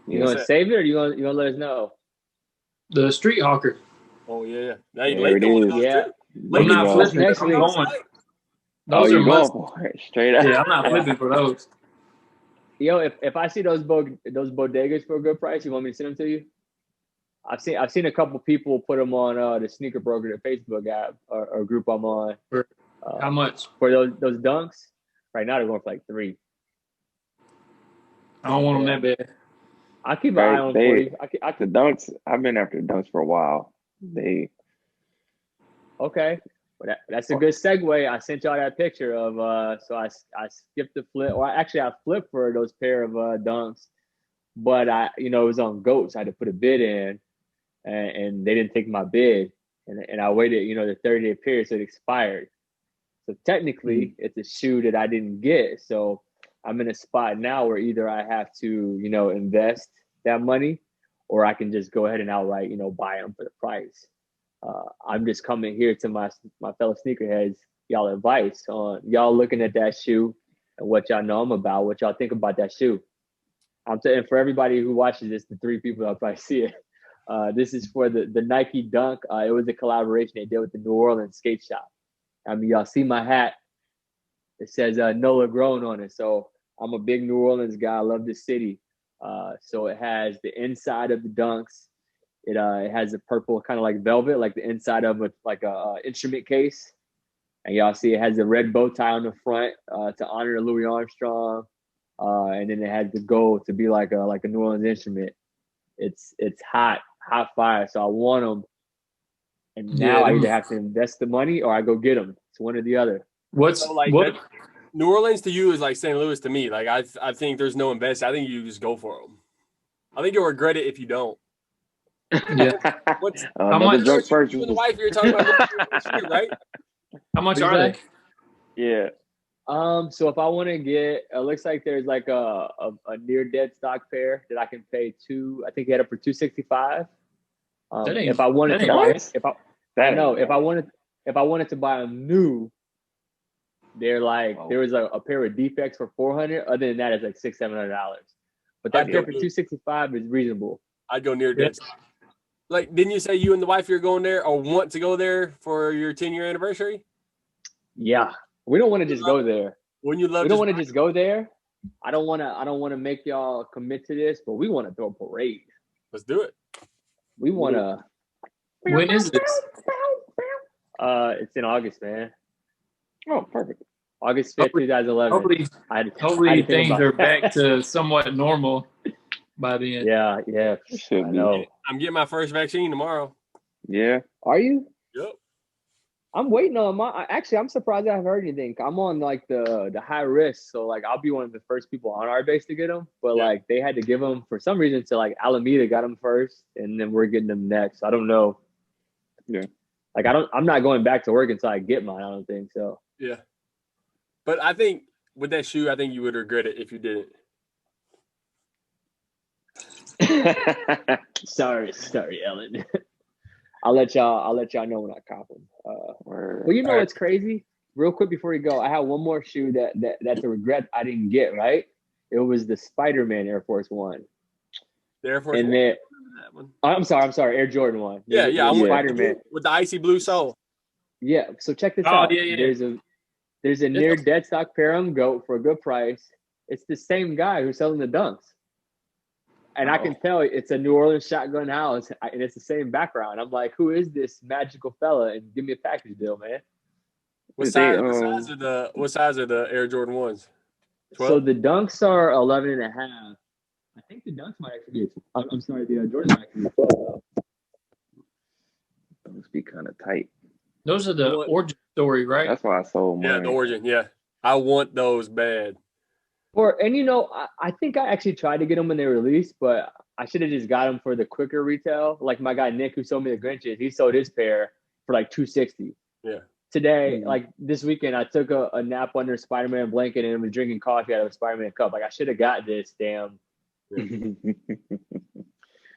You gonna save it or you gonna let us know? The Street Hawker. Oh yeah. There it is. Yeah. I'm not flipping. I'm going. Those are must. Straight up. Yeah, I'm not flipping for those. Yo, if I see those bodegas for a good price, you want me to send them to you? I've seen a couple people put them on the Sneaker Broker, the Facebook app or group I'm on. How much for those dunks? Right now they're going for like $3. I don't want them that bad. I'll keep an eye on for you. The dunks. I've been after dunks for a while. Okay. Well, that's a good segue. I sent y'all that picture of so I skipped the flip, or actually I flipped for those pair of dunks, but it was on GOAT, so I had to put a bid in, and they didn't take my bid, and I waited the 30-day period, so it expired. So technically, it's a shoe that I didn't get. So I'm in a spot now where either I have to invest that money, or I can just go ahead and outright buy them for the price. I'm just coming here to my fellow sneakerheads, y'all advice on y'all looking at that shoe and what y'all know about, what y'all think about that shoe. I'm saying for everybody who watches this, the 3 people that'll probably see it. This is for the Nike Dunk. It was a collaboration they did with the New Orleans skate shop. I mean, y'all see my hat. It says NOLA Grown on it. So I'm a big New Orleans guy. I love the city. So it has the inside of the dunks. It has a purple kind of like velvet, like the inside of a instrument case. And y'all see it has a red bow tie on the front to honor Louis Armstrong. And then it has the gold to be like a New Orleans instrument. It's hot fire. So I want them. And now I either have to invest the money or I go get them. It's one or the other. What? New Orleans to you is like St. Louis to me. Like I think there's no invest. I think you just go for them. I think you'll regret it if you don't. Yeah. How much? You and the wife you're talking about, right? How much are they? Yeah. So if I want to get, it looks like there's like a near dead stock pair that I can pay I think he had it for $265. If I wanted to buy it, if I wanted to buy them new, they're like there was a pair of defects for $400. Other than that, it's like $600-700. But that pair for $265 is reasonable. I'd go near dead stock. Like, didn't you say you and the wife you're going there or want to go there for your 10-year anniversary? Yeah, we don't want to just go there. Wouldn't you love? We don't want to just go there. I don't want to make y'all commit to this, but we want to throw a parade. Let's do it. We want to. When is this? It's in August, man. Oh, perfect. August 5th, 2011. Hopefully I had to Hopefully think things about are that. back to somewhat normal by then. Yeah. Should I be. know. I'm getting my first vaccine tomorrow. Yeah. Are you? Yep. I'm waiting on my. Actually, I'm surprised I haven't heard anything. I'm on like the high risk, so like I'll be one of the first people on our base to get them. But Yeah. like they had to give them for some reason to like Alameda got them first, and then we're getting them next. I don't know. Yeah. Like I'm not going back to work until I get mine. I don't think so. Yeah. But I think with that shoe, I think you would regret it if you didn't. Sorry, Ellen. I'll let y'all know when I cop them. Well, you know what's crazy? Real quick before you go, I have one more shoe that's a regret I didn't get. Right? It was the Spider-Man Air Force One. The Air Force and One. then I'm sorry, Air Jordan One. Yeah, I want Spider-Man with the icy blue sole. Yeah. So check this out. Yeah. There's a near dead stock pair on GOAT for a good price. It's the same guy who's selling the dunks. And I can tell it's a New Orleans shotgun house, and it's the same background. I'm like, who is this magical fella? And give me a package deal, man. What size are the Air Jordan ones? 12? So the dunks are 11 and a half. I think the dunks might actually be. I'm sorry, the Jordans might actually be 12 though. Those be kind of tight. Those are the origin story, right? That's why I sold mine. Yeah, the origin. Yeah, I want those bad. I think I actually tried to get them when they released, but I should have just got them for the quicker retail. Like my guy Nick, who sold me the Grinches, he sold his pair for like $260. Yeah. Today, like this weekend, I took a nap under a Spider-Man blanket and was drinking coffee out of a Spider-Man cup. Like I should have got this damn. In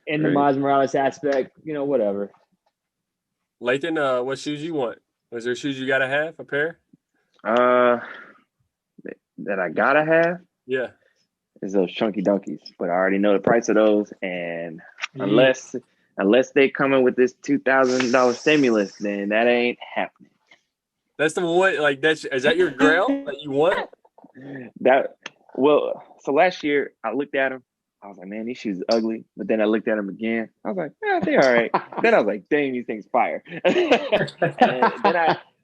the Miles Morales aspect, whatever. Lathan, what shoes you want? Was there shoes you gotta have? A pair? That I gotta have. Yeah. Is those chunky donkeys, but I already know the price of those, and unless they come in with this $2,000 stimulus, then that ain't happening. That's the one. Like is that your grail that you want? So last year I looked at them. I was like, man, these shoes are ugly. But then I looked at them again. I was like, they're all right. Then I was like, dang, these things fire. And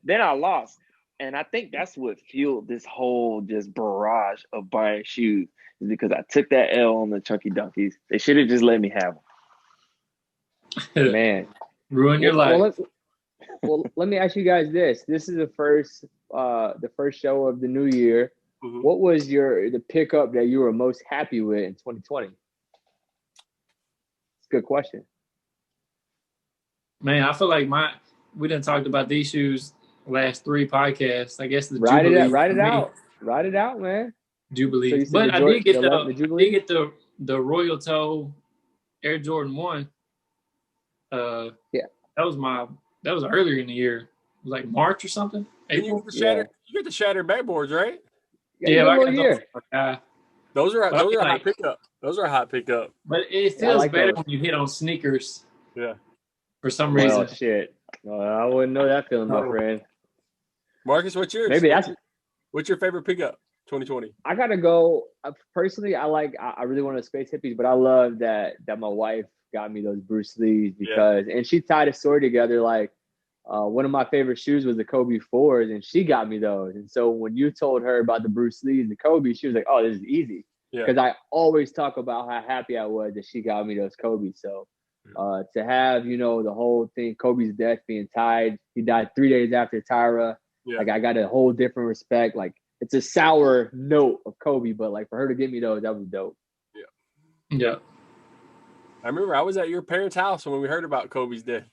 then I lost. And I think that's what fueled this whole just barrage of buying shoes, is because I took that L on the chunky donkeys. They should have just let me have them. Man. Ruin your life. Well, let me ask you guys this. This is the first show of the new year. Mm-hmm. What was the pickup that you were most happy with in 2020? It's a good question. Man, I feel like we done talked about these shoes last 3 podcasts. I guess the Ride Jubilee. Ride it out, man. Jubilee. So but I did get the Royal Toe Air Jordan 1. Yeah. That was earlier in the year. It was like March or something. April. You get the shattered backboards, right? Yeah, I got those are a hot pickup. Those are a hot pickup. But it feels better when you hit on sneakers. Yeah. For some reason. Oh shit. I wouldn't know that feeling, my friend. Marcus, what's yours? What's your favorite pickup 2020? I gotta go. Personally, I really wanted Space Hippies, but I love that my wife got me those Bruce Lees because and she tied a story together. Like one of my favorite shoes was the Kobe 4s, and she got me those. And so when you told her about the Bruce Lees and the Kobe, she was like, "Oh, this is easy." Because I always talk about how happy I was that she got me those Kobe. So to have the whole thing, Kobe's death being tied, he died 3 days after Tyra. Yeah. Like I got a whole different respect. Like it's a sour note of Kobe, but like for her to give me those, that was dope. Yeah. I remember I was at your parents' house when we heard about Kobe's death.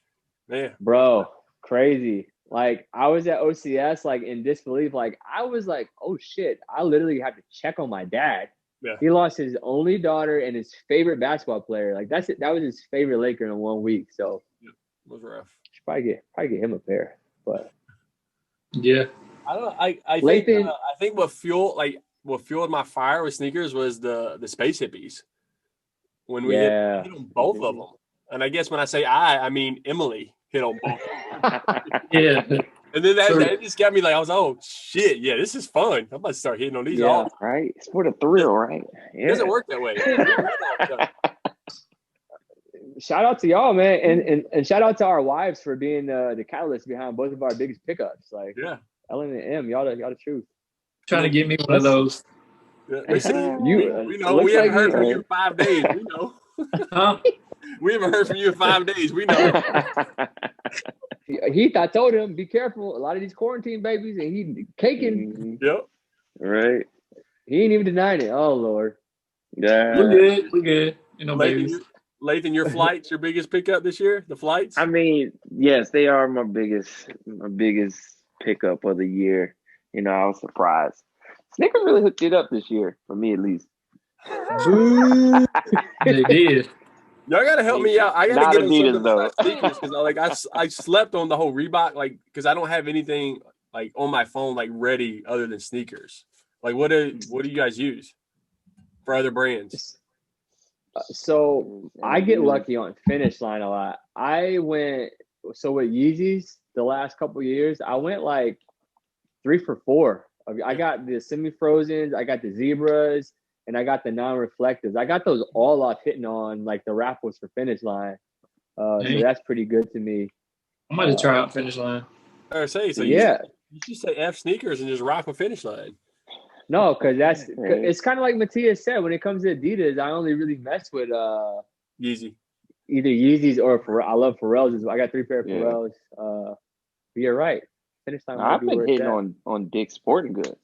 Man. Bro, crazy. Like I was at OCS, like in disbelief. Like I was like, oh shit, I literally had to check on my dad. Yeah. He lost his only daughter and his favorite basketball player. Like that was his favorite Laker in 1 week. So it was rough. Should probably get him a pair. But yeah. I don't know. I think what fueled my fire with sneakers was the Space Hippies. When we hit on both of them. And I guess when I say I mean Emily hit on both. Yeah. And then that just got me like, I was, oh, shit, yeah, this is fun. I'm about to start hitting on these all. Right? It's for the thrill, right? Yeah. It doesn't work that way. Shout out to y'all, man. And shout out to our wives for being the catalyst behind both of our biggest pickups. Like, Ellen and M, y'all the truth. Trying to get me one of those. Yeah, they say, You we know. looks We haven't like heard you- from you in 5 days. We know. Huh? We haven't heard from you in 5 days. We know. Heath, I told him, be careful. A lot of these quarantine babies, and he caking. Mhm. Yep. Right. He ain't even denying it. Oh Lord. Yeah. We're good. We're good. You know, babies. Lathan, your flights, your biggest pickup this year? The flights? I mean, yes, they are my biggest pickup of the year. You know, I was surprised. Snickers really hooked it up this year, for me at least. Boo. They did. Y'all gotta help me out. I gotta Not get on Adidas, something though. besides sneakers because I slept on the whole Reebok because I don't have anything like on my phone like ready other than sneakers. Like what do you guys use for other brands? So I get lucky on Finish Line a lot. With Yeezys the last couple years, I went like 3 for 4. I got the semi-frozens, I got the zebras, and I got the non-reflectives. I got those all off hitting on like the raffles for Finish Line. So that's pretty good to me. I'm going to try out Finish Line. Or say so. Yeah. You should say F sneakers and just rock with Finish Line. No, because it's kind of like Matthias said. When it comes to Adidas, I only really mess with Yeezy. either Yeezys or I love Pharrells. I got 3 pair of Pharrells. But you're right. Finish Line. I've been hitting on Dick's Sporting Goods.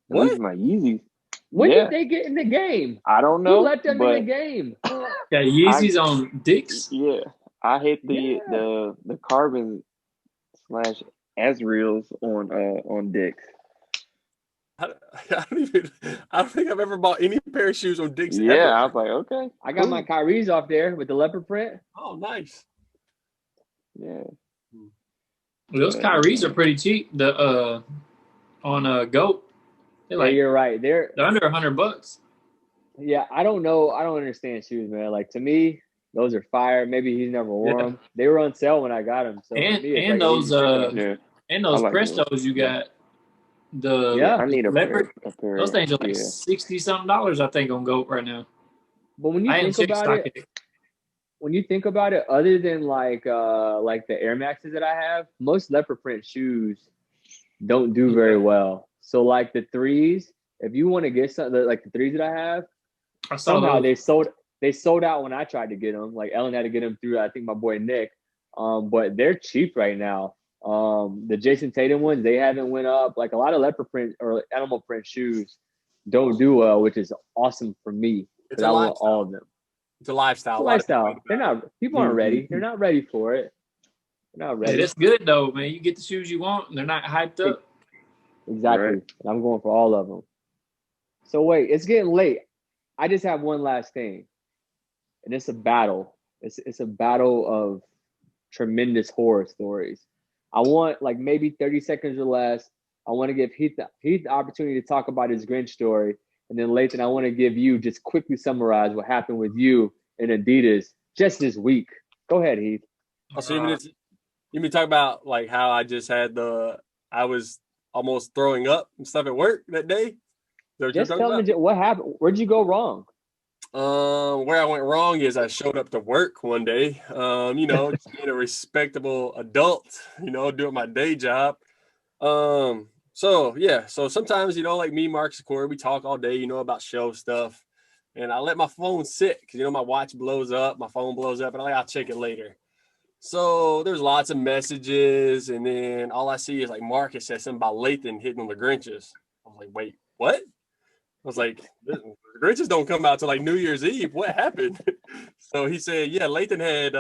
What? At least my Yeezys. When did they get in the game? I don't know. Who let them in the game? Got Yeezys on Dick's? Yeah, I hit the carbon / Ezreals on Dick's. I don't think I've ever bought any pair of shoes on Dick's. Yeah, ever. I was like, okay. I got my Kyrie's off there with the leopard print. Oh, nice. Yeah. Those Kyrie's are pretty cheap. The on GOAT. They're like, you're right. They're under $100. Yeah, I don't know. I don't understand shoes, man. Like to me, those are fire. Maybe he's never wore them. They were on sale when I got them. So and those like Prestos those. you got. Yeah, I need a leopard. pair. Those things are like $60-something, I think, on GOAT right now. But when you think about it, other than like the Air Maxes that I have, most leopard print shoes don't do very well. So like the threes, if you want to get something like the threes that I have, somehow they sold out when I tried to get them. Like Ellen had to get them through, I think, my boy Nick. But they're cheap right now. The Jason Tatum ones, they haven't went up. Like a lot of leopard print or animal print shoes don't do well, which is awesome for me because I want all of them. It's a lifestyle. They're not. People aren't ready. They're not ready for it. They're not ready. Hey, that's good though, man. You get the shoes you want, and they're not hyped up. Exactly. Right. And I'm going for all of them. So wait, it's getting late. I just have one last thing, and it's a battle. It's a battle of tremendous horror stories. I want like maybe 30 seconds or less. I want to give Heath the opportunity to talk about his Grinch story. And then Lathan, I want to give you just quickly summarize what happened with you and Adidas just this week. Go ahead, Heath. So you mean talk about like how I just had I was almost throwing up and stuff at work that day? Just tell me what happened. Where'd you go wrong? Where I went wrong is I showed up to work one day, just being a respectable adult, doing my day job. So sometimes, like me, Marcus, Corey, we talk all day, about show stuff, and I let my phone sit because, my watch blows up, my phone blows up, and I'll check it later. So there's lots of messages, and then all I see is like Marcus said something about Lathan hitting on the Grinches. I was like, wait, what? I was like, the Grinches don't come out till like New Year's Eve. What happened? So he said, yeah, Lathan had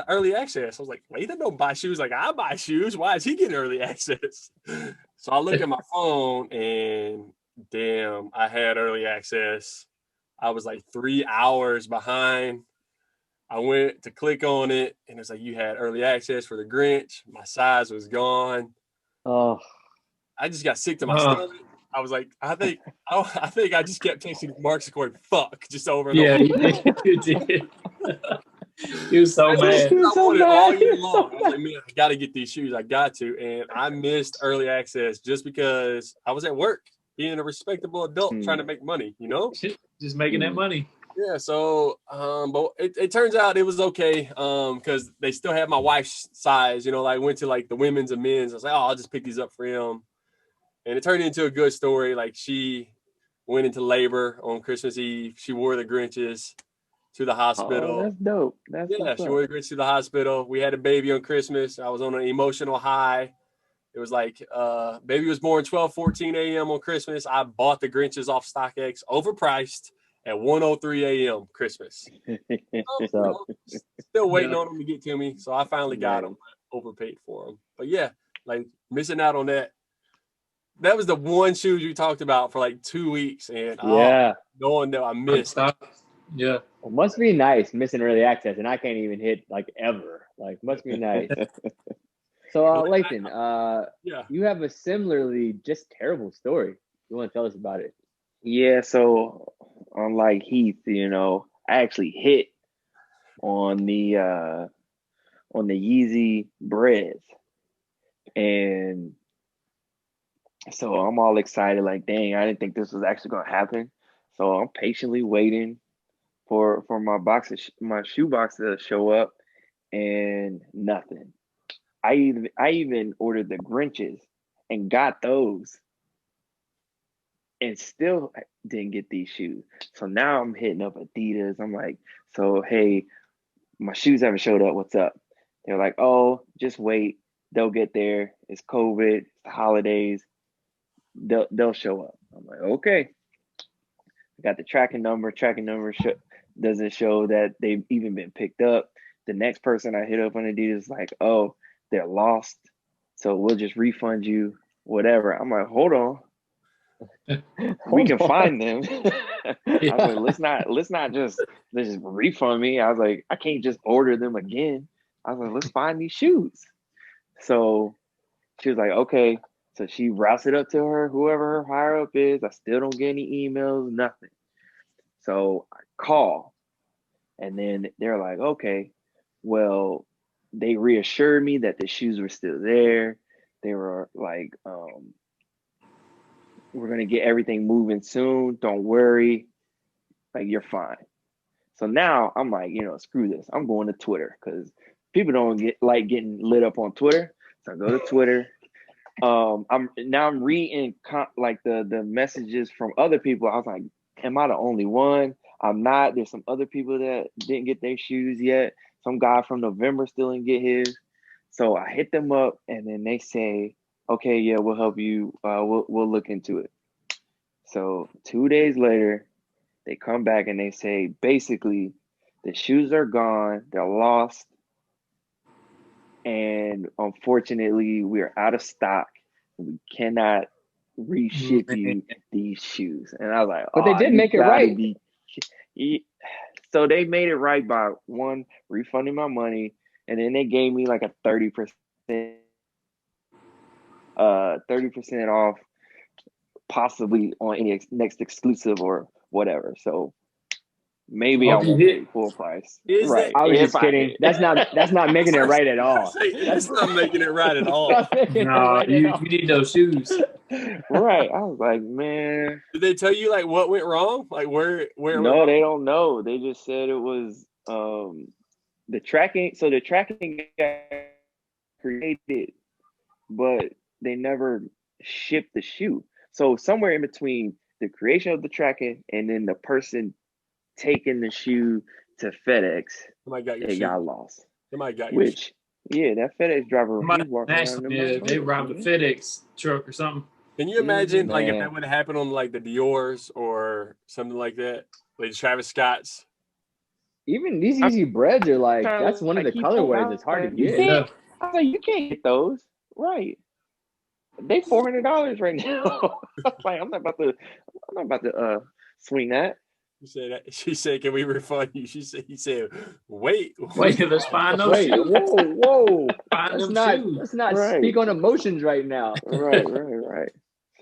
early access. I was like, Lathan don't buy shoes like I buy shoes. Why is he getting early access? So I look at my phone and damn, I had early access. I was like 3 hours behind. I went to click on it and it's like, you had early access for the Grinch. My size was gone. Oh, I just got sick to my stomach. I was like, I think I just kept texting Mark's Corey, fuck, just over and over. Yeah, you did. He was so mad. All year long. I was like, man, I got to get these shoes. I got to. And I missed early access just because I was at work, being a respectable adult, trying to make money, Just making that money. Yeah, so, but it turns out it was okay because they still have my wife's size, like went to like the women's and men's. I was like, oh, I'll just pick these up for him. And it turned into a good story. Like, she went into labor on Christmas Eve. She wore the Grinches to the hospital. Oh, that's dope. That's She wore the Grinch to the hospital. We had a baby on Christmas. I was on an emotional high. It was like, baby was born 12:14 a.m. on Christmas. I bought the Grinches off StockX, overpriced, at 1:03 a.m. Christmas. Still waiting on them to get to me. So I finally got them. Overpaid for them. But yeah, like, missing out on that. That was the one shoes you talked about for like 2 weeks. And knowing that I missed. Yeah. Well, must be nice missing early access, and I can't even hit like ever. Like, must be nice. So, Lathan, you have a similarly just terrible story. You want to tell us about it? Yeah, so unlike Heath, I actually hit on the Yeezy breads. And so I'm all excited, like, dang, I didn't think this was actually gonna happen. So I'm patiently waiting for my shoe box to show up, and nothing. I even ordered the Grinches and got those, and still didn't get these shoes. So now I'm hitting up Adidas. I'm like, so hey, my shoes haven't showed up. What's up? They're like, oh, just wait. They'll get there. It's COVID. It's the holidays. They'll show up. I'm like, okay. I got the tracking number. Tracking number doesn't show that they've even been picked up. The next person I hit up on Adidas is like, oh, they're lost, so we'll just refund you whatever. I'm like, hold on. We can find them. I was like, let's not just refund me. I was like, I can't just order them again. I was like, let's find these shoes. So she was like, okay. So she routes it up to whoever her higher up is. I still don't get any emails, nothing. So I call, and then they're like, okay, well, they reassured me that the shoes were still there. They were like, we're going to get everything moving soon. Don't worry. Like, you're fine. So now I'm like, screw this. I'm going to Twitter, because people don't getting lit up on Twitter. So I go to Twitter. I'm reading like the messages from other people. I was like, am I the only one? I'm not. There's some other people that didn't get their shoes yet. Some guy from November still didn't get his. So I hit them up, and then they say, okay, yeah, we'll help you. We'll look into it. So 2 days later, they come back and they say, basically, the shoes are gone. They're lost. And unfortunately, we're out of stock. We cannot reship you these shoes. And I was like, but they did make it right. So they made it right by, one, refunding my money, and then they gave me like a 30% off, possibly on any next exclusive or whatever. So maybe I won't pay full price. Right. I was just kidding. That's not making it right at all. That's not making it right at all. No, you need those shoes. Right. I was like, man. Did they tell you like what went wrong? Like where? No, they don't know. They just said it was the tracking. So the tracking got created, but they never shipped the shoe. So somewhere in between the creation of the tracking and then the person taking the shoe to FedEx, it got lost. They might got which, yeah, that FedEx driver. They robbed a FedEx truck or something. Can you imagine like if that would have happened on like the Dior's or something like that, like Travis Scott's? Even these Yeezy breads are like, that's one of the colorways that's hard to get. I was like, you can't get those, right? They $400 right now. Like, I'm not about to swing that. She said, "Can we refund you?" He said, "Wait, let's find those shoes." Whoa! Let's not speak on emotions right now. Right.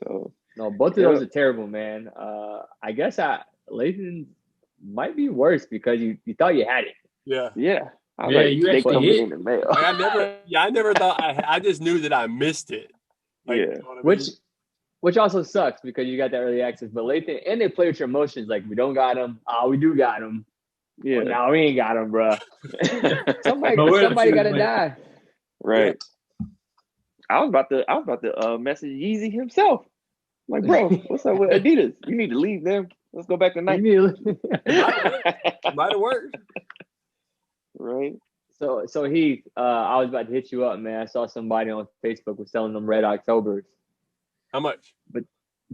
So no, both of those are terrible, man. I guess Lathan might be worse because you thought you had it. Yeah. You actually hit. In the mail. I never thought. I just knew that I missed it. Like, yeah. You know what I mean? Which also sucks because you got that early access. But Lathan, and they play with your emotions. Like, we don't got them. We do got them. Yeah. Well, now we ain't got them, bro. somebody got to die. Right. Yeah. I was about to message Yeezy himself. Like, bro, what's up with Adidas? You need to leave them. Let's go back to Nike. It might have worked. Right. So Heath, I was about to hit you up, man. I saw somebody on Facebook was selling them Red Octobers. How much? But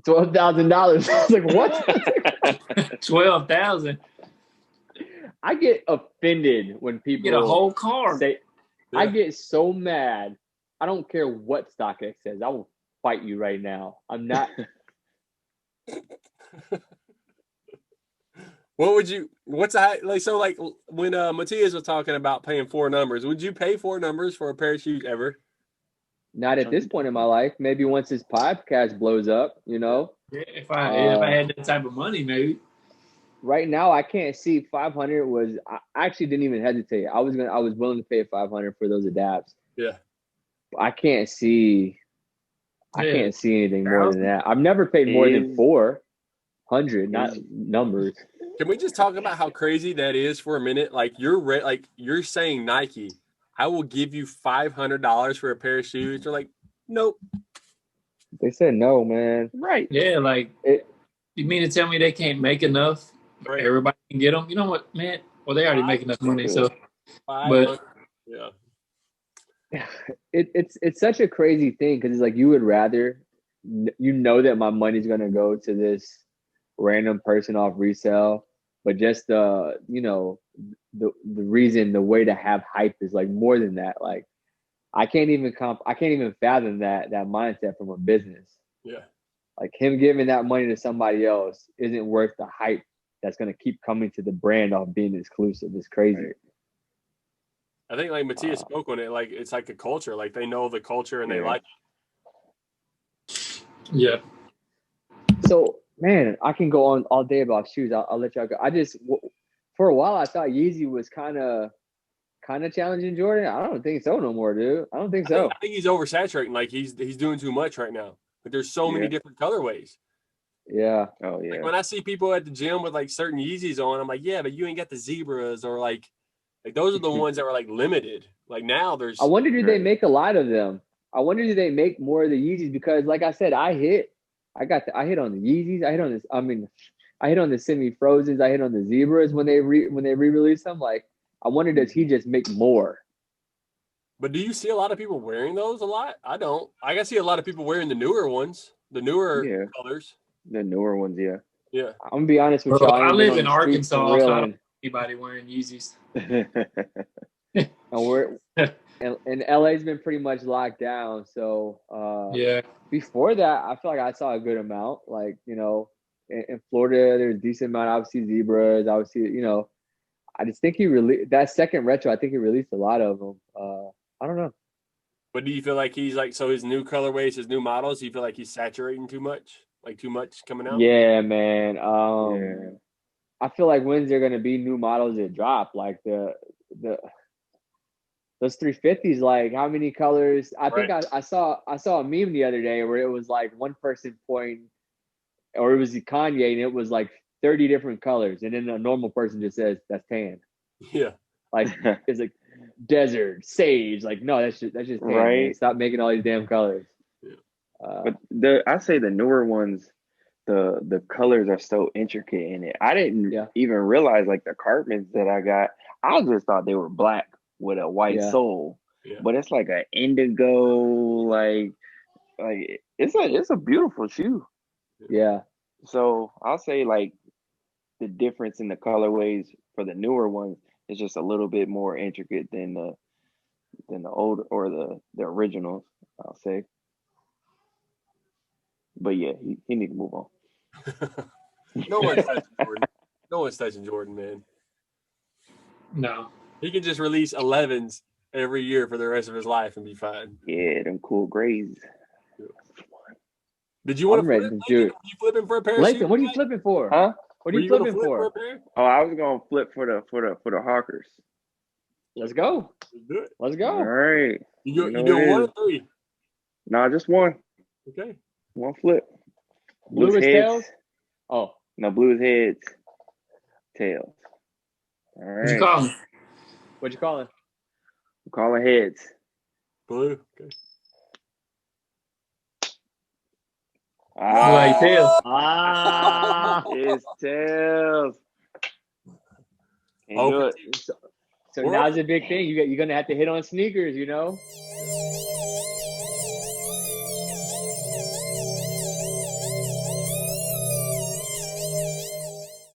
$12,000. I was like, what? 12,000. I get offended when people Get a whole car. say. Yeah. I get so mad. I don't care what StockX says. I will fight you right now. I'm not. What's that like? So like when Matias was talking about paying 4 numbers, would you pay 4 numbers for a pair of shoes ever? Not at this point in my life. Maybe once this podcast blows up, you know. Yeah, if I had that type of money, maybe. Right now, I can't see 500 was. I actually didn't even hesitate. I was willing to pay 500 for those adapts. Yeah. I can't see. I can't see anything more than that. I've never paid more than 400, not numbers. Can we just talk about how crazy that is for a minute? Like you're saying Nike, I will give you $500 for a pair of shoes. They're like, nope. They said no, man. Right. Yeah, like you mean to tell me they can't make enough? Right. Everybody can get them. You know what, man? Well, they already make enough money, so. But yeah. It's such a crazy thing because it's like you would rather, you know, that my money's gonna go to this random person off resale, but just the reason, the way to have hype is like more than that. Like I can't even fathom that mindset from a business. Yeah. Like him giving that money to somebody else isn't worth the hype that's gonna keep coming to the brand off being exclusive. It's crazy. Right. I think like Matias spoke on it, like it's like a culture. Like they know the culture and they like it. Yeah. So man, I can go on all day about shoes. I'll let y'all go. For a while I thought Yeezy was kind of challenging Jordan. I don't think so no more, dude. I don't think so. I think he's oversaturating. Like he's doing too much right now. Like there's so many different colorways. Yeah. Oh yeah. Like when I see people at the gym with like certain Yeezys on, I'm like, yeah, but you ain't got the zebras or like those are the ones that were like limited. Like now there's. I wonder do they make a lot of them? I wonder do they make more of the Yeezys because like I said, I hit on the Yeezys. I hit on this. I mean, I hit on the semi-frozens. I hit on the zebras when they re-release them. Like I wonder does he just make more? But do you see a lot of people wearing those a lot? I don't. I can see a lot of people wearing the newer ones, the newer colors. The newer ones, yeah. Yeah. I'm gonna be honest with y'all. I live in Arkansas, so I don't see anybody wearing Yeezys. And LA's been pretty much locked down. So yeah. Before that, I feel like I saw a good amount. Like, you know, in Florida, there's a decent amount. Obviously, zebras. Obviously, you know, I just think he released that second retro. I think he released a lot of them. I don't know. But do you feel like he's like, so his new colorways, his new models, do you feel like he's saturating too much? Like too much coming out? Yeah, man. I feel like when's there gonna be new models that drop? Like those 350s, like how many colors? I think I saw a meme the other day where it was like one person pointing, or it was Kanye, and it was like 30 different colors, and then a normal person just says that's tan. Yeah. Like it's like desert, sage. Like no, that's just tan. Right. Man. Stop making all these damn colors. But I say the newer ones, the colors are so intricate in it. I didn't even realize like the Cartmans that I got. I just thought they were black with a white sole, but it's like an indigo, like it's a beautiful shoe. Yeah. So I'll say like the difference in the colorways for the newer ones is just a little bit more intricate than the old or the originals, I'll say. But yeah, he need to move on. No one's touching Jordan. No one's touching Jordan, man. No. He can just release 11s every year for the rest of his life and be fine. Yeah, them cool grays. Did you want to flip? You flipping for a pair of shoes? What are you flipping for? Huh? What are you flipping for? a pair? Oh, I was gonna flip for the Hawkers. Let's go. Let's do it. Let's go. All right. You doing 1 or 3? No, just one. Okay. One flip. Blue is tails? Oh. No, blue is heads. Tails. All right. What you calling? What you calling? I'm calling heads. Blue. Okay. Like tails. It's tails. Can't do Okay. it. So now's a big thing. You're gonna have to hit on sneakers,